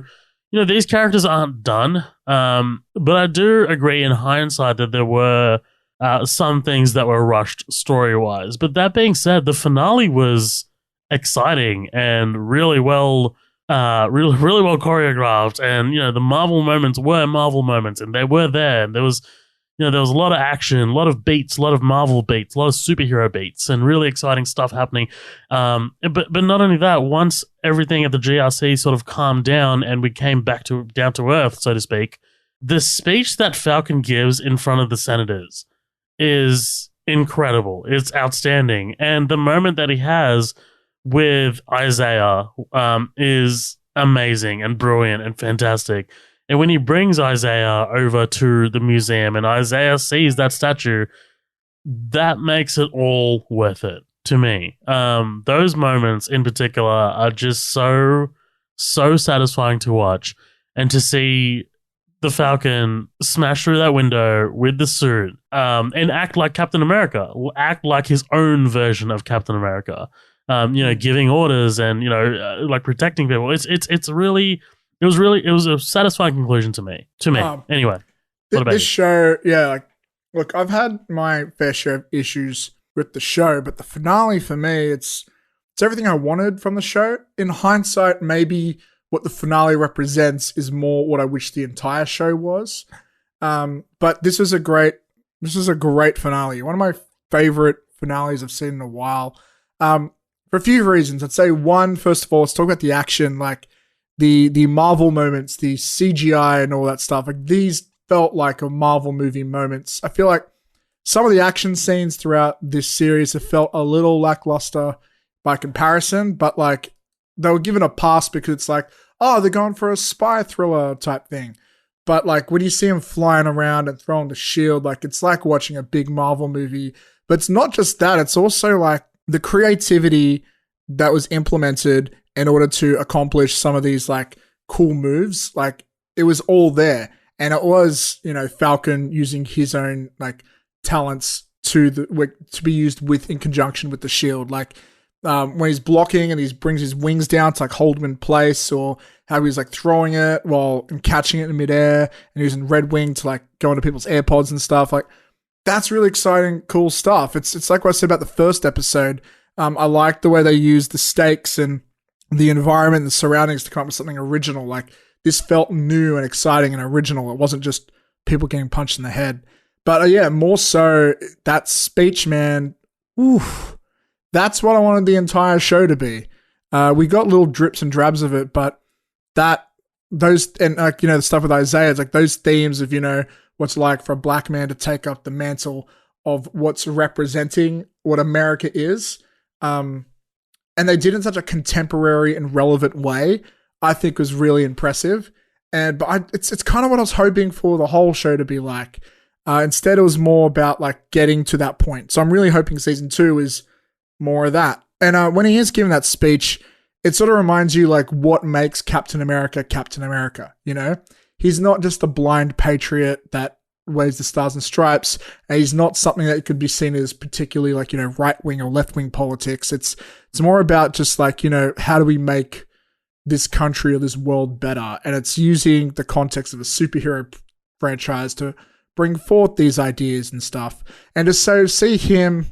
Speaker 2: these characters aren't done. But I do agree in hindsight that there were some things that were rushed story-wise. But that being said, the finale was exciting and really well choreographed. And, the Marvel moments were Marvel moments, and they were there. And there was a lot of action, a lot of beats, a lot of Marvel beats, a lot of superhero beats, and really exciting stuff happening. But not only that, once everything at the GRC sort of calmed down and we came back down to earth, so to speak, the speech that Falcon gives in front of the senators is incredible. It's outstanding. And the moment that he has with Isaiah is amazing and brilliant and fantastic. And when he brings Isaiah over to the museum and Isaiah sees that statue, that makes it all worth it to me. Those moments in particular are just so satisfying to watch, and to see the Falcon smash through that window with the suit, and act like Captain America, act like his own version of Captain America. Giving orders and like protecting people. It was a satisfying conclusion to me. Anyway, what about
Speaker 1: this
Speaker 2: you?
Speaker 1: show? Yeah, like, look, I've had my fair share of issues with the show, but the finale for me, it's everything I wanted from the show. In hindsight, maybe what the finale represents is more what I wish the entire show was. But this is a great finale. One of my favorite finales I've seen in a while. For a few reasons. I'd say one, first of all, let's talk about the action, like the Marvel moments, the CGI and all that stuff. Like these felt like a Marvel movie moments. I feel like some of the action scenes throughout this series have felt a little lackluster by comparison, but like they were given a pass because it's like, oh, they're going for a spy thriller type thing. But like when you see them flying around and throwing the shield, like it's like watching a big Marvel movie. But it's not just that, it's also like the creativity that was implemented in order to accomplish some of these like cool moves. Like it was all there. And it was, Falcon using his own like talents to be used in conjunction with the shield. Like when he's blocking and he brings his wings down to like hold him in place, or how he's like throwing it and catching it in midair and using Red Wing to like go into people's AirPods and stuff. Like that's really exciting, cool stuff. It's like what I said about the first episode. I like the way they used the stakes and the environment and the surroundings to come up with something original. Like this felt new and exciting and original. It wasn't just people getting punched in the head. But yeah, more so that speech, man. Oof. That's what I wanted the entire show to be. We got little drips and drabs of it, but those and the stuff with Isaiah, it's like those themes of what's like for a black man to take up the mantle of what's representing what America is, and they did it in such a contemporary and relevant way. I think was really impressive, it's kind of what I was hoping for the whole show to be like. Instead, it was more about like getting to that point. So I'm really hoping season 2 is more of that. And when he is giving that speech, it sort of reminds you like what makes Captain America Captain America. He's not just a blind patriot that waves the stars and stripes. And he's not something that could be seen as particularly like right wing or left wing politics. It's more about just like how do we make this country or this world better, and it's using the context of a superhero franchise to bring forth these ideas and stuff. And to see him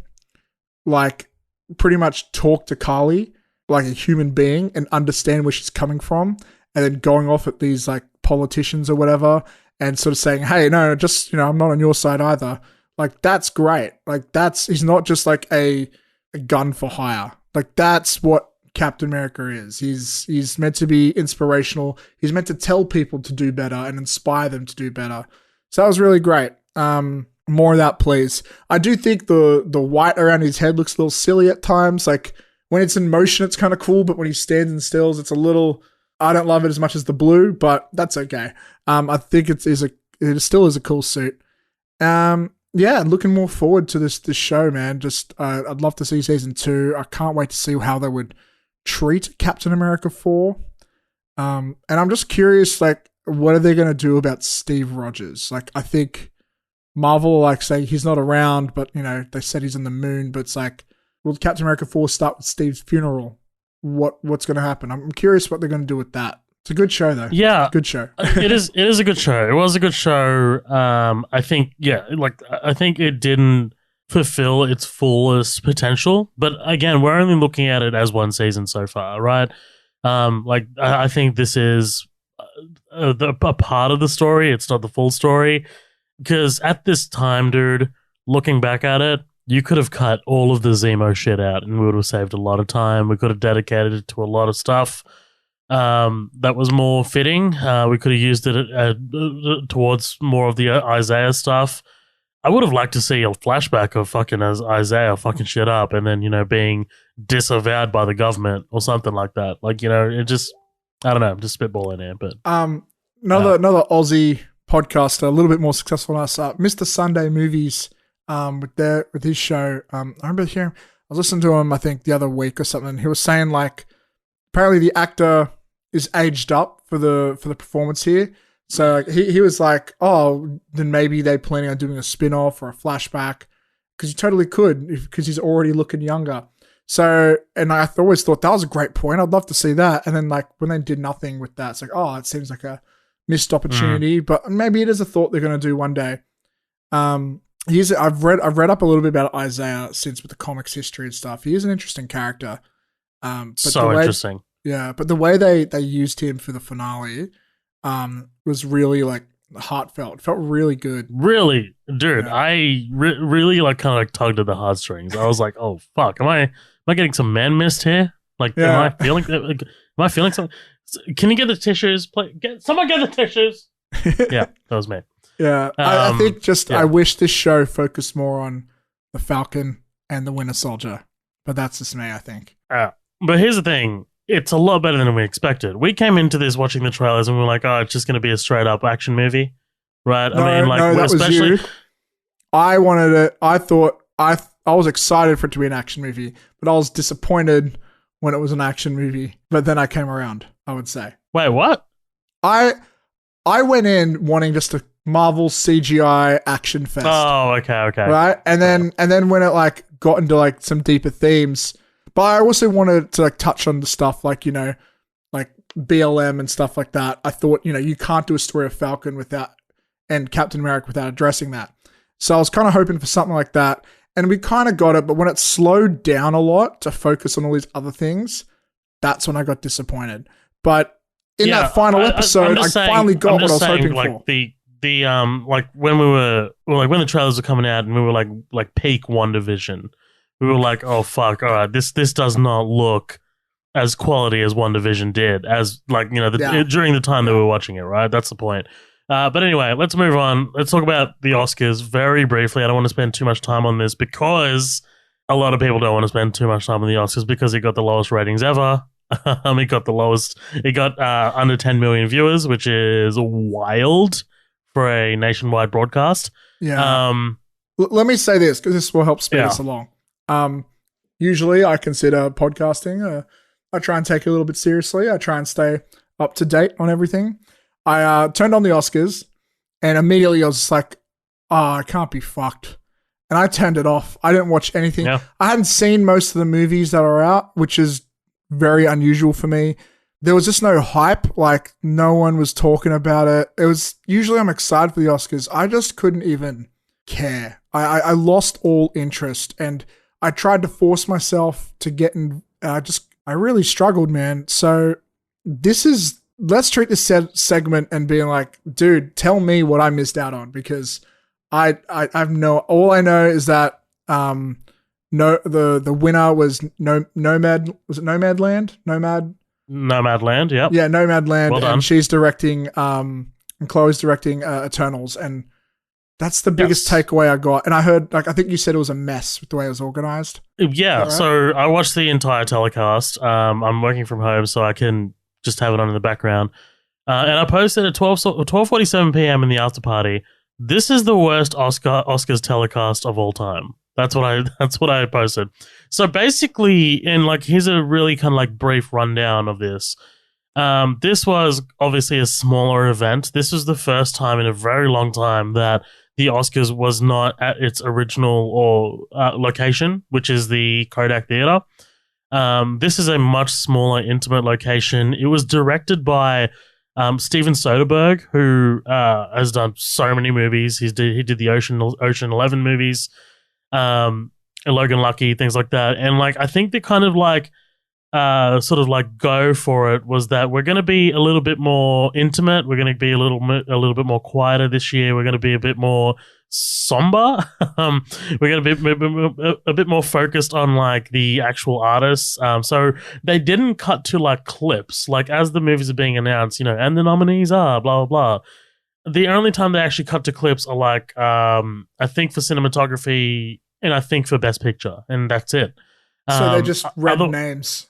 Speaker 1: like pretty much talk to Carly like a human being and understand where she's coming from, and then going off at these like politicians or whatever and sort of saying, hey, no, just, I'm not on your side either. Like, that's great. Like, he's not just like a gun for hire. Like, that's what Captain America is. He's meant to be inspirational. He's meant to tell people to do better and inspire them to do better. So that was really great. More of that, please. I do think the white around his head looks a little silly at times. Like when it's in motion, it's kind of cool, but when he stands and stills, it's a little. I don't love it as much as the blue, but that's okay. I think it still is a cool suit. Yeah, looking more forward to this show, man. Just I'd love to see season 2. I can't wait to see how they would treat Captain America 4. And I'm just curious, like, what are they going to do about Steve Rogers? Like, I think Marvel like say he's not around, but they said he's on the moon. But it's like, will Captain America 4 start with Steve's funeral? What's going to happen? I'm curious what they're going to do with that. It's a good show, though.
Speaker 2: Yeah,
Speaker 1: good show.
Speaker 2: It is a good show. It was a good show. I think it didn't fulfill its fullest potential. But again, we're only looking at it as one season so far, right? I think this is a part of the story. It's not the full story. Because at this time, dude, looking back at it, you could have cut all of the Zemo shit out and we would have saved a lot of time. We could have dedicated it to a lot of stuff that was more fitting. We could have used it towards more of the Isaiah stuff. I would have liked to see a flashback of fucking Isaiah fucking shit up and then, being disavowed by the government or something like that. Like, it just, I don't know, I'm just spitballing here. But
Speaker 1: another Aussie podcaster, a little bit more successful than us, Mr. Sunday Movies, with his show. I remember hearing, I was listening to him, I think the other week or something. He was saying like, apparently the actor is aged up for the performance here. So like, he was like, oh, then maybe they're planning on doing a spin-off or a flashback, because you totally could, because he's already looking younger. So, and I always thought that was a great point. I'd love to see that. And then like when they did nothing with that, it's like, oh, it seems like a missed opportunity, but maybe it is a thought they're going to do one day. I've read up a little bit about Isaiah since with the comics history and stuff. He is an interesting character. But
Speaker 2: so interesting.
Speaker 1: Yeah, but the way they used him for the finale was really like heartfelt. It felt really good.
Speaker 2: Really, dude,
Speaker 1: Yeah.
Speaker 2: I really like kind of like tugged at the heartstrings. I was like, oh fuck, am I getting some man mist here? Like,
Speaker 1: Yeah.
Speaker 2: am I feeling something? Can you get the tissues? Someone get the tissues. Yeah, that was me.
Speaker 1: Yeah, I think I wish this show focused more on the Falcon and the Winter Soldier, but that's just me, I think.
Speaker 2: But here's the thing. It's a lot better than we expected. We came into this watching the trailers and we were like, oh, it's just going to be a straight up action movie. Right?
Speaker 1: No, that was you. I wanted it. I thought, I was excited for it to be an action movie, but I was disappointed when it was an action movie. But then I came around, I would say.
Speaker 2: Wait, what?
Speaker 1: I went in wanting just a Marvel CGI action fest.
Speaker 2: Oh, okay.
Speaker 1: Right? And then when it like got into like some deeper themes, but I also wanted to like touch on the stuff like, you know, like BLM and stuff like that. I thought, you know, you can't do a story of Falcon and Captain America without addressing that. So I was kind of hoping for something like that. And we kind of got it, but when it slowed down a lot to focus on all these other things, that's when I got disappointed. But in that final episode, I finally got what I was hoping for.
Speaker 2: The like when when the trailers were coming out and we were like peak WandaVision, we were like, oh fuck, all right, this does not look as quality as WandaVision did, as like, you know, during the time that we were watching it, right? That's the point. But anyway, let's move on. Let's talk about the Oscars very briefly. I don't want to spend too much time on this because a lot of people don't want to spend too much time on the Oscars because it got the lowest ratings ever. It got under 10 million viewers, which is wild for a nationwide broadcast.
Speaker 1: Yeah. Let me say this because this will help speed us along. Usually I consider podcasting, I try and take it a little bit seriously. I try and stay up to date on everything. I turned on the Oscars and immediately I was just like, oh, I can't be fucked. And I turned it off. I didn't watch anything. Yeah. I hadn't seen most of the movies that are out, which is very unusual for me. There was just no hype. Like, no one was talking about it. It was usually I'm excited for the Oscars. I just couldn't even care. I lost all interest and I tried to force myself to get in. I really struggled, man. So let's treat this segment and being like, dude, tell me what I missed out on, because all I know is that the winner was Nomad. Was it Nomadland?
Speaker 2: Nomadland, yeah.
Speaker 1: Yeah, Nomadland.
Speaker 2: Well done.
Speaker 1: And she's directing and Chloe's directing Eternals, and that's the biggest takeaway I got. And I heard, like, I think you said it was a mess with the way it was organized.
Speaker 2: Yeah, right? So I watched the entire telecast. I'm working from home, so I can just have it on in the background. And I posted at 12:47 p.m. in the after party. This is the worst Oscars telecast of all time. That's what I posted. So basically, here's a really kind of like brief rundown of this. This was obviously a smaller event. This was the first time in a very long time that the Oscars was not at its original or location, which is the Kodak Theater. This is a much smaller, intimate location. It was directed by Steven Soderbergh, who has done so many movies. He did the Ocean 11 movies, Logan Lucky, things like that. And I think the kind of sort of go for it was that we're going to be a little bit more intimate. We're going to be a little bit more quieter this year. We're going to be a bit more somber. We're going to be a bit more focused on the actual artists. So they didn't cut to clips as the movies are being announced, and the nominees are blah blah blah. The only time they actually cut to clips are I think for cinematography and I think for Best Picture, and that's it.
Speaker 1: So they just read names.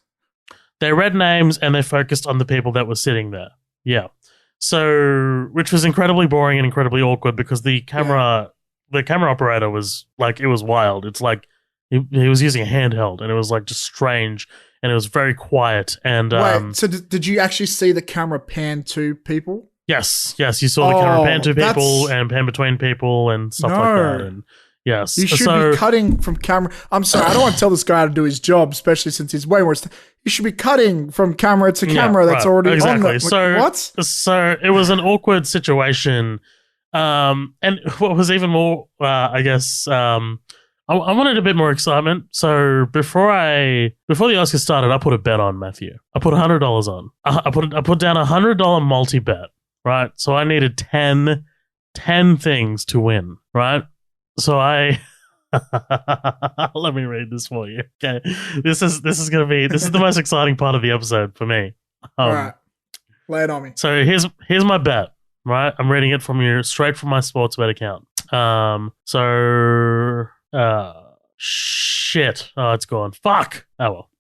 Speaker 2: They read names and they focused on the people that were sitting there. Yeah. So, which was incredibly boring and incredibly awkward because the camera operator was it was wild. It's he was using a handheld and it was just strange and it was very quiet. And
Speaker 1: wait, so did you actually see the camera pan to people?
Speaker 2: Yes, you saw the camera pan to people
Speaker 1: that's-
Speaker 2: and pan between people and stuff like
Speaker 1: No.
Speaker 2: that. And yes,
Speaker 1: You should be cutting from camera. I'm sorry, I don't want to tell this guy how to do his job, especially since he's way more. You should be cutting from camera to camera that's already on the, what?
Speaker 2: So it was an awkward situation. And what was even more, I guess, I wanted a bit more excitement. So before the Oscars started, I put a bet on, Matthew. I put $100 on. I put down $100 multi bet. Right, so I needed 10 things to win. Right, so I let me read this for you. Okay, this is the most exciting part of the episode for me.
Speaker 1: All right, lay it on me.
Speaker 2: So here's my bet. Right, I'm reading it straight from my sports bet account. Shit. Oh, it's gone. Fuck. Oh well.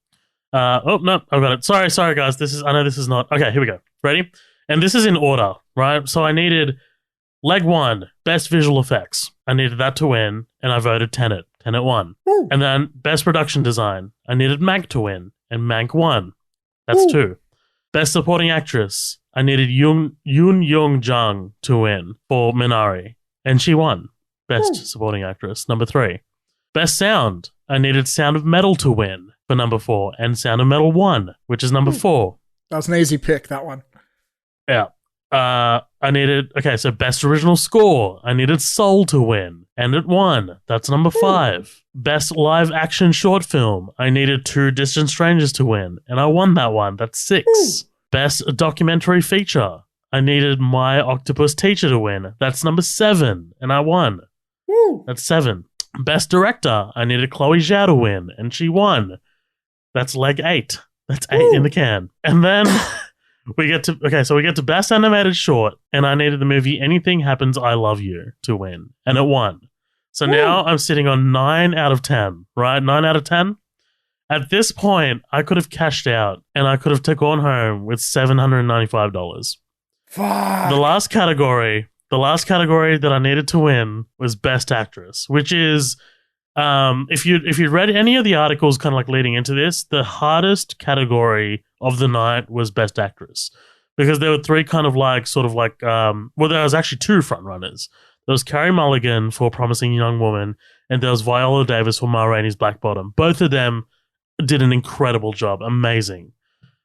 Speaker 2: Oh no, I've got it. Sorry guys. I know this is not okay. Here we go. Ready? And this is in order, right? So I needed leg 1, best visual effects. I needed that to win, and I voted Tenet. Tenet won.
Speaker 1: Ooh.
Speaker 2: And then best production design. I needed Mank to win, and Mank won. That's
Speaker 1: Ooh.
Speaker 2: 2. Best supporting actress. I needed Yoon Young-jung to win for Minari, and she won. Best supporting actress. Number 3. Best sound. I needed Sound of Metal to win for number 4, and Sound of Metal won, which is number 4.
Speaker 1: That was an easy pick, that one.
Speaker 2: Yeah. So best original score. I needed Soul to win, and it won. That's number 5. Best live action short film. I needed 2 Distant Strangers to win, and I won that one. That's 6. Best documentary feature. I needed My Octopus Teacher to win. That's number 7, and I won. That's 7. Best director. I needed Chloe Zhao to win, and she won. That's leg 8. That's 8 in the can. And then we get to best animated short, and I needed the movie Anything Happens, I Love You to win, and it won. So now I'm sitting on 9 out of 10, right? 9 out of 10. At this point, I could have cashed out, and I could have gone home with $795.
Speaker 1: Fuck.
Speaker 2: The last category that I needed to win was Best Actress, which is, if you read any of the articles kind of like leading into this, the hardest category of the night was Best Actress, because there were 3 kind of like, there was actually 2 front runners. There was Carey Mulligan for Promising Young Woman, and there was Viola Davis for Ma Rainey's Black Bottom. Both of them did an incredible job. Amazing.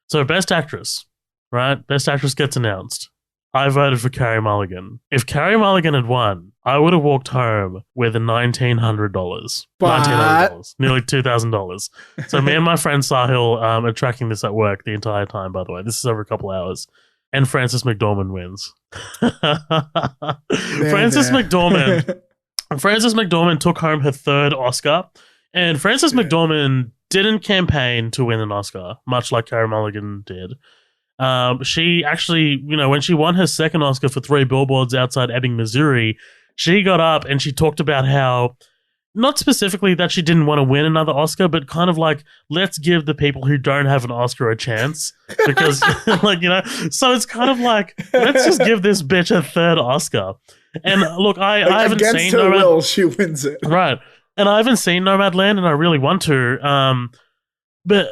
Speaker 2: So Best Actress, right? Best Actress gets announced. I voted for Carey Mulligan. If Carey Mulligan had won, I would have walked home with $1,900.
Speaker 1: But
Speaker 2: $1,900, nearly $2,000. So me and my friend Sahil are tracking this at work the entire time, by the way. This is over a couple hours. And Frances McDormand wins. Frances McDormand took home her 3rd Oscar. And Frances McDormand didn't campaign to win an Oscar, much like Carey Mulligan did. She actually, when she won her 2nd Oscar for 3 Billboards Outside Ebbing, Missouri, she got up and she talked about how, not specifically that she didn't want to win another Oscar, but kind of like, let's give the people who don't have an Oscar a chance. Because, so it's kind of like, let's just give this bitch a 3rd Oscar. And look, I haven't seen
Speaker 1: Against her will, she wins it.
Speaker 2: Right. And I haven't seen Nomadland, and I really want to. But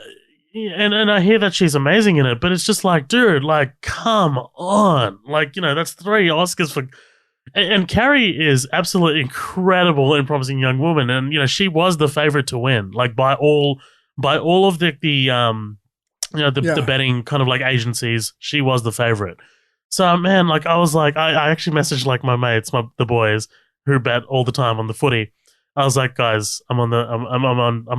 Speaker 2: and I hear that she's amazing in it, but it's just like, dude, like, come on. Like, that's 3 Oscars for... And Carrie is absolutely incredible in Promising Young Woman, and, she was the favorite to win, like, by all of the betting kind of like agencies, she was the favorite. So, man, like, I was like, I actually messaged, like, my mates, the boys, who bet all the time on the footy. I was like, guys, I'm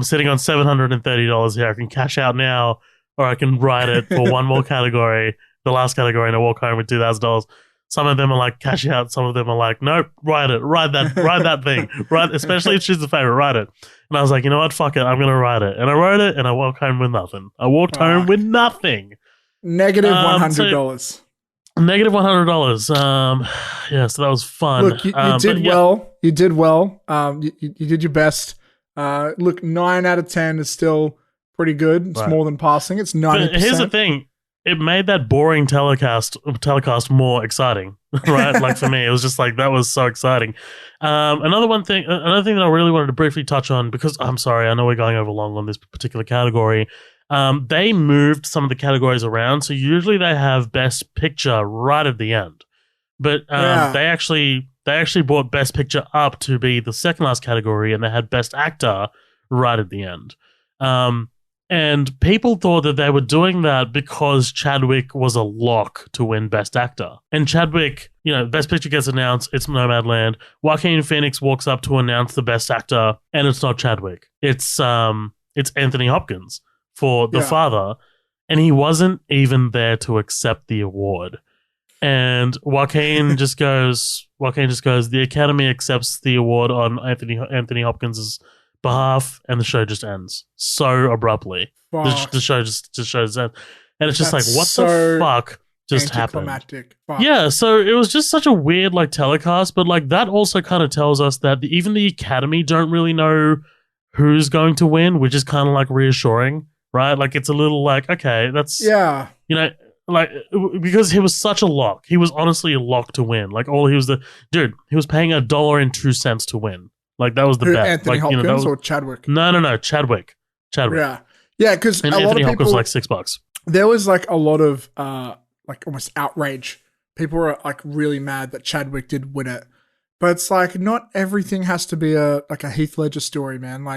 Speaker 2: sitting on $730 here. I can cash out now, or I can ride it for one more category, the last category, and I walk home with $2,000. Some of them are like, cash out. Some of them are like, nope, ride that thing, right? Especially if she's the favorite, ride it. And I was like, you know what, fuck it, I'm gonna ride it. And I rode it, and I walked home with nothing.
Speaker 1: Negative $100.
Speaker 2: Negative $100. Yeah, so that was fun.
Speaker 1: Look, you did well. You did well. You did your best. Look, 9 out of 10 is still pretty good. It's more than passing. It's 90%.
Speaker 2: But here's the thing. It made that boring telecast more exciting, right? Like, for me, it was just like, that was so exciting. Another thing that I really wanted to briefly touch on, because I'm sorry, I know we're going over long on this particular category. They moved some of the categories around, so usually they have Best Picture right at the end, but they actually brought Best Picture up to be the second last category, and they had Best Actor right at the end. And people thought that they were doing that because Chadwick was a lock to win Best Actor. And Chadwick, Best Picture gets announced, it's Nomadland. Joaquin Phoenix walks up to announce the Best Actor, and it's not Chadwick. It's Anthony Hopkins for The Father, and he wasn't even there to accept the award. And Joaquin just goes, the Academy accepts the award on Anthony Hopkins' behalf, and the show just ends so abruptly. The show just shows that, and it's just like, what the fuck just happened? Fuck. Yeah, so it was just such a weird telecast, but that also kind of tells us that even the Academy don't really know who's going to win, which is kind of reassuring, right? It's a little okay, that's because he was such a lock. He was honestly a lock to win. He was he was paying $1.02 to win. That was the bet.
Speaker 1: Anthony Hopkins or Chadwick?
Speaker 2: No, Chadwick.
Speaker 1: Yeah, because a
Speaker 2: Anthony
Speaker 1: lot of people,
Speaker 2: Hopkins was $6.
Speaker 1: There was a lot of almost outrage. People were really mad that Chadwick did win it, but it's not everything has to be a Heath Ledger story, man.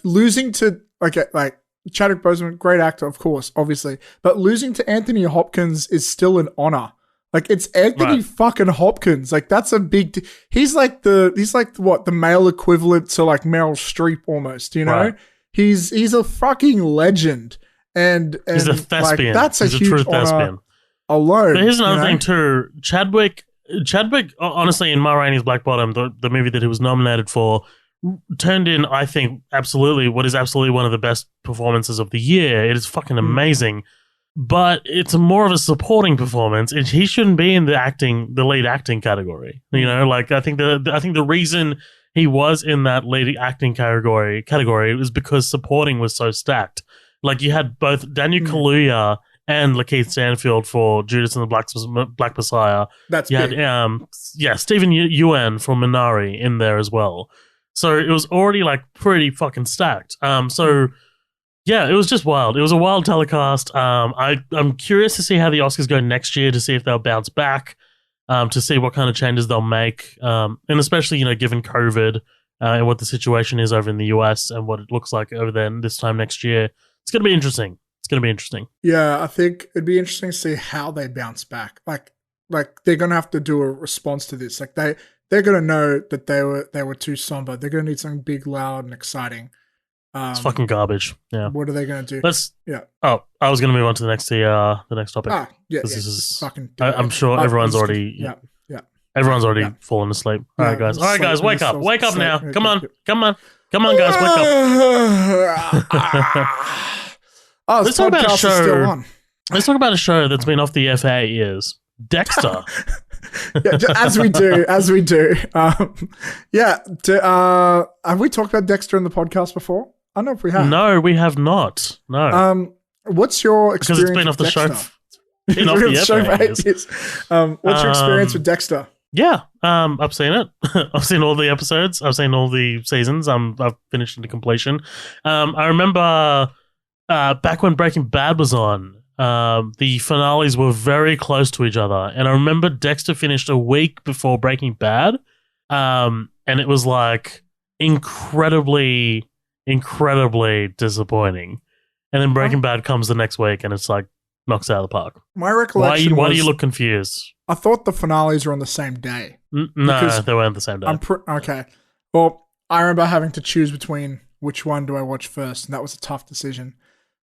Speaker 1: Losing to Chadwick Boseman, great actor, of course, obviously, but losing to Anthony Hopkins is still an honor. It's Anthony fucking Hopkins. That's a big. He's the male equivalent to Meryl Streep almost. Right. He's a fucking legend, and
Speaker 2: he's a thespian.
Speaker 1: That's
Speaker 2: he's
Speaker 1: a huge
Speaker 2: true thespian
Speaker 1: alone.
Speaker 2: But here's another thing too. Chadwick, honestly, in Ma Rainey's Black Bottom, the movie that he was nominated for, turned in, I think, absolutely one of the best performances of the year. It is fucking amazing. But it's more of a supporting performance. He shouldn't be in the lead acting category. I think the reason he was in that lead acting category was because supporting was so stacked. You had both Daniel Kaluuya and Lakeith Stanfield for Judas and the Black Messiah.
Speaker 1: That's
Speaker 2: you
Speaker 1: big.
Speaker 2: Had Stephen Yeun from Minari in there as well. So it was already pretty fucking stacked. Yeah, it was just wild. It was a wild telecast. I'm curious to see how the Oscars go next year, to see if they'll bounce back, to see what kind of changes they'll make, and especially given COVID and what the situation is over in the US and what it looks like over there this time next year. It's going to be interesting.
Speaker 1: Yeah, I think it'd be interesting to see how they bounce back. They're going to have to do a response to this. They're going to know that they were too somber. They're going to need something big, loud, and exciting.
Speaker 2: It's fucking garbage. Yeah.
Speaker 1: What are they going to do?
Speaker 2: Oh, I was going to move on to the next topic.
Speaker 1: This
Speaker 2: is
Speaker 1: fucking.
Speaker 2: I'm sure everyone's already.
Speaker 1: Yeah.
Speaker 2: Everyone's already fallen asleep. All right, guys. Wake up. Wake up now. Come on, guys. Wake up. Let's talk about a show. Let's talk about a show that's been off the FA ears. Dexter.
Speaker 1: As we do. Have we talked about Dexter in the podcast before? I don't know if we have.
Speaker 2: No, we have not. No.
Speaker 1: What's your experience?
Speaker 2: Because it's been off the show.
Speaker 1: Been off the show for 8 years. What's your experience with Dexter?
Speaker 2: Yeah, I've seen it. I've seen all the episodes. I've seen all the seasons. I've finished into completion. I remember back when Breaking Bad was on, the finales were very close to each other, and I remember Dexter finished a week before Breaking Bad, and it was incredibly disappointing. And then Breaking Bad comes the next week, and it's knocks it out of the park.
Speaker 1: My recollection.
Speaker 2: Why do you look confused?
Speaker 1: I thought the finales were on the same day.
Speaker 2: No, they weren't the same day.
Speaker 1: Okay. Well, I remember having to choose between which one do I watch first, and that was a tough decision.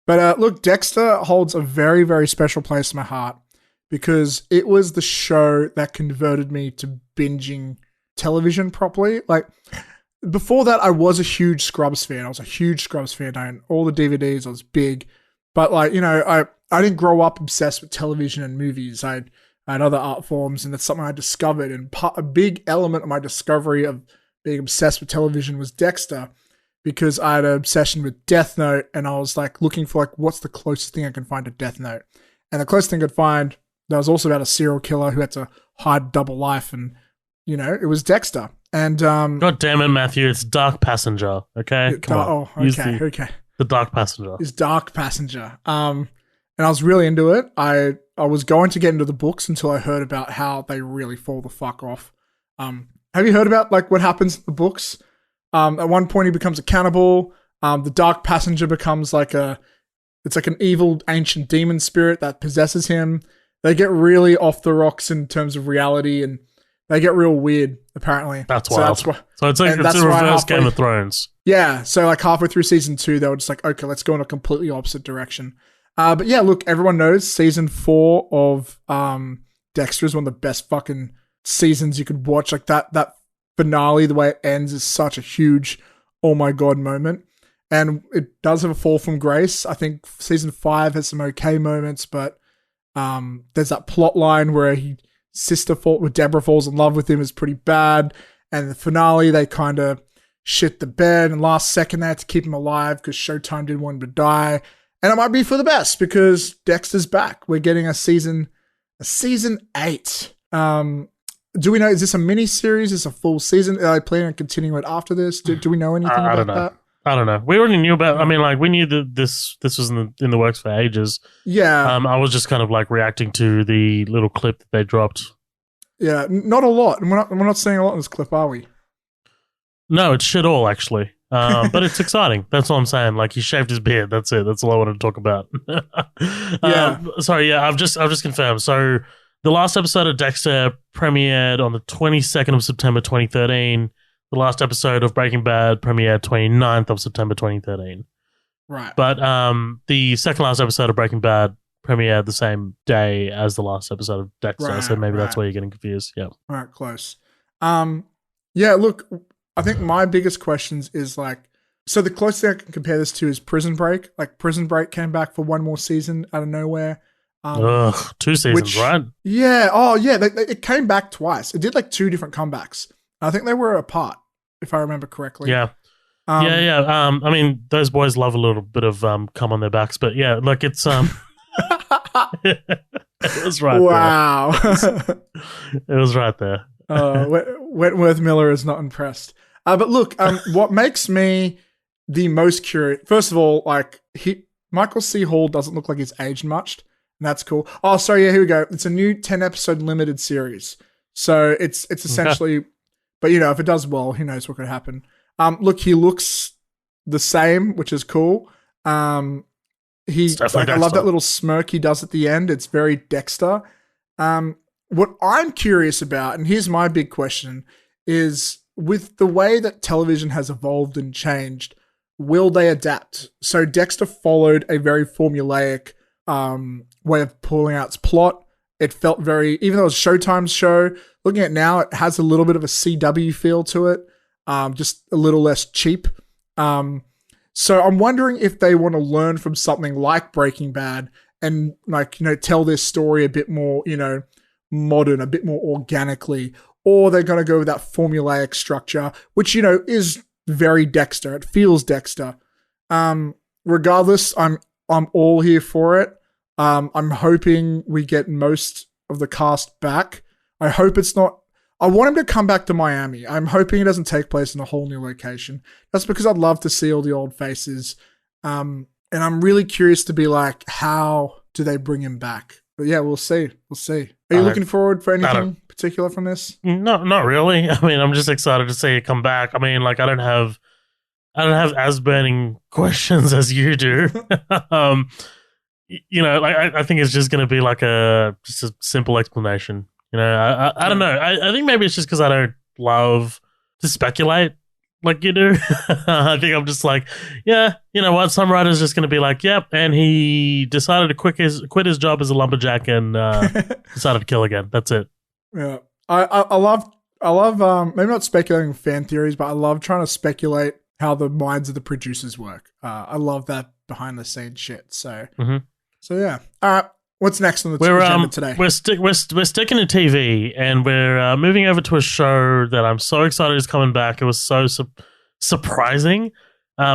Speaker 1: But look, Dexter holds a very, very special place in my heart because it was the show that converted me to binging television properly. Before that, I was a huge Scrubs fan. I owned all the DVDs. I was big. But I didn't grow up obsessed with television and movies. I had other art forms, and that's something I discovered. And a big element of my discovery of being obsessed with television was Dexter, because I had an obsession with Death Note, and I was looking for what's the closest thing I can find to Death Note. And the closest thing I could find that was also about a serial killer who had to hide double life, and it was Dexter. And
Speaker 2: God damn it, Matthew, it's Dark Passenger. Okay, come on.
Speaker 1: Oh, okay.
Speaker 2: The Dark Passenger.
Speaker 1: His Dark Passenger. And I was really into it. I was going to get into the books until I heard about how they really fall the fuck off. Have you heard about like what happens in the books? At one point he becomes a cannibal. The Dark Passenger becomes it's like an evil ancient demon spirit that possesses him. They get really off the rocks in terms of reality, and they get real weird, apparently.
Speaker 2: That's wild. So it's a reverse Game of Thrones.
Speaker 1: Yeah, so like halfway through season 2, they were just like, okay, let's go in a completely opposite direction. But yeah, look, everyone knows season 4 of Dexter is one of the best fucking seasons you could watch. Like that finale, the way it ends is such a huge, oh my God moment. And it does have a fall from grace. I think season 5 has some okay moments, but there's that plot line where Deborah falls in love with him is pretty bad. And the finale, they kind of shit the bed, and last second they had to keep him alive because Showtime didn't want him to die. And it might be for the best because Dexter's back. We're getting a season 8. Do we know, is this a mini series? Is this a full season? Are they planning on continuing it after this? Do we know anything about that?
Speaker 2: I don't know. We already knew about. I mean, like we knew that this was in the works for ages.
Speaker 1: Yeah.
Speaker 2: I was just kind of like reacting to the little clip that they dropped.
Speaker 1: Yeah, not a lot. We're not seeing a lot in this clip, are we?
Speaker 2: No, it's shit all actually. But it's exciting. That's all I'm saying. Like he shaved his beard. That's it. That's all I wanted to talk about.
Speaker 1: Yeah.
Speaker 2: Sorry. Yeah. I've just confirmed. So the last episode of Dexter premiered on the 22nd of September 2013. The last episode of Breaking Bad premiered 29th of September 2013.
Speaker 1: Right.
Speaker 2: But the second last episode of Breaking Bad premiered the same day as the last episode of Dexter.
Speaker 1: Right,
Speaker 2: so maybe that's why you're getting confused. Yeah.
Speaker 1: All right, close. Yeah, look, I think my biggest questions is like, so the closest thing I can compare this to is Prison Break. Like Prison Break came back for one more season out of nowhere.
Speaker 2: 2 seasons, right?
Speaker 1: Yeah. Oh, yeah. It came back twice. It did like 2 different comebacks. I think they were apart, if I remember correctly.
Speaker 2: Yeah. I mean, those boys love a little bit of cum on their backs, but yeah, like it's it was right.
Speaker 1: Wow.
Speaker 2: There. It was right there.
Speaker 1: Wentworth Miller is not impressed. But look, what makes me the most curious, first of all, like Michael C. Hall doesn't look like he's aged much, and that's cool. Oh, sorry, yeah, here we go. It's a new 10-episode limited series. So it's essentially, but you know, if it does well, who knows what could happen. Look, he looks the same, which is cool. I love that little smirk he does at the end. It's very Dexter. What I'm curious about, and here's my big question, is with the way that television has evolved and changed, will they adapt? So Dexter followed a very formulaic way of pulling out its plot. It felt very, even though it was Showtime's show, looking at it now, it has a little bit of a CW feel to it, just a little less cheap. So I'm wondering if they want to learn from something like Breaking Bad and like, you know, tell this story a bit more, you know, modern, a bit more organically, or they're going to go with that formulaic structure, which, you know, is very Dexter. It feels Dexter. Regardless, I'm all here for it. I'm hoping we get most of the cast back. I hope it's not, I want him to come back to Miami. I'm hoping it doesn't take place in a whole new location. That's because I'd love to see all the old faces. And I'm really curious to be like, how do they bring him back? But yeah, we'll see. We'll see. Are you looking forward for anything particular from this?
Speaker 2: No, not really. I mean, I'm just excited to see it come back. I mean, like I don't have as burning questions as you do. You know, like I think it's just going to be like just a simple explanation. You know, I don't know. I think maybe it's just because I don't love to speculate like you do. I think I'm just like, yeah, you know what? Some writer's just going to be like, yep, and he decided to quit his job as a lumberjack and decided to kill again. That's it.
Speaker 1: Yeah, I love maybe not speculating fan theories, but I love trying to speculate how the minds of the producers work. I love that behind the scenes shit. So, So yeah. All right. What's next on the agenda today?
Speaker 2: We're sticking to TV, and we're moving over to a show that I'm so excited is coming back. It was so surprising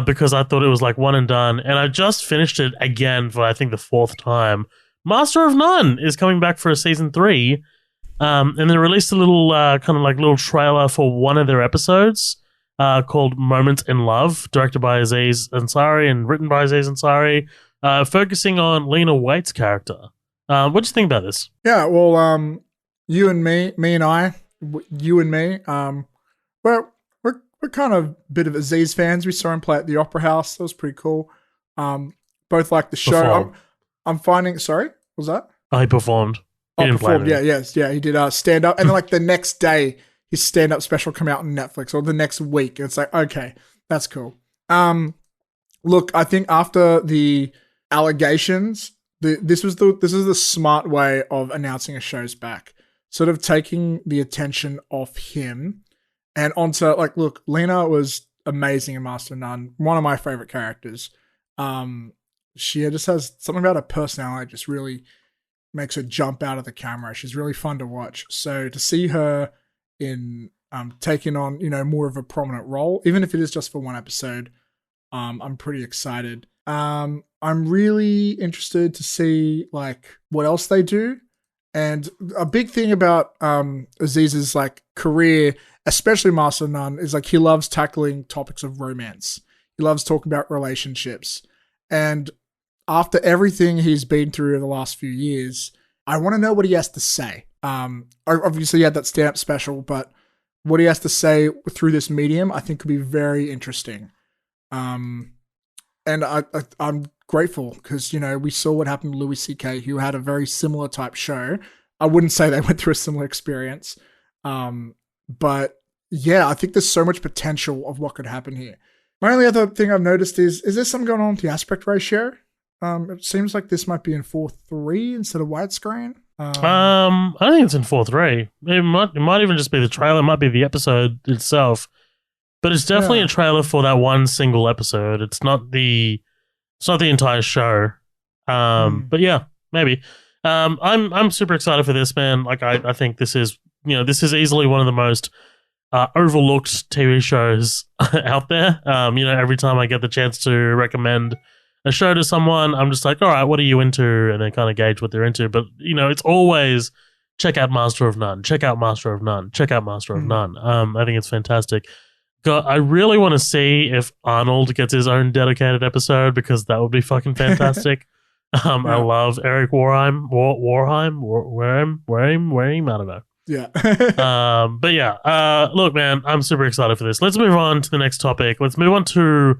Speaker 2: because I thought it was like one and done, and I just finished it again for I think the 4th time. Master of None is coming back for a season 3, and they released a little kind of like little trailer for one of their episodes. called Moments in Love, directed by Aziz Ansari and written by Aziz Ansari, focusing on Lena Waithe's character. What do you think about this?
Speaker 1: Yeah, well, you and me, you and me, we're kind of a bit of Aziz fans. We saw him play at the Opera House. That was pretty cool. Both like the show. I'm finding. Sorry, what was that?
Speaker 2: Oh, he performed. He didn't play.
Speaker 1: Yeah. He did stand up, and then like the next day, his stand up special come out on Netflix, or the next week. It's like, okay, that's cool. Look, I think after the allegations, this is the smart way of announcing a show's back, sort of taking the attention off him and onto like, look, Lena was amazing in Master of None, one of my favorite characters. She just has something about her personality just really makes her jump out of the camera. She's really fun to watch. So to see her in taking on, more of a prominent role, even if it is just for one episode, I'm pretty excited. I'm really interested to see like what else they do. And a big thing about Aziz's like career, especially Master of None, is like he loves tackling topics of romance. He loves talking about relationships. And after everything he's been through in the last few years, I want to know what he has to say. Obviously, he had that stand-up special, but what he has to say through this medium, I think could be very interesting. And I'm grateful because, we saw what happened to Louis C.K., who had a very similar type show. I wouldn't say they went through a similar experience. But yeah, I think there's so much potential of what could happen here. My only other thing I've noticed is there something going on with the aspect ratio? It seems like this might be in 4:3 instead of widescreen.
Speaker 2: I don't think it's in 4:3. It might even just be the trailer. It might be the episode itself. But it's definitely a trailer for that one single episode. It's not the entire show. But yeah, maybe. I'm super excited for this, man. Like I think this is easily one of the most overlooked TV shows out there. Every time I get the chance to recommend a show to someone, I'm just like, all right, what are you into? And then kind of gauge what they're into. But, it's always check out Master of None, check out Master of None, check out Master of None. I think it's fantastic. God, I really want to see if Arnold gets his own dedicated episode because that would be fucking fantastic. I love Eric Warheim, I don't know.
Speaker 1: Yeah.
Speaker 2: But yeah, look, man, I'm super excited for this. Let's move on to the next topic. Let's move on to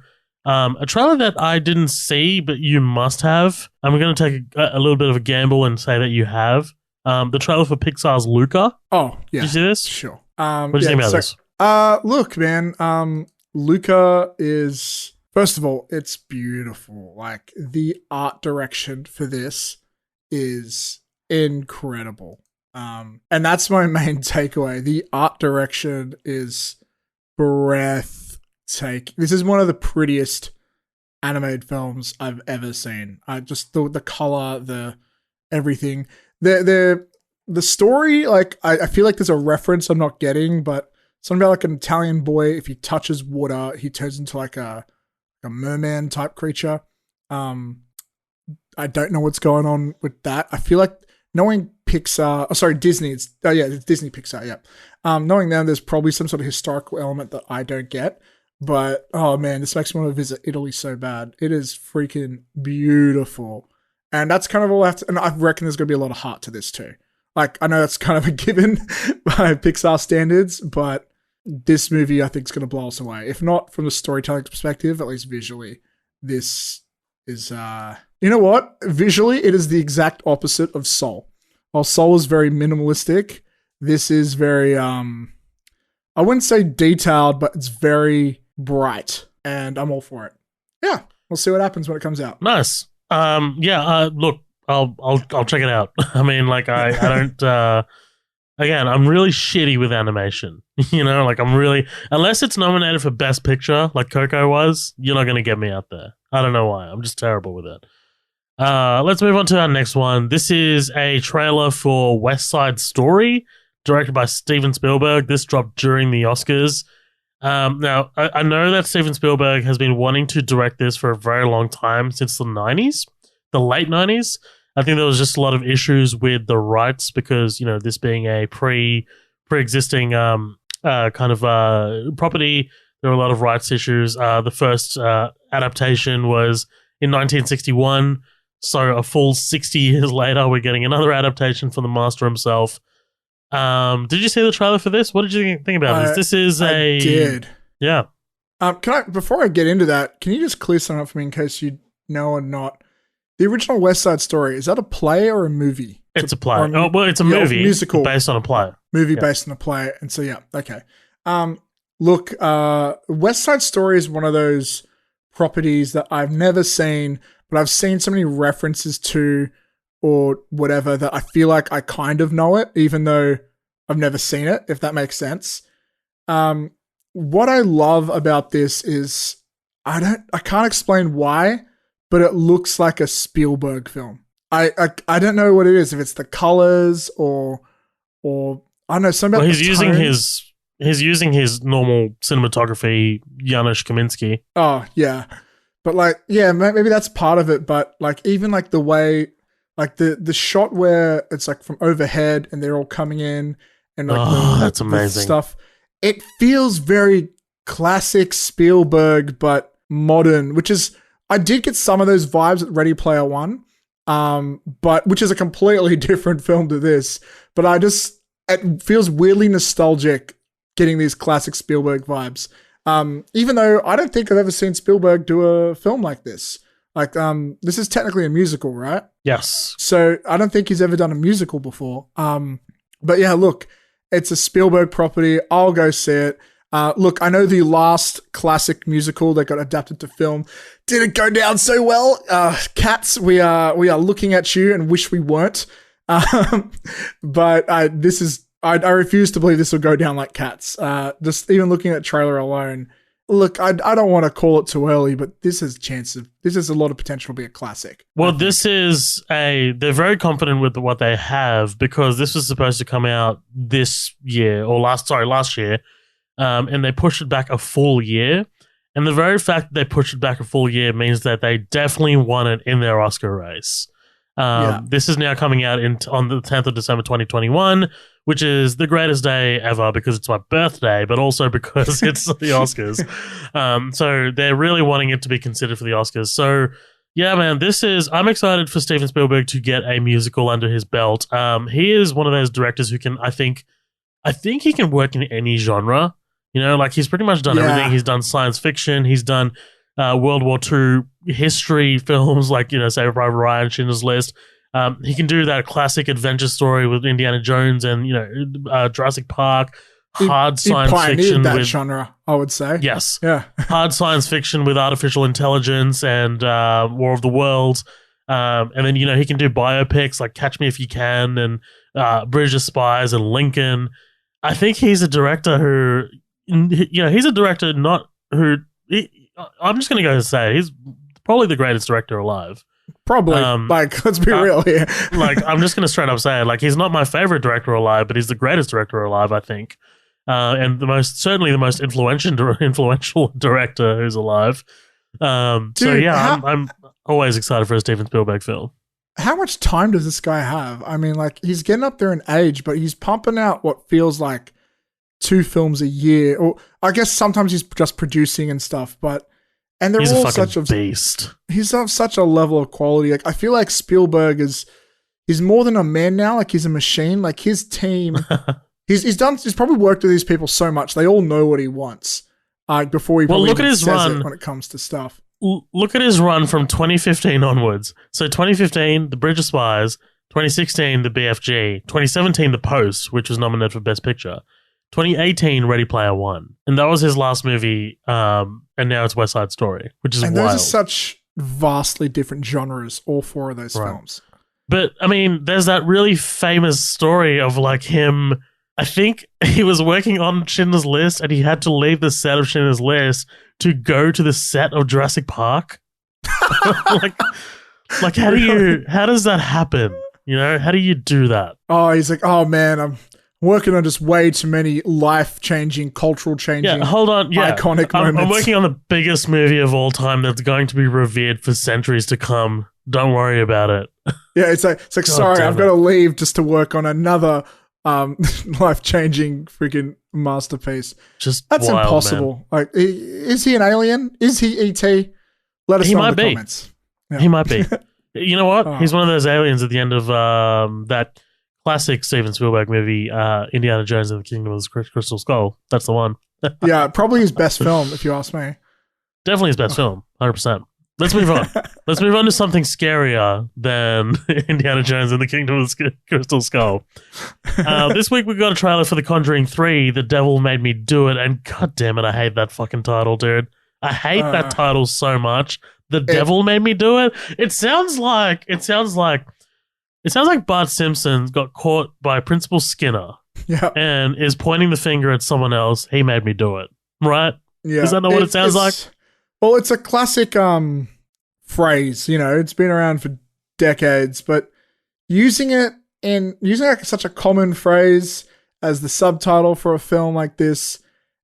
Speaker 2: a trailer that I didn't see, but you must have. I'm going to take a little bit of a gamble and say that you have. The trailer for Pixar's Luca.
Speaker 1: Oh, yeah.
Speaker 2: Did you see this?
Speaker 1: Sure.
Speaker 2: What do you think about this?
Speaker 1: Look, man, Luca is, first of all, it's beautiful. Like, the art direction for this is incredible. And that's my main takeaway. The art direction is breathtaking. This is one of the prettiest animated films I've ever seen. Just the color, the everything. The story, like, I feel like there's a reference I'm not getting, but something about like an Italian boy, if he touches water, he turns into like a merman type creature. I don't know what's going on with that. I feel like knowing Disney, it's Disney Pixar, yeah. Knowing them, there's probably some sort of historical element that I don't get. But, oh man, this makes me want to visit Italy so bad. It is freaking beautiful. And that's kind of all I have to, and I reckon there's going to be a lot of heart to this too. Like, I know that's kind of a given by Pixar standards, but this movie I think is going to blow us away. If not from the storytelling perspective, at least visually. This is, you know what? Visually, it is the exact opposite of Soul. While Soul is very minimalistic, this is very, I wouldn't say detailed, but it's very bright, and I'm all for it. Yeah, we'll see what happens when it comes out.
Speaker 2: Nice. Look, I'll check it out. I mean, like, I don't, again, I'm really shitty with animation. Like, I'm really, unless it's nominated for Best Picture, like Coco was, you're not going to get me out there. I don't know why. I'm just terrible with it. Let's move on to our next one. This is a trailer for West Side Story, directed by Steven Spielberg. This dropped during the Oscars. Now, I know that Steven Spielberg has been wanting to direct this for a very long time, since the 90s, the late 90s. I think there was just a lot of issues with the rights because, this being a pre-existing kind of property, There were a lot of rights issues. The first adaptation was in 1961. So a full 60 years later, we're getting another adaptation from the master himself. Did you see the trailer for this? What did you think about this? This is
Speaker 1: I did.
Speaker 2: Yeah.
Speaker 1: Before I get into that, can you just clear something up for me in case you know or not? The original West Side Story, is that a play or a movie?
Speaker 2: It's a play. It's a movie
Speaker 1: musical
Speaker 2: based on a play.
Speaker 1: Movie based on a play. And so, yeah, okay. Look, West Side Story is one of those properties that I've never seen, but I've seen so many references to or whatever that I feel like I kind of know it, even though I've never seen it, if that makes sense. What I love about this is I can't explain why, but it looks like a Spielberg film. I don't know what it is, if it's the colors or I don't know, something about
Speaker 2: he's using his normal cinematography, Janusz Kaminski.
Speaker 1: Oh, yeah. But like, yeah, maybe that's part of it, but like even like the way, like the shot where it's like from overhead and they're all coming in and like
Speaker 2: that's amazing
Speaker 1: stuff. It feels very classic Spielberg, but modern, which is, I did get some of those vibes at Ready Player One, but which is a completely different film to this. But it feels weirdly nostalgic getting these classic Spielberg vibes. Even though I don't think I've ever seen Spielberg do a film like this. Like, this is technically a musical, right?
Speaker 2: Yes.
Speaker 1: So I don't think he's ever done a musical before. But yeah, look, it's a Spielberg property. I'll go see it. Look, I know the last classic musical that got adapted to film didn't go down so well. Cats, we are looking at you and wish we weren't. But I refuse to believe this will go down like Cats. Just even looking at the trailer alone. Look, I don't want to call it too early, but this has a lot of potential to be a classic.
Speaker 2: Well, they're very confident with what they have because this was supposed to come out this year or last year. And they pushed it back a full year. And the very fact that they pushed it back a full year means that they definitely won it in their Oscar race. This is now coming out on the 10th of December 2021, which is the greatest day ever because it's my birthday, but also because it's the Oscars. So they're really wanting it to be considered for the Oscars. So yeah, man, I'm excited for Steven Spielberg to get a musical under his belt. He is one of those directors who can, I think he can work in any genre. You know, like he's pretty much done everything. He's done science fiction. He's done World War II history films like, you know, Saving Private Ryan, Schindler's List. He can do that classic adventure story with Indiana Jones and, you know, Jurassic Park. Hard science fiction
Speaker 1: that genre, I would say.
Speaker 2: Yes.
Speaker 1: Yeah.
Speaker 2: Hard science fiction with artificial intelligence and War of the Worlds. And then, you know, he can do biopics like Catch Me If You Can and Bridge of Spies and Lincoln. I think he's a director who, you know, I'm just going to go and say he's probably the greatest director alive.
Speaker 1: Probably. Like, let's be real here.
Speaker 2: Like, I'm just going to straight up say it. Like, he's not my favorite director alive, but he's the greatest director alive, I think. And certainly the most influential director who's alive. Dude, so yeah, I'm always excited for a Steven Spielberg film.
Speaker 1: How much time does this guy have? I mean, like, he's getting up there in age, but he's pumping out what feels like 2 films a year, or I guess sometimes he's just producing and stuff, and they're
Speaker 2: he's
Speaker 1: all
Speaker 2: a fucking
Speaker 1: such a
Speaker 2: beast.
Speaker 1: He's of such a level of quality. Like, I feel like Spielberg he's more than a man now. Like, he's a machine. Like, his team, he's probably worked with these people so much. They all know what he wants. Before he probably
Speaker 2: look at his
Speaker 1: says
Speaker 2: run
Speaker 1: it when it comes to stuff.
Speaker 2: Look at his run from 2015 onwards. So 2015, The Bridge of Spies. 2016, The BFG. 2017, The Post, which was nominated for Best Picture. 2018, Ready Player One. And that was his last movie, and now it's West Side Story, which is wild.
Speaker 1: And those are such vastly different genres, all 4 of those films.
Speaker 2: But, I mean, there's that really famous story of, like, him... I think he was working on Schindler's List, and he had to leave the set of Schindler's List to go to the set of Jurassic Park. like how does that happen? You know, how do you do that?
Speaker 1: Oh, he's like, oh man, I'm working on just way too many life-changing, cultural-changing, iconic moments.
Speaker 2: I'm working on the biggest movie of all time that's going to be revered for centuries to come. Don't worry about it.
Speaker 1: Yeah, it's like sorry, I've got to leave just to work on another life-changing freaking masterpiece.
Speaker 2: Just
Speaker 1: That's
Speaker 2: wild,
Speaker 1: impossible.
Speaker 2: Man.
Speaker 1: Like, is he an alien? Is he ET? Let us know in the comments. Yeah.
Speaker 2: He might be. You know what?
Speaker 1: Oh.
Speaker 2: He's one of those aliens at the end of that classic Steven Spielberg movie, Indiana Jones and the Kingdom of the Crystal Skull. That's the one.
Speaker 1: Yeah, probably his best film, if you ask me.
Speaker 2: Definitely his best film, 100%. Let's move on. Let's move on to something scarier than Indiana Jones and the Kingdom of the Crystal Skull. This week we got a trailer for The Conjuring 3, The Devil Made Me Do It, and god damn it, I hate that fucking title, dude. I hate that title so much. The Devil Made Me Do It. It sounds like Bart Simpson got caught by Principal Skinner.
Speaker 1: Yeah.
Speaker 2: And is pointing the finger at someone else. He made me do it. Right?
Speaker 1: Yeah.
Speaker 2: Is that not what it sounds like?
Speaker 1: Well, it's a classic phrase, you know, it's been around for decades, but using like such a common phrase as the subtitle for a film like this,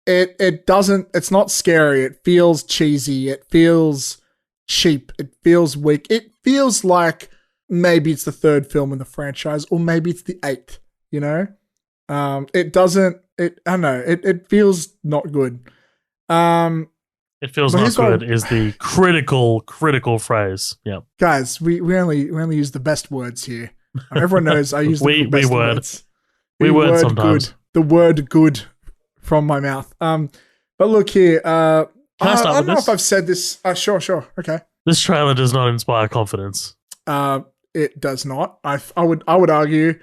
Speaker 1: it's not scary. It feels cheesy. It feels cheap. It feels weak. It feels like maybe it's the third film in the franchise, or maybe it's the eighth, you know? It feels not good.
Speaker 2: It feels not good is the critical phrase. Yeah.
Speaker 1: Guys, we only use the best words here. Everyone knows I use the best words.
Speaker 2: We word sometimes.
Speaker 1: Good. The word good from my mouth. But look here. I don't know if I've said this. Sure. Okay.
Speaker 2: This trailer does not inspire confidence.
Speaker 1: It does not. I would argue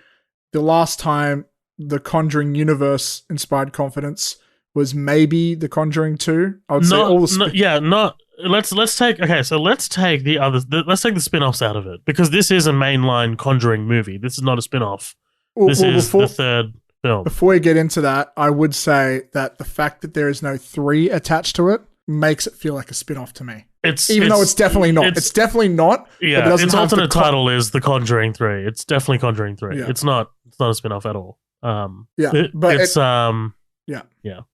Speaker 1: the last time the Conjuring universe inspired confidence was maybe The Conjuring 2. I would say all the let's take the spin-offs out of it, because this is a mainline Conjuring movie. This is not a spin-off. This is the third film. Before we get into that, I would say that the fact that there is no 3 attached to it makes it feel like a spin-off to me. Even though it's definitely not. It's definitely not.
Speaker 2: Yeah, its alternate title is The Conjuring 3. It's definitely Conjuring 3. Yeah. It's not a spin-off at all.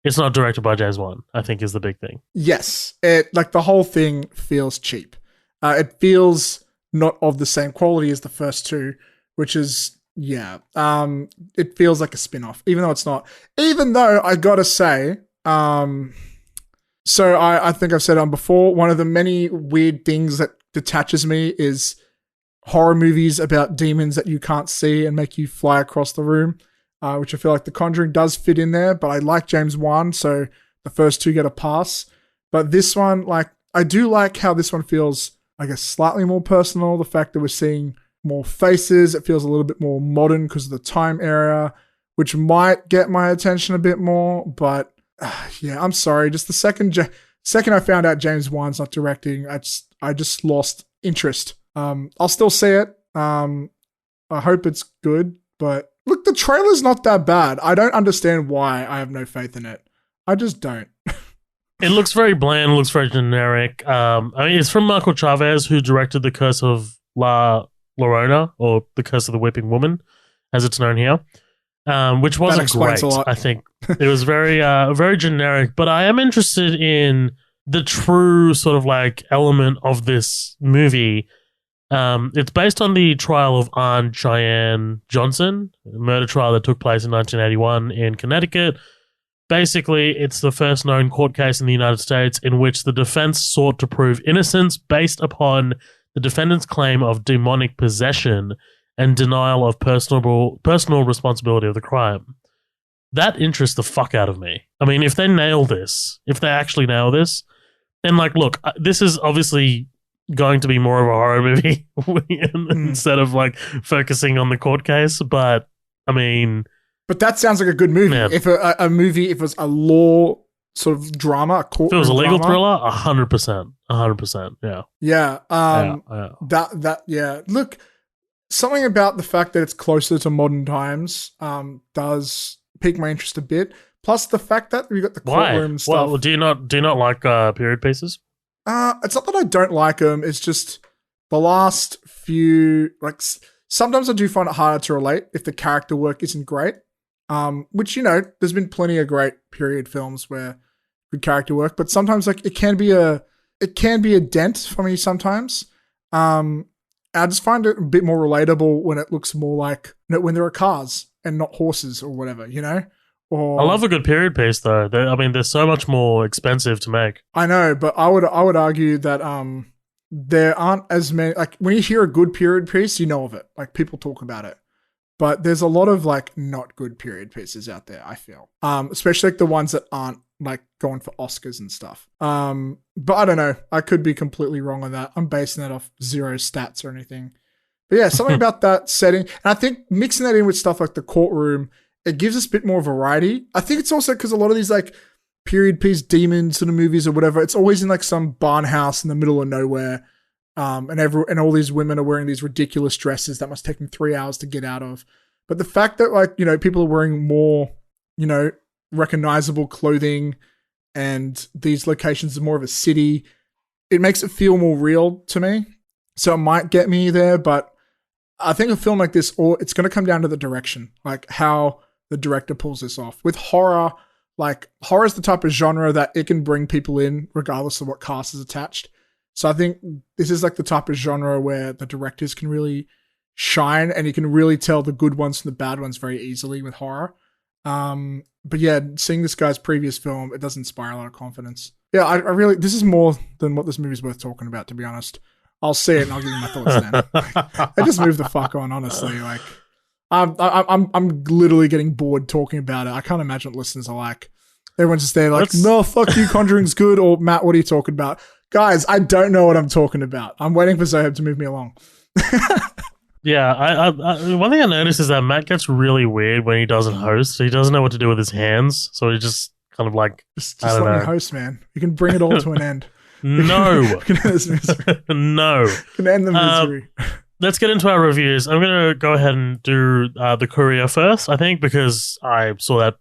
Speaker 2: It's not directed by James Wan, I think, is the big thing.
Speaker 1: Yes. The whole thing feels cheap. It feels not of the same quality as the first 2, which is, it feels like a spin-off, even though it's not. Even though I gotta say, so I think I've said on before, one of the many weird things that detaches me is horror movies about demons that you can't see and make you fly across the room, which I feel like The Conjuring does fit in there, but I like James Wan, so the first 2 get a pass. But this one, I do like how this one feels, I guess, slightly more personal. The fact that we're seeing more faces, it feels a little bit more modern because of the time era, which might get my attention a bit more, but I'm sorry. Just the second I found out James Wan's not directing, I just lost interest. I'll still see it. I hope it's good, but look, the trailer's not that bad. I don't understand why I have no faith in it. I just don't.
Speaker 2: It looks very bland. It looks very generic. It's from Michael Chavez, who directed The Curse of La Llorona, or The Curse of the Weeping Woman, as it's known here. Which wasn't great. I think it was very, very generic. But I am interested in the true sort of element of this movie. It's based on the trial of Aunt Cheyenne Johnson, a murder trial that took place in 1981 in Connecticut. Basically, it's the first known court case in the United States in which the defense sought to prove innocence based upon the defendant's claim of demonic possession and denial of personal responsibility of the crime. That interests the fuck out of me. I mean, if they actually nail this, then look, this is obviously going to be more of a horror movie instead of focusing on the court case. But I mean,
Speaker 1: but that sounds like a good movie. Man. If if it was a law sort of drama, a court,
Speaker 2: if it was a legal thriller, 100%,
Speaker 1: yeah. Look. Something about the fact that it's closer to modern times does pique my interest a bit. Plus the fact that we got the courtroom stuff.
Speaker 2: Well, do you not like period pieces?
Speaker 1: It's not that I don't like them. It's just the last few. Sometimes I do find it harder to relate if the character work isn't great. Which there's been plenty of great period films where good character work, but sometimes it can be a dent for me sometimes. I just find it a bit more relatable when it looks more like when there are cars and not horses or whatever, you know? Or
Speaker 2: I love a good period piece though. They're so much more expensive to make.
Speaker 1: I know, but I would argue that there aren't as many, like when you hear a good period piece, you know of it. Like people talk about it. But there's a lot of like not good period pieces out there, I feel. Especially like the ones that aren't like going for Oscars and stuff. But I don't know. I could be completely wrong on that. I'm basing that off zero stats or anything. But yeah, something about that setting. And I think mixing that in with stuff like the courtroom, it gives us a bit more variety. I think it's also because a lot of these like period piece demon sort of movies or whatever, it's always in like some barn house in the middle of nowhere. And all these women are wearing these ridiculous dresses that must take them 3 hours to get out of. But the fact that like, you know, people are wearing more, you know, recognizable clothing and these locations are more of a city, it makes it feel more real to me. So it might get me there, but I think a film like this, it's going to come down to the direction, like how the director pulls this off. With horror, like horror is the type of genre that it can bring people in regardless of what cast is attached. So I think this is like the type of genre where the directors can really shine and you can really tell the good ones from the bad ones very easily with horror. But yeah, seeing this guy's previous film, it does inspire a lot of confidence. Yeah, I really, this is more than what this movie's worth talking about, to be honest. I'll see it and I'll give you my thoughts then. I just move the fuck on, honestly. Like, I'm literally getting bored talking about it. I can't imagine what listeners are like. Everyone's just there like, no, fuck you, Conjuring's good. Or Matt, what are you talking about? Guys, I don't know what I'm talking about. I'm waiting for Zohab to move me along.
Speaker 2: Yeah, I one thing I noticed is that Matt gets really weird when he doesn't host. He doesn't know what to do with his hands, so he just kind of like,
Speaker 1: just let me host, man. You can bring it all to an end.
Speaker 2: No.
Speaker 1: We can end this misery.
Speaker 2: No.
Speaker 1: We can end the misery.
Speaker 2: Let's get into our reviews. I'm going to go ahead and do The Courier first, I think, because I saw that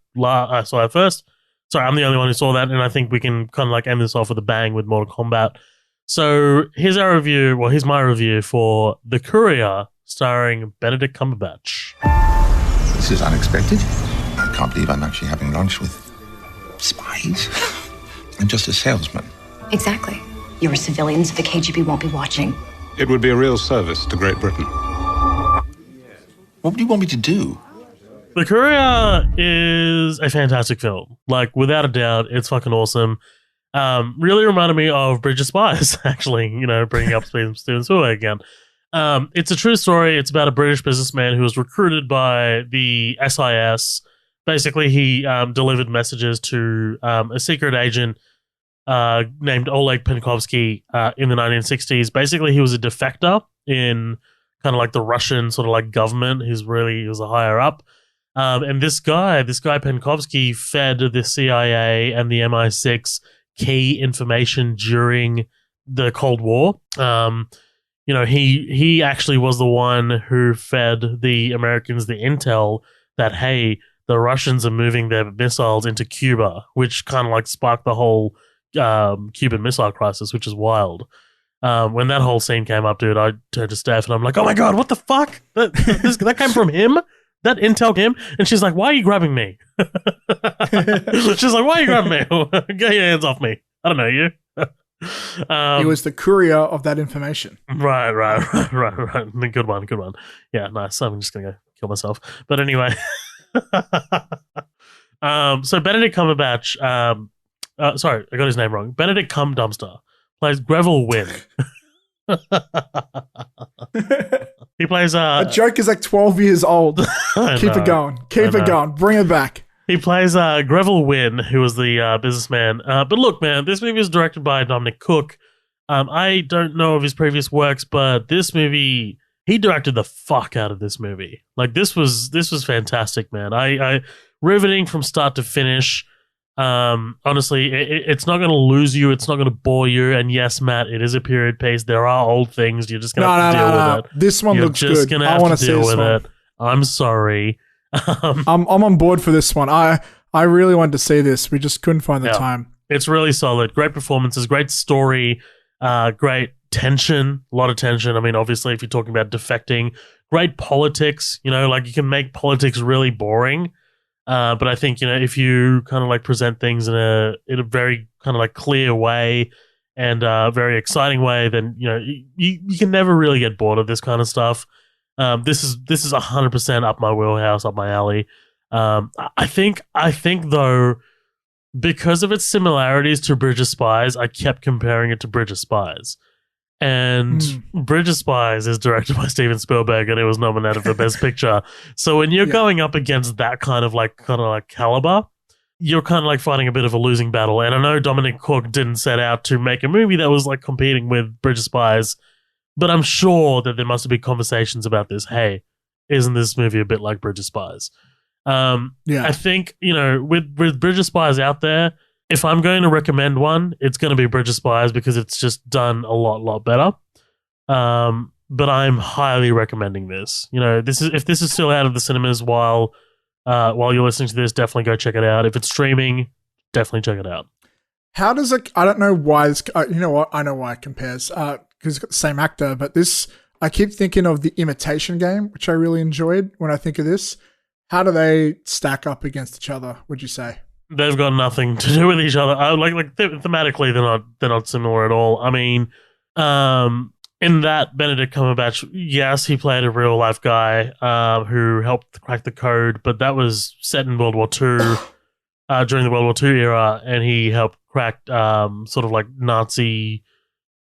Speaker 2: first. Sorry, I'm the only one who saw that, and I think we can kind of like end this off with a bang with Mortal Kombat. So here's my review for The Courier, starring Benedict Cumberbatch.
Speaker 4: This is unexpected. I can't believe I'm actually having lunch with spies. I'm just a salesman.
Speaker 5: Exactly. You're a civilian, so the KGB won't be watching.
Speaker 6: It would be a real service to Great Britain.
Speaker 4: What do you want me to do?
Speaker 2: The Courier is a fantastic film. Like, without a doubt, it's fucking awesome. Really reminded me of Bridge of Spies, actually, you know, bringing up Steven Spielberg again. It's a true story. It's about a British businessman who was recruited by the SIS. Basically, he delivered messages to a secret agent named Oleg Penkovsky in the 1960s. Basically, he was a defector in kind of like the Russian sort of like government. He was a higher up. And this guy Penkovsky, fed the CIA and the MI6 key information during the Cold War. You know, he actually was the one who fed the Americans the intel that, hey, the Russians are moving their missiles into Cuba, which kind of like sparked the whole Cuban Missile Crisis, which is wild. When that whole scene came up, dude, I turned to Steph and I'm like, oh my God, what the fuck? That came from him? That intel came? And she's like, why are you grabbing me? She's like, why are you grabbing me? Get your hands off me. I don't know you.
Speaker 1: He was the courier of that information.
Speaker 2: Right. Good one. Yeah, nice. I'm just going to go kill myself. But anyway. So Benedict Cumberbatch, sorry, I got his name wrong. Benedict Cumdumpster plays Greville Wynn. He plays
Speaker 1: a joke is like 12 years old. Keep it going. Keep it going. Bring it back.
Speaker 2: He plays Greville Wynn, who was the businessman. But look, man, this movie is directed by Dominic Cooke. I don't know of his previous works, but this movie, he directed the fuck out of this movie. Like this was fantastic, man. I riveting from start to finish. Honestly, it's not going to lose you. It's not going to bore you. And yes, Matt, it is a period piece. There are old things. You're just going to have to deal with it.
Speaker 1: This one looks good.
Speaker 2: You're just going to have to deal with it. I'm sorry.
Speaker 1: I'm on board for this one. I really wanted to see this. We just couldn't find the time.
Speaker 2: It's really solid. Great performances. Great story. Great tension. A lot of tension. I mean, obviously, if you're talking about defecting, great politics. You know, like you can make politics really boring. But I think, you know, if you kind of like present things in a very kind of like clear way and very exciting way, then, you know, you can never really get bored of this kind of stuff. This is 100% up my wheelhouse, up my alley. I think though, because of its similarities to Bridge of Spies, I kept comparing it to Bridge of Spies. And Bridge of Spies is directed by Steven Spielberg, and it was nominated for Best Picture. So when you're going up against that kind of caliber, you're kind of like fighting a bit of a losing battle. And I know Dominic Cook didn't set out to make a movie that was like competing with Bridge of Spies, but I'm sure that there must have been conversations about this. Hey, isn't this movie a bit like Bridge of Spies? I think, with Bridge of Spies out there, if I'm going to recommend one, it's going to be Bridge of Spies because it's just done a lot better. But I'm highly recommending this. If this is still out of the cinemas while you're listening to this, definitely go check it out. If it's streaming, definitely check it out.
Speaker 1: How does it? I don't know why this. You know what? I know why it compares. Because it's got the same actor, but this. I keep thinking of The Imitation Game, which I really enjoyed when I think of this. How do they stack up against each other? Would you say?
Speaker 2: They've got nothing to do with each other. Thematically, they're not similar at all. I mean, in that Benedict Cumberbatch, yes, he played a real life guy who helped crack the code, but that was set in World War II, during the World War II era, and he helped crack sort of like Nazi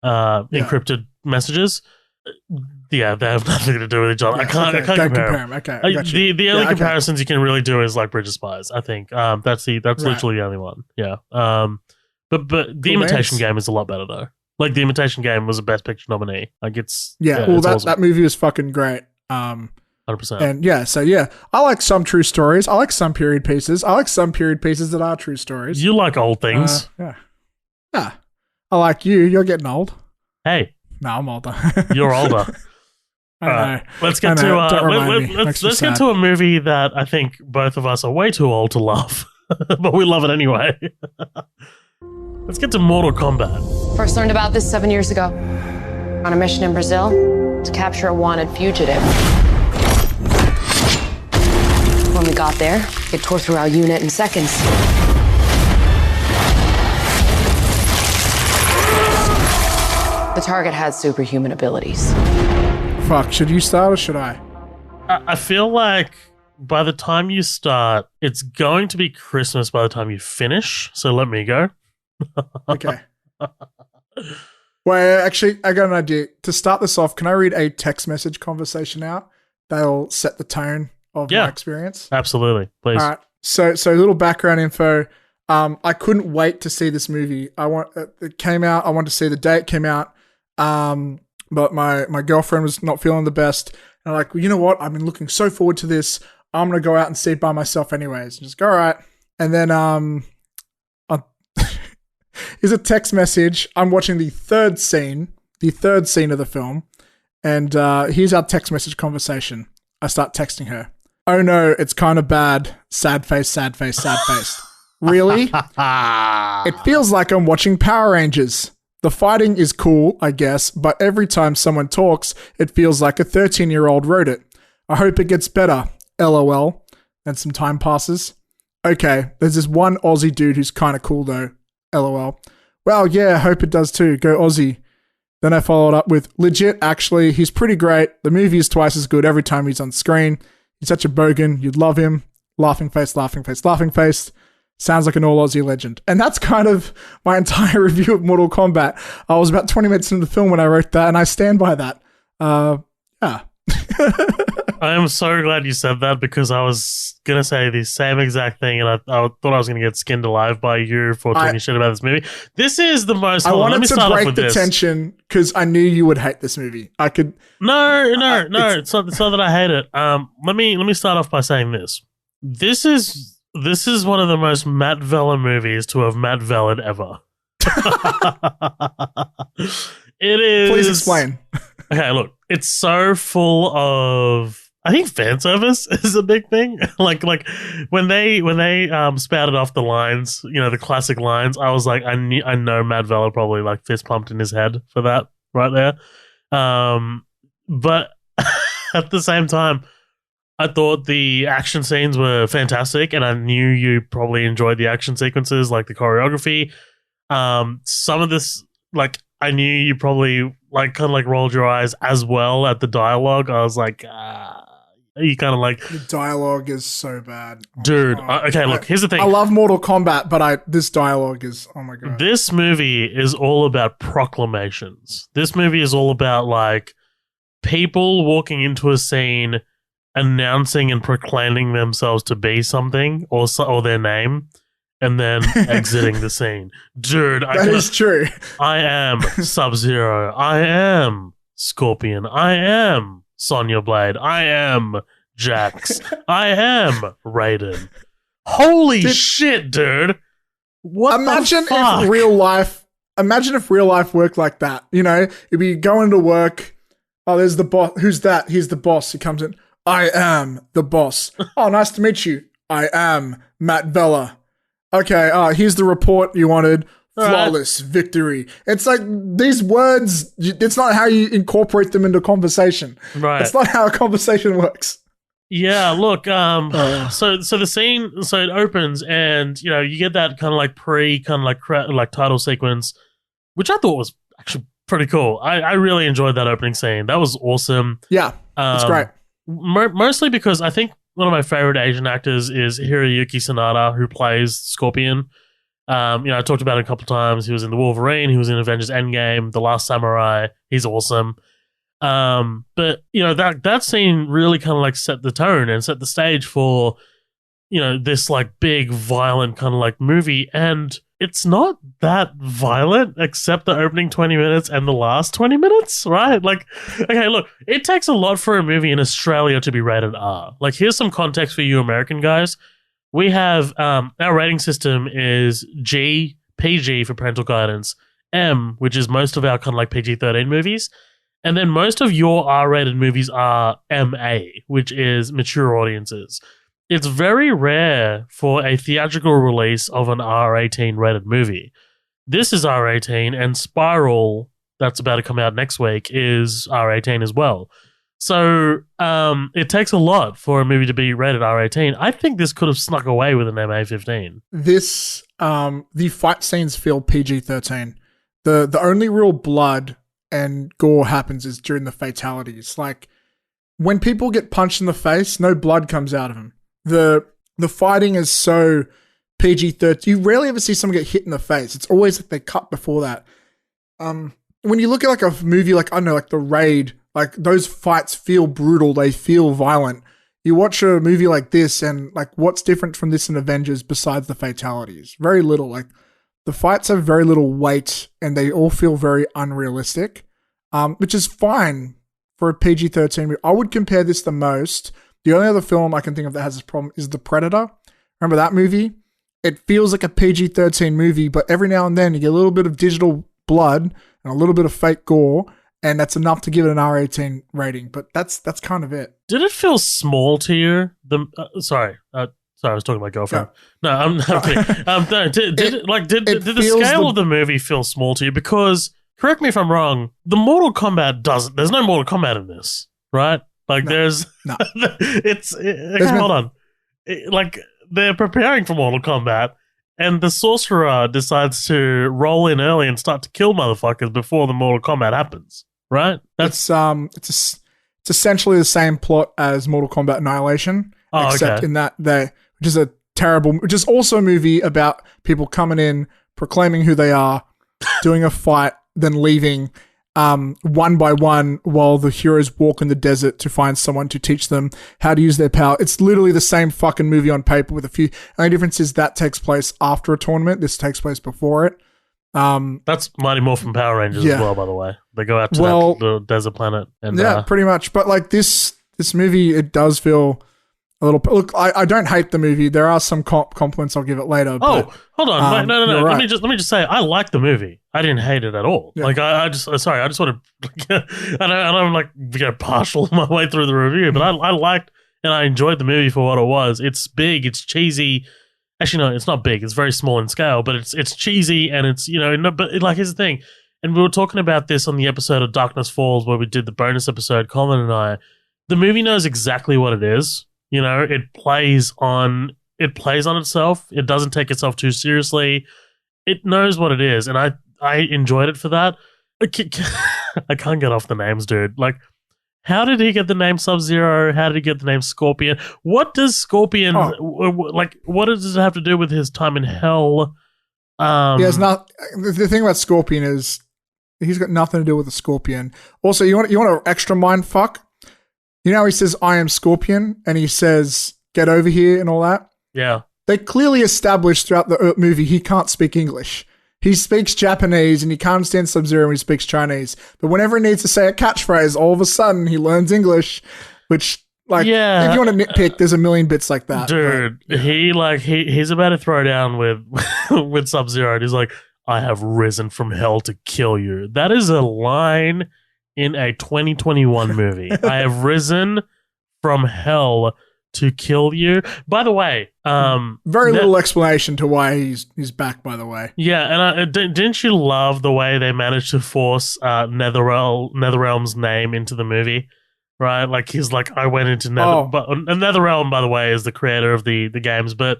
Speaker 2: encrypted messages. Yeah, they have nothing to do with each other.
Speaker 1: Yeah,
Speaker 2: I can't compare them.
Speaker 1: Okay,
Speaker 2: the only comparisons you can really do is like Bridge of Spies. I think that's literally the only one. Yeah. But the Imitation Game is a lot better though. Like the Imitation Game was a Best Picture nominee. Like it's awesome.
Speaker 1: That movie was fucking great.
Speaker 2: 100%.
Speaker 1: And I like some true stories. I like some period pieces. I like some period pieces that are true stories.
Speaker 2: You like old things.
Speaker 1: Yeah. I like you. You're getting old.
Speaker 2: Hey.
Speaker 1: No, I'm older.
Speaker 2: You're older.
Speaker 1: I know.
Speaker 2: Let's get to a movie that I think both of us are way too old to love, but we love it anyway. Let's get to Mortal Kombat.
Speaker 7: First learned about this 7 years ago on a mission in Brazil to capture a wanted fugitive. When we got there, it tore through our unit in seconds. The target had superhuman abilities.
Speaker 1: Fuck, should you start or should I?
Speaker 2: I feel like by the time you start, it's going to be Christmas by the time you finish, so let me go.
Speaker 1: Okay. Well, actually, I got an idea. To start this off, can I read a text message conversation out? That'll set the tone of my experience.
Speaker 2: Absolutely, please.
Speaker 1: All right. So a little background info. I couldn't wait to see this movie. It came out. I wanted to see the day it came out. But my girlfriend was not feeling the best. And I'm like, well, you know what? I've been looking so forward to this. I'm going to go out and see it by myself anyways. And just go, all right. And then here's a text message. I'm watching the third scene of the film. And here's our text message conversation. I start texting her. Oh no, it's kind of bad. Sad face, sad face, sad face. Really? It feels like I'm watching Power Rangers. The fighting is cool, I guess, but every time someone talks, it feels like a 13-year-old wrote it. I hope it gets better. LOL. And some time passes. Okay, there's this one Aussie dude who's kind of cool though. LOL. Well, yeah, hope it does too. Go Aussie. Then I followed up with, legit, actually, he's pretty great. The movie is twice as good every time he's on screen. He's such a bogan. You'd love him. Laughing face, laughing face, laughing face. Sounds like an all Aussie legend. And that's kind of my entire review of Mortal Kombat. I was about 20 minutes into the film when I wrote that, and I stand by that. Yeah.
Speaker 2: I am so glad you said that because I was going to say the same exact thing, and I thought I was going to get skinned alive by you for talking shit about this movie. This is the most...
Speaker 1: I wanted to break the tension because I knew you would hate this movie. I could...
Speaker 2: No. It's not that I hate it. Let me start off by saying this. This is one of the most Matt Vella movies to have Matt Vella'd ever. It is...
Speaker 1: Please explain.
Speaker 2: Okay, look. It's so full of... I think fan service is a big thing. like when they spouted off the lines, the classic lines, I was like, I know Matt Vella probably like fist pumped in his head for that right there. But at the same time, I thought the action scenes were fantastic, and I knew you probably enjoyed the action sequences, like the choreography. Some of this, like, I knew you probably like kind of like rolled your eyes as well at the dialogue. I was like, you kind of like
Speaker 1: The dialogue is so bad.
Speaker 2: dude. Okay, look, here's the thing.
Speaker 1: I love Mortal Kombat, but this dialogue is, oh my god.
Speaker 2: This movie is all about proclamations. This movie is all about like people walking into a scene, announcing and proclaiming themselves to be something or their name, and then exiting the scene. Dude,
Speaker 1: That is true.
Speaker 2: I am Sub-Zero. I am Scorpion. I am Sonya Blade. I am Jax. I am Raiden. Holy shit, dude. What
Speaker 1: Imagine
Speaker 2: the fuck?
Speaker 1: if real life worked like that. You know, you'd be going to work. Oh, there's the boss. Who's that? He's the boss. He comes in. I am the boss. Oh, nice to meet you. I am Matt Vella. Okay, here's the report you wanted. Flawless victory. It's like these words, it's not how you incorporate them into conversation.
Speaker 2: Right.
Speaker 1: It's not how a conversation works.
Speaker 2: Yeah, look, so the scene, so it opens and, you know, you get that kind of like like title sequence, which I thought was actually pretty cool. I really enjoyed that opening scene. That was awesome.
Speaker 1: Yeah, it's great.
Speaker 2: Mostly because I think one of my favorite Asian actors is Hiroyuki Sanada, who plays Scorpion. I talked about it a couple times. He was in The Wolverine. He was in Avengers Endgame, The Last Samurai. He's awesome. But, you know, that scene really kind of like set the tone and set the stage for, you know, this like big, violent kind of like movie. And it's not that violent except the opening 20 minutes and the last 20 minutes, right? Like, okay, look, it takes a lot for a movie in Australia to be rated R. Like, here's some context for you American guys. We have, our rating system is G, PG for parental guidance, M, which is most of our kind of like PG-13 movies, and then most of your R-rated movies are MA, which is mature audiences. It's very rare for a theatrical release of an R18 rated movie. This is R18, and Spiral, that's about to come out next week, is R18 as well. So it takes a lot for a movie to be rated R18. I think this could have snuck away with an MA15.
Speaker 1: This, the fight scenes feel PG-13. The only real blood and gore happens is during the fatalities. Like, when people get punched in the face, no blood comes out of them. The fighting is so PG-13. You rarely ever see someone get hit in the face. It's always like they cut before that. When you look at like a movie like, I don't know, like The Raid, like those fights feel brutal. They feel violent. You watch a movie like this and like what's different from this in Avengers besides the fatalities? Very little. Like the fights have very little weight and they all feel very unrealistic, which is fine for a PG-13 movie. I would compare this the most. The only other film I can think of that has this problem is The Predator. Remember that movie? It feels like a PG-13 movie, but every now and then you get a little bit of digital blood and a little bit of fake gore, and that's enough to give it an R18 rating. But that's kind of it.
Speaker 2: Did it feel small to you? Sorry, I was talking to my girlfriend. Yeah. No, I'm kidding. No, did the scale of the movie feel small to you? Because, correct me if I'm wrong, the Mortal Kombat there's no Mortal Kombat in this, right? Like there's hold on. Like they're preparing for Mortal Kombat, and the sorcerer decides to roll in early and start to kill motherfuckers before the Mortal Kombat happens, right?
Speaker 1: It's essentially the same plot as Mortal Kombat Annihilation, except in that which is also a movie about people coming in, proclaiming who they are, doing a fight, then leaving one by one while the heroes walk in the desert to find someone to teach them how to use their power. It's literally the same fucking movie on paper with a few. Only difference is that takes place after a tournament. This takes place before it.
Speaker 2: That's Mighty Morphin Power Rangers as well, by the way. They go out to the desert planet. And,
Speaker 1: pretty much. But like this movie, it does feel a little. Look, I don't hate the movie. There are some compliments I'll give it later.
Speaker 2: Oh,
Speaker 1: but,
Speaker 2: hold on, wait, no.
Speaker 1: Right.
Speaker 2: Let me just say, I like the movie. I didn't hate it at all. Yeah. Like I just want to. I don't like partial my way through the review, but I liked and I enjoyed the movie for what it was. It's big, it's cheesy. Actually, no, it's not big. It's very small in scale, but it's cheesy and it's But like, here's the thing, and we were talking about this on the episode of Darkness Falls where we did the bonus episode. Colin and I, the movie knows exactly what it is. You know, it plays on itself. It doesn't take itself too seriously. It knows what it is, and I enjoyed it for that. I can't get off the names, dude. Like, how did he get the name Sub-Zero? How did he get the name Scorpion? What does Scorpion like? What does it have to do with his time in hell?
Speaker 1: It's not. The thing about Scorpion is he's got nothing to do with the Scorpion. Also, you want an extra mind fuck? You know how he says, "I am Scorpion," and he says, "Get over here," and all that.
Speaker 2: Yeah,
Speaker 1: they clearly established throughout the movie he can't speak English. He speaks Japanese and he can't understand Sub-Zero when he speaks Chinese. But whenever he needs to say a catchphrase, all of a sudden he learns English, which, like, if you want to nitpick, there's a million bits like that.
Speaker 2: Dude,
Speaker 1: but, yeah.
Speaker 2: he's about to throw down with with Sub-Zero, and he's like, "I have risen from hell to kill you." That is a line in a 2021 movie. I have risen from hell to kill you. By the way,
Speaker 1: very little explanation to why he's back. By the way,
Speaker 2: yeah, and didn't you love the way they managed to force NetherRealm's name into the movie? Right, like he's like, I went into NetherRealm. By the way, is the creator of the games, but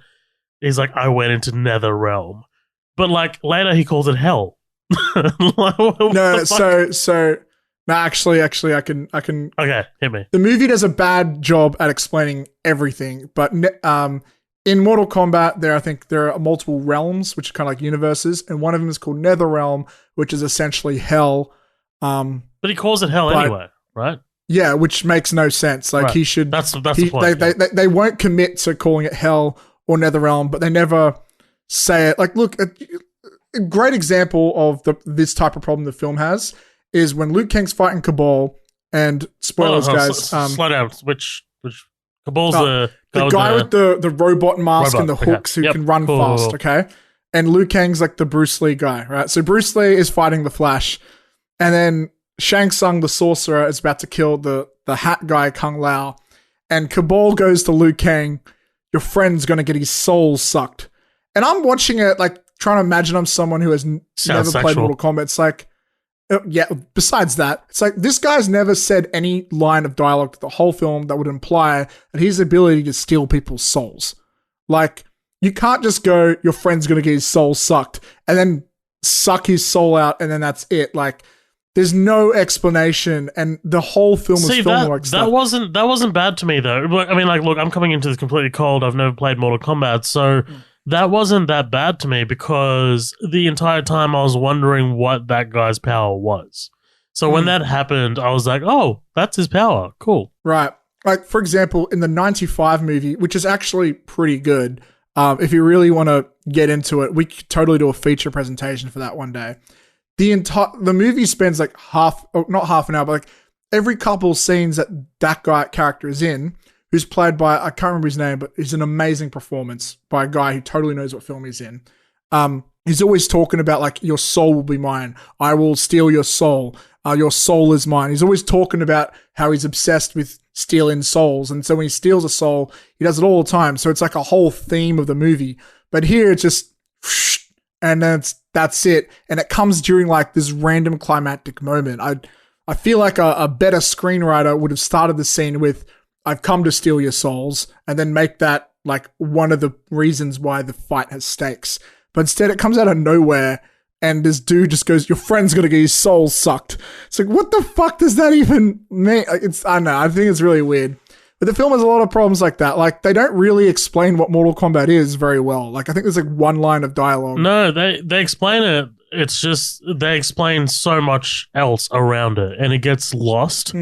Speaker 2: he's like, I went into NetherRealm, but like later he calls it hell.
Speaker 1: No, so. No, actually, I can.
Speaker 2: Okay, hit me.
Speaker 1: The movie does a bad job at explaining everything, but in Mortal Kombat, I think there are multiple realms, which are kind of like universes, and one of them is called NetherRealm, which is essentially hell.
Speaker 2: But he calls it hell anyway, right?
Speaker 1: Yeah, which makes no sense. Like he should.
Speaker 2: That's the point.
Speaker 1: They won't commit to calling it hell or NetherRealm, but they never say it. Like, look, a great example of this type of problem the film has is when Liu Kang's fighting Cabal, and spoilers, guys.
Speaker 2: Slow down. Which Cabal's
Speaker 1: the guy with the robot mask and the hooks who can run fast, okay? And Liu Kang's like the Bruce Lee guy, right? So Bruce Lee is fighting the Flash, and then Shang Tsung, the sorcerer, is about to kill the hat guy, Kung Lao, and Cabal goes to Liu Kang, "Your friend's gonna get his soul sucked." And I'm watching it, like, trying to imagine I'm someone who has never played Mortal Kombat. It's like, yeah, besides that, it's like this guy's never said any line of dialogue the whole film that would imply that his ability to steal people's souls. Like, you can't just go, "Your friend's going to get his soul sucked," and then suck his soul out, and then that's it. Like, there's no explanation, and the whole film is filmed like stuff.
Speaker 2: That wasn't bad to me, though. I mean, like, look, I'm coming into this completely cold. I've never played Mortal Kombat, so that wasn't that bad to me because the entire time I was wondering what that guy's power was. So when that happened, I was like, oh, that's his power. Cool.
Speaker 1: Right. Like, for example, in the 95 movie, which is actually pretty good, if you really want to get into it, we could totally do a feature presentation for that one day. The movie spends like not half an hour, but like every couple scenes that guy character is in, who's played by, I can't remember his name, but it's an amazing performance by a guy who totally knows what film he's in. He's always talking about, like, "Your soul will be mine. I will steal your soul. Your soul is mine." He's always talking about how he's obsessed with stealing souls. And so when he steals a soul, he does it all the time. So it's like a whole theme of the movie. But here it's just, and then that's it. And it comes during like this random climactic moment. I feel like a better screenwriter would have started the scene with, "I've come to steal your souls," and then make that like one of the reasons why the fight has stakes. But instead it comes out of nowhere and this dude just goes, "Your friend's gonna get his soul sucked." It's like, what the fuck does that even mean? I don't know. I think it's really weird. But the film has a lot of problems like that. Like, they don't really explain what Mortal Kombat is very well. Like, I think there's like one line of dialogue.
Speaker 2: No, they explain it. It's just they explain so much else around it and it gets lost.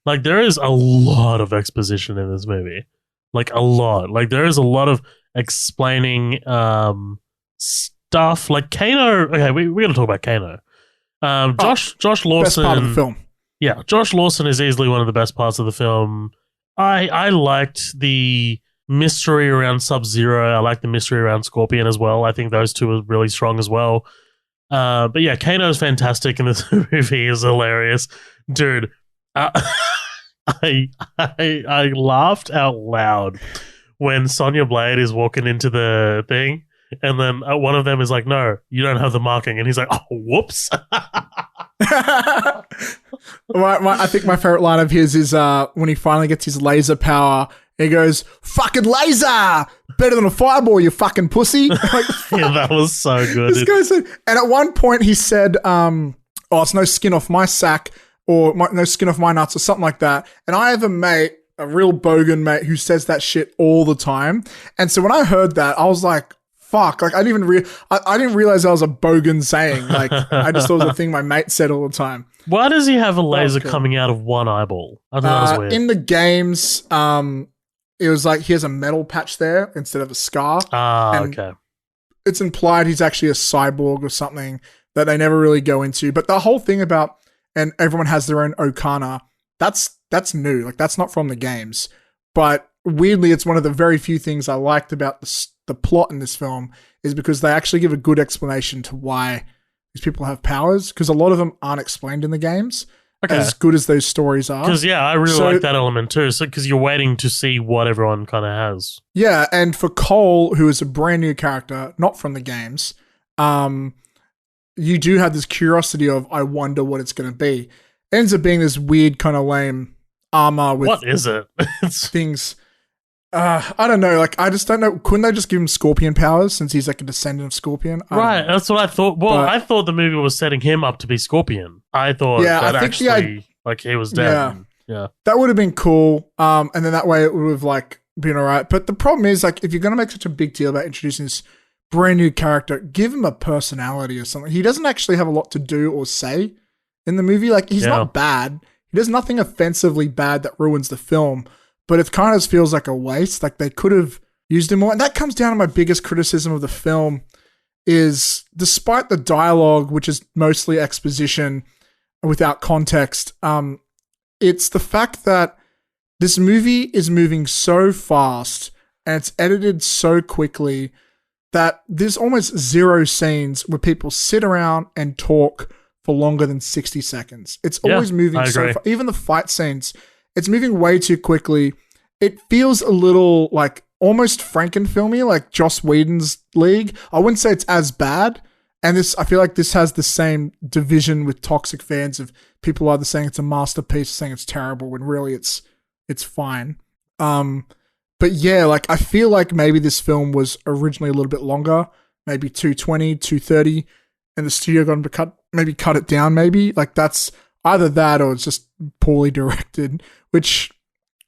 Speaker 2: Like, there is a lot of exposition in this movie. Like, a lot. Like, there is a lot of explaining stuff. Like, Kano... Okay, we got to talk about Kano. Josh Lawson...
Speaker 1: Best part of the film.
Speaker 2: Yeah, Josh Lawson is easily one of the best parts of the film. I liked the mystery around Sub-Zero. I liked the mystery around Scorpion as well. I think those two are really strong as well. But yeah, Kano's fantastic in this movie. Is hilarious. Dude... I laughed out loud when Sonya Blade is walking into the thing, and then one of them is like, "No, you don't have the marking," and he's like, "Oh, whoops."
Speaker 1: I think my favorite line of his is when he finally gets his laser power. He goes, "Fucking laser, better than a fireball, you fucking pussy." Like,
Speaker 2: yeah, that was so good.
Speaker 1: This guy said, and at one point he said, oh, it's no skin off my sack or no skin off my nuts or something like that. And I have a mate, a real bogan mate, who says that shit all the time. And so when I heard that, I was like, fuck, like I didn't realize that was a bogan saying. Like I just thought it was a thing my mate said all the time.
Speaker 2: Why does he have a laser coming out of one eyeball? I thought that was weird.
Speaker 1: In the games, it was like he has a metal patch there instead of a scar.
Speaker 2: Okay. It's
Speaker 1: implied he's actually a cyborg or something that they never really go into. But the whole thing about, and everyone has their own Okana, that's new. Like that's not from the games. But weirdly, it's one of the very few things I liked about the plot in this film is because they actually give a good explanation to why these people have powers, because a lot of them aren't explained in the games. Okay. As good as those stories are.
Speaker 2: Because, yeah, I really like that element too. So, because you're waiting to see what everyone kind of has.
Speaker 1: Yeah, and for Cole, who is a brand new character, not from the games, you do have this curiosity of, I wonder what it's going to be. It ends up being this weird kind of lame armor with...
Speaker 2: What is it?
Speaker 1: things... I don't know. Like, I just don't know. Couldn't they just give him scorpion powers since he's like a descendant of Scorpion?
Speaker 2: Right. That's what I thought. Well, I thought the movie was setting him up to be Scorpion. I thought that actually, like, he was dead. Yeah.
Speaker 1: That would have been cool. And then that way it would have like been all right. But the problem is, like, if you're going to make such a big deal about introducing this brand new character, give him a personality or something. He doesn't actually have a lot to do or say in the movie. Like, he's not bad. He does nothing offensively bad that ruins the film. But it kind of feels like a waste. Like they could have used him more. And that comes down to my biggest criticism of the film is despite the dialogue, which is mostly exposition without context, it's the fact that this movie is moving so fast and it's edited so quickly that there's almost zero scenes where people sit around and talk for longer than 60 seconds. It's always moving so fast. Even the fight scenes, it's moving way too quickly. It feels a little like almost Frankenfilmy, like Joss Whedon's League. I wouldn't say it's as bad. And I feel like this has the same division with toxic fans of people either saying it's a masterpiece or saying it's terrible when really it's fine. But yeah, like I feel like maybe this film was originally a little bit longer, maybe 220, 230, and the studio got to cut it down maybe. Like that's either that or it's just poorly directed, which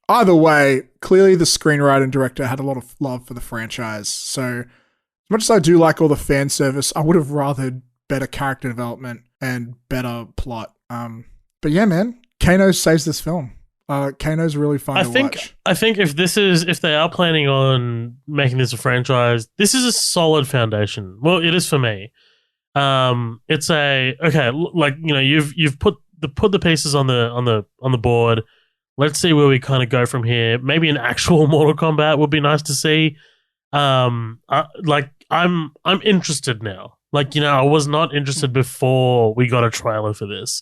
Speaker 1: either way, clearly the screenwriter and director had a lot of love for the franchise. So as much as I do like all the fan service, I would have rathered better character development and better plot. But yeah, man, Kano saves this film. Kano's really fun to watch.
Speaker 2: I think if they are planning on making this a franchise, this is a solid foundation. Well, it is for me. It's like, you know, you've put the pieces on the board. Let's see where we kind of go from here. Maybe an actual Mortal Kombat would be nice to see. I'm interested now. Like, you know, I was not interested before we got a trailer for this.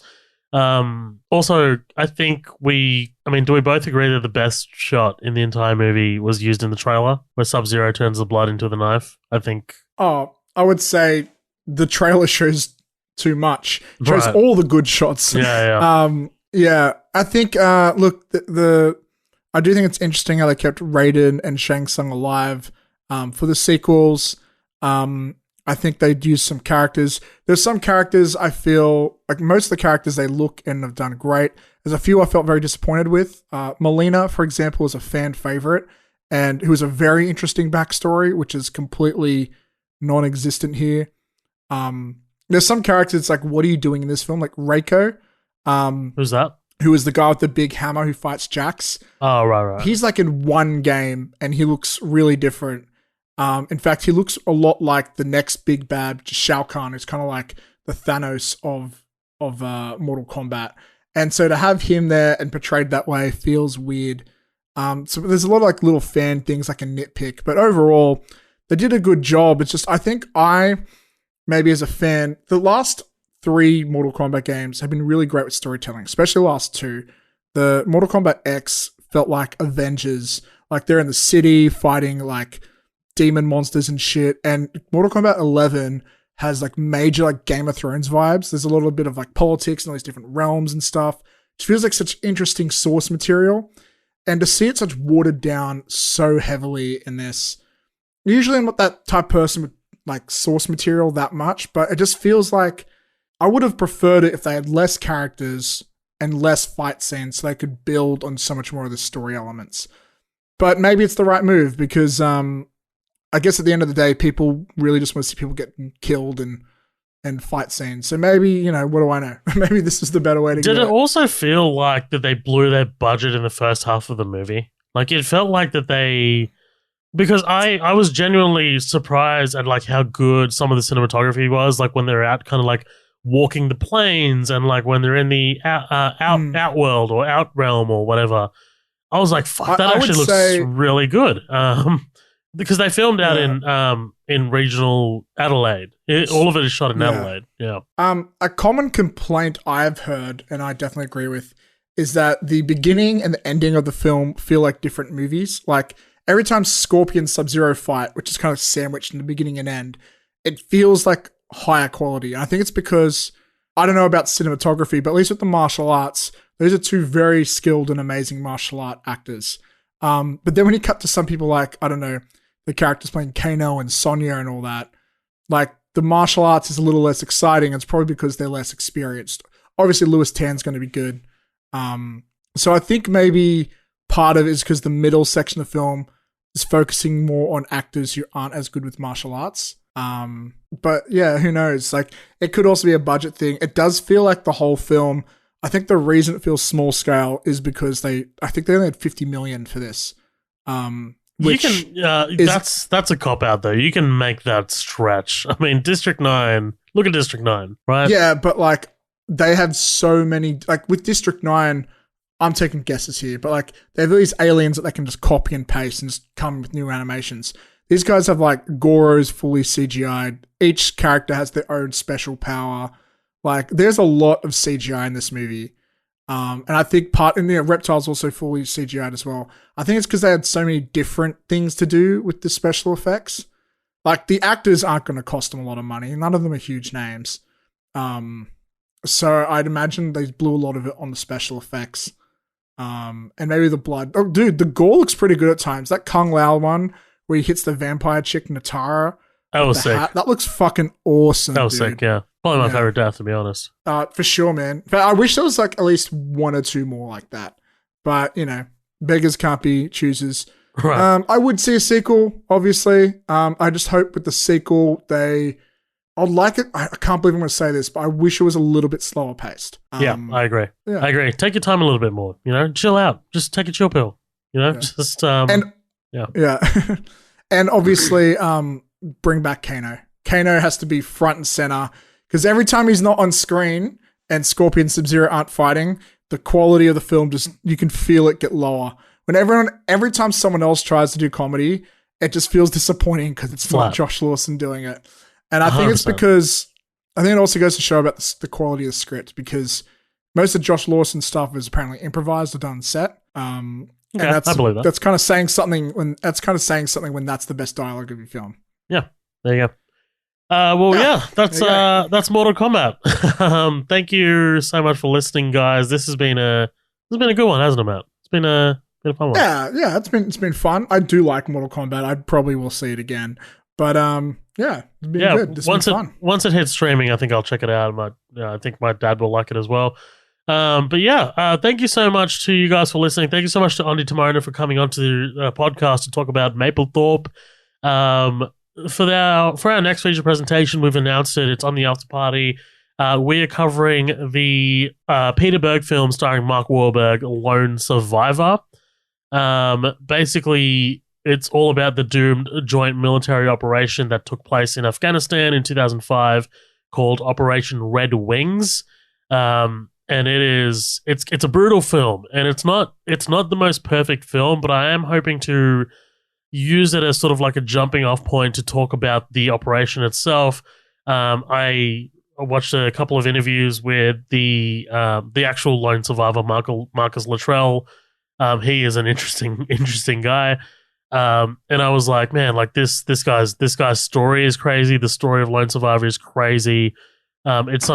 Speaker 2: Also, I think do we both agree that the best shot in the entire movie was used in the trailer where Sub-Zero turns the blood into the knife? I think.
Speaker 1: Oh, I would say the trailer shows too much. It shows all the good shots.
Speaker 2: Yeah.
Speaker 1: I think, look, I do think it's interesting how they kept Raiden and Shang Tsung alive for the sequels. I think they'd use some characters. There's some characters I feel, like most of the characters they look and have done great. There's a few I felt very disappointed with. Melina, for example, is a fan favorite and who has a very interesting backstory, which is completely non-existent here. There's some characters, it's like, what are you doing in this film? Like Reiko.
Speaker 2: Who's that?
Speaker 1: Who is the guy with the big hammer who fights Jax.
Speaker 2: Oh, right.
Speaker 1: He's like in one game and he looks really different. In fact, he looks a lot like the next big bad, Shao Kahn, who's kind of like the Thanos of Mortal Kombat. And so to have him there and portrayed that way feels weird. So there's a lot of like little fan things I can nitpick, but overall they did a good job. It's just, I think maybe as a fan, the last 3 Mortal Kombat games have been really great with storytelling, especially the last 2. The Mortal Kombat X felt like Avengers, like they're in the city fighting like demon monsters and shit. And Mortal Kombat 11 has like major like Game of Thrones vibes. There's a little bit of like politics and all these different realms and stuff. It feels like such interesting source material. And to see it such watered down so heavily in this, usually I'm not that type of person with like source material that much, but it just feels like I would have preferred it if they had less characters and less fight scenes so they could build on so much more of the story elements. But maybe it's the right move because I guess at the end of the day, people really just want to see people getting killed and fight scenes. So maybe, what do I know? Maybe this is the better way to
Speaker 2: Did
Speaker 1: go.
Speaker 2: it also feel like that they blew their budget in the first half of the movie? Like, it felt like that they... Because I was genuinely surprised at, like, how good some of the cinematography was, like, when they're out kind of, like, walking the plains and, like, when they're in the outworld or outrealm or whatever. I was like, fuck, that actually looks really good. Because they filmed out in regional Adelaide. All of it is shot in Adelaide. Yeah.
Speaker 1: A common complaint I've heard, and I definitely agree with, is that the beginning and the ending of the film feel like different movies. Like every time Scorpion Sub-Zero fight, which is kind of sandwiched in the beginning and end, it feels like higher quality. And I think it's because I don't know about cinematography, but at least with the martial arts, those are two very skilled and amazing martial art actors. But then when you cut to some people like, I don't know, the characters playing Kano and Sonya and all that, like the martial arts is a little less exciting. It's probably because they're less experienced. Obviously, Lewis Tan's going to be good. So I think maybe part of it is because the middle section of the film is focusing more on actors who aren't as good with martial arts. But yeah, who knows? Like it could also be a budget thing. It does feel like the whole film, I think the reason it feels small scale is because I think they only had 50 million for this. Which
Speaker 2: that's a cop out though. You can make that stretch. I mean, District 9, look at District 9, right?
Speaker 1: Yeah, but like they have so many, like with District 9, I'm taking guesses here, but like they have these aliens that they can just copy and paste and just come with new animations. These guys have like Goro's fully CGI'd. Each character has their own special power. Like there's a lot of CGI in this movie. And I think Reptile's also fully CGI'd as well. I think it's because they had so many different things to do with the special effects. Like the actors aren't going to cost them a lot of money. None of them are huge names. So I'd imagine they blew a lot of it on the special effects. And maybe the blood. Oh, dude, the gore looks pretty good at times. That Kung Lao one where he hits the vampire chick Natara.
Speaker 2: That was sick.
Speaker 1: That looks fucking awesome.
Speaker 2: That was sick, yeah. Probably my favorite death, to be honest.
Speaker 1: For sure, man. But I wish there was like at least one or two more like that. But, beggars can't be choosers.
Speaker 2: Right.
Speaker 1: I would see a sequel, obviously. I just hope with the sequel I'd like it. I can't believe I'm going to say this, but I wish it was a little bit slower paced.
Speaker 2: Yeah, I agree.
Speaker 1: Yeah.
Speaker 2: I agree. Take your time a little bit more. Chill out. Just take a chill pill. Just and
Speaker 1: and obviously, bring back Kano. Kano has to be front and center because every time he's not on screen and Scorpion and Sub-Zero aren't fighting, the quality of the film you can feel it get lower. Every time someone else tries to do comedy, it just feels disappointing because it's not Josh Lawson doing it. And I think 100%. It's because I think it also goes to show about the quality of the script because most of Josh Lawson's stuff is apparently improvised or done set. I believe that. That's kind of saying something when that's the best dialogue of your film.
Speaker 2: Yeah, there you go. That's Mortal Kombat. Thank you so much for listening, guys. This has been a good one, hasn't it, Matt? It's been a fun one.
Speaker 1: Yeah, it's been fun. I do like Mortal Kombat. I probably will see it again. But it's been good. It's been fun.
Speaker 2: Once it hits streaming, I think I'll check it out. I think my dad will like it as well. Thank you so much to you guys for listening. Thank you so much to Ondi Timoner for coming onto the podcast to talk about Mapplethorpe. For our next feature presentation, we've announced it. It's on the after party. We are covering the Peter Berg film starring Mark Wahlberg, Lone Survivor. Basically, it's all about the doomed joint military operation that took place in Afghanistan in 2005 called Operation Red Wings. And it's a brutal film, and it's not the most perfect film, but I am hoping to use it as sort of like a jumping off point to talk about the operation itself. I watched a couple of interviews with the actual lone survivor, Marcus Luttrell. He is an interesting guy. And I was like, man, like this guy's story is crazy. The story of Lone Survivor is crazy. It's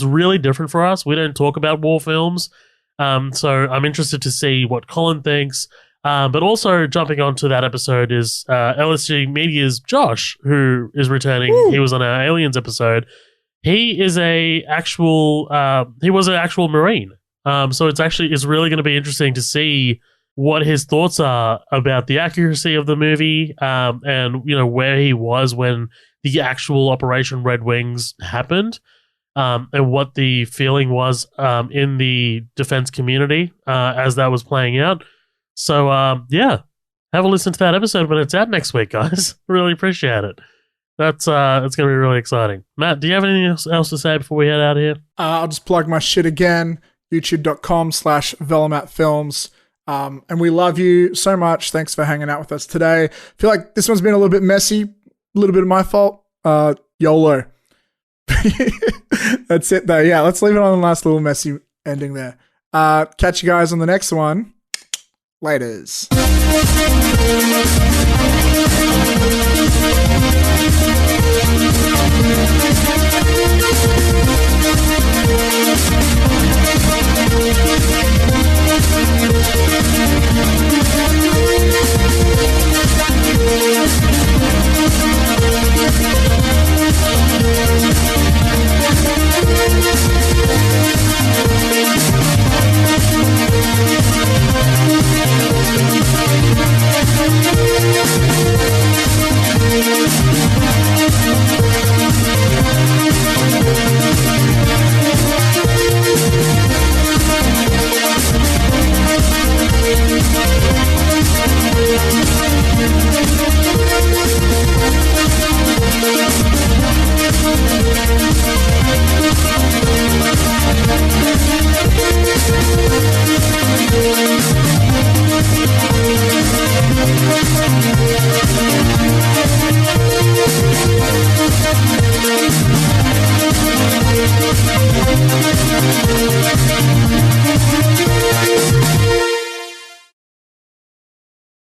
Speaker 2: really different for us. We don't talk about war films. So I'm interested to see what Colin thinks. But also jumping onto that episode is LSG Media's Josh, who is returning. Ooh. He was on our Aliens episode. he is he was an actual Marine. So it's really going to be interesting to see what his thoughts are about the accuracy of the movie, and where he was when the actual Operation Red Wings happened, and what the feeling was in the defense community as that was playing out. So have a listen to that episode when it's out next week, guys. Really appreciate it. It's going to be really exciting. Matt, do you have anything else to say before we head out of here?
Speaker 1: I'll just plug my shit again, youtube.com/velomatfilms. And we love you so much. Thanks for hanging out with us today. I feel like this one's been a little bit messy, a little bit of my fault. YOLO. That's it though. Yeah, let's leave it on a nice little messy ending there. Catch you guys on the next one. Laters.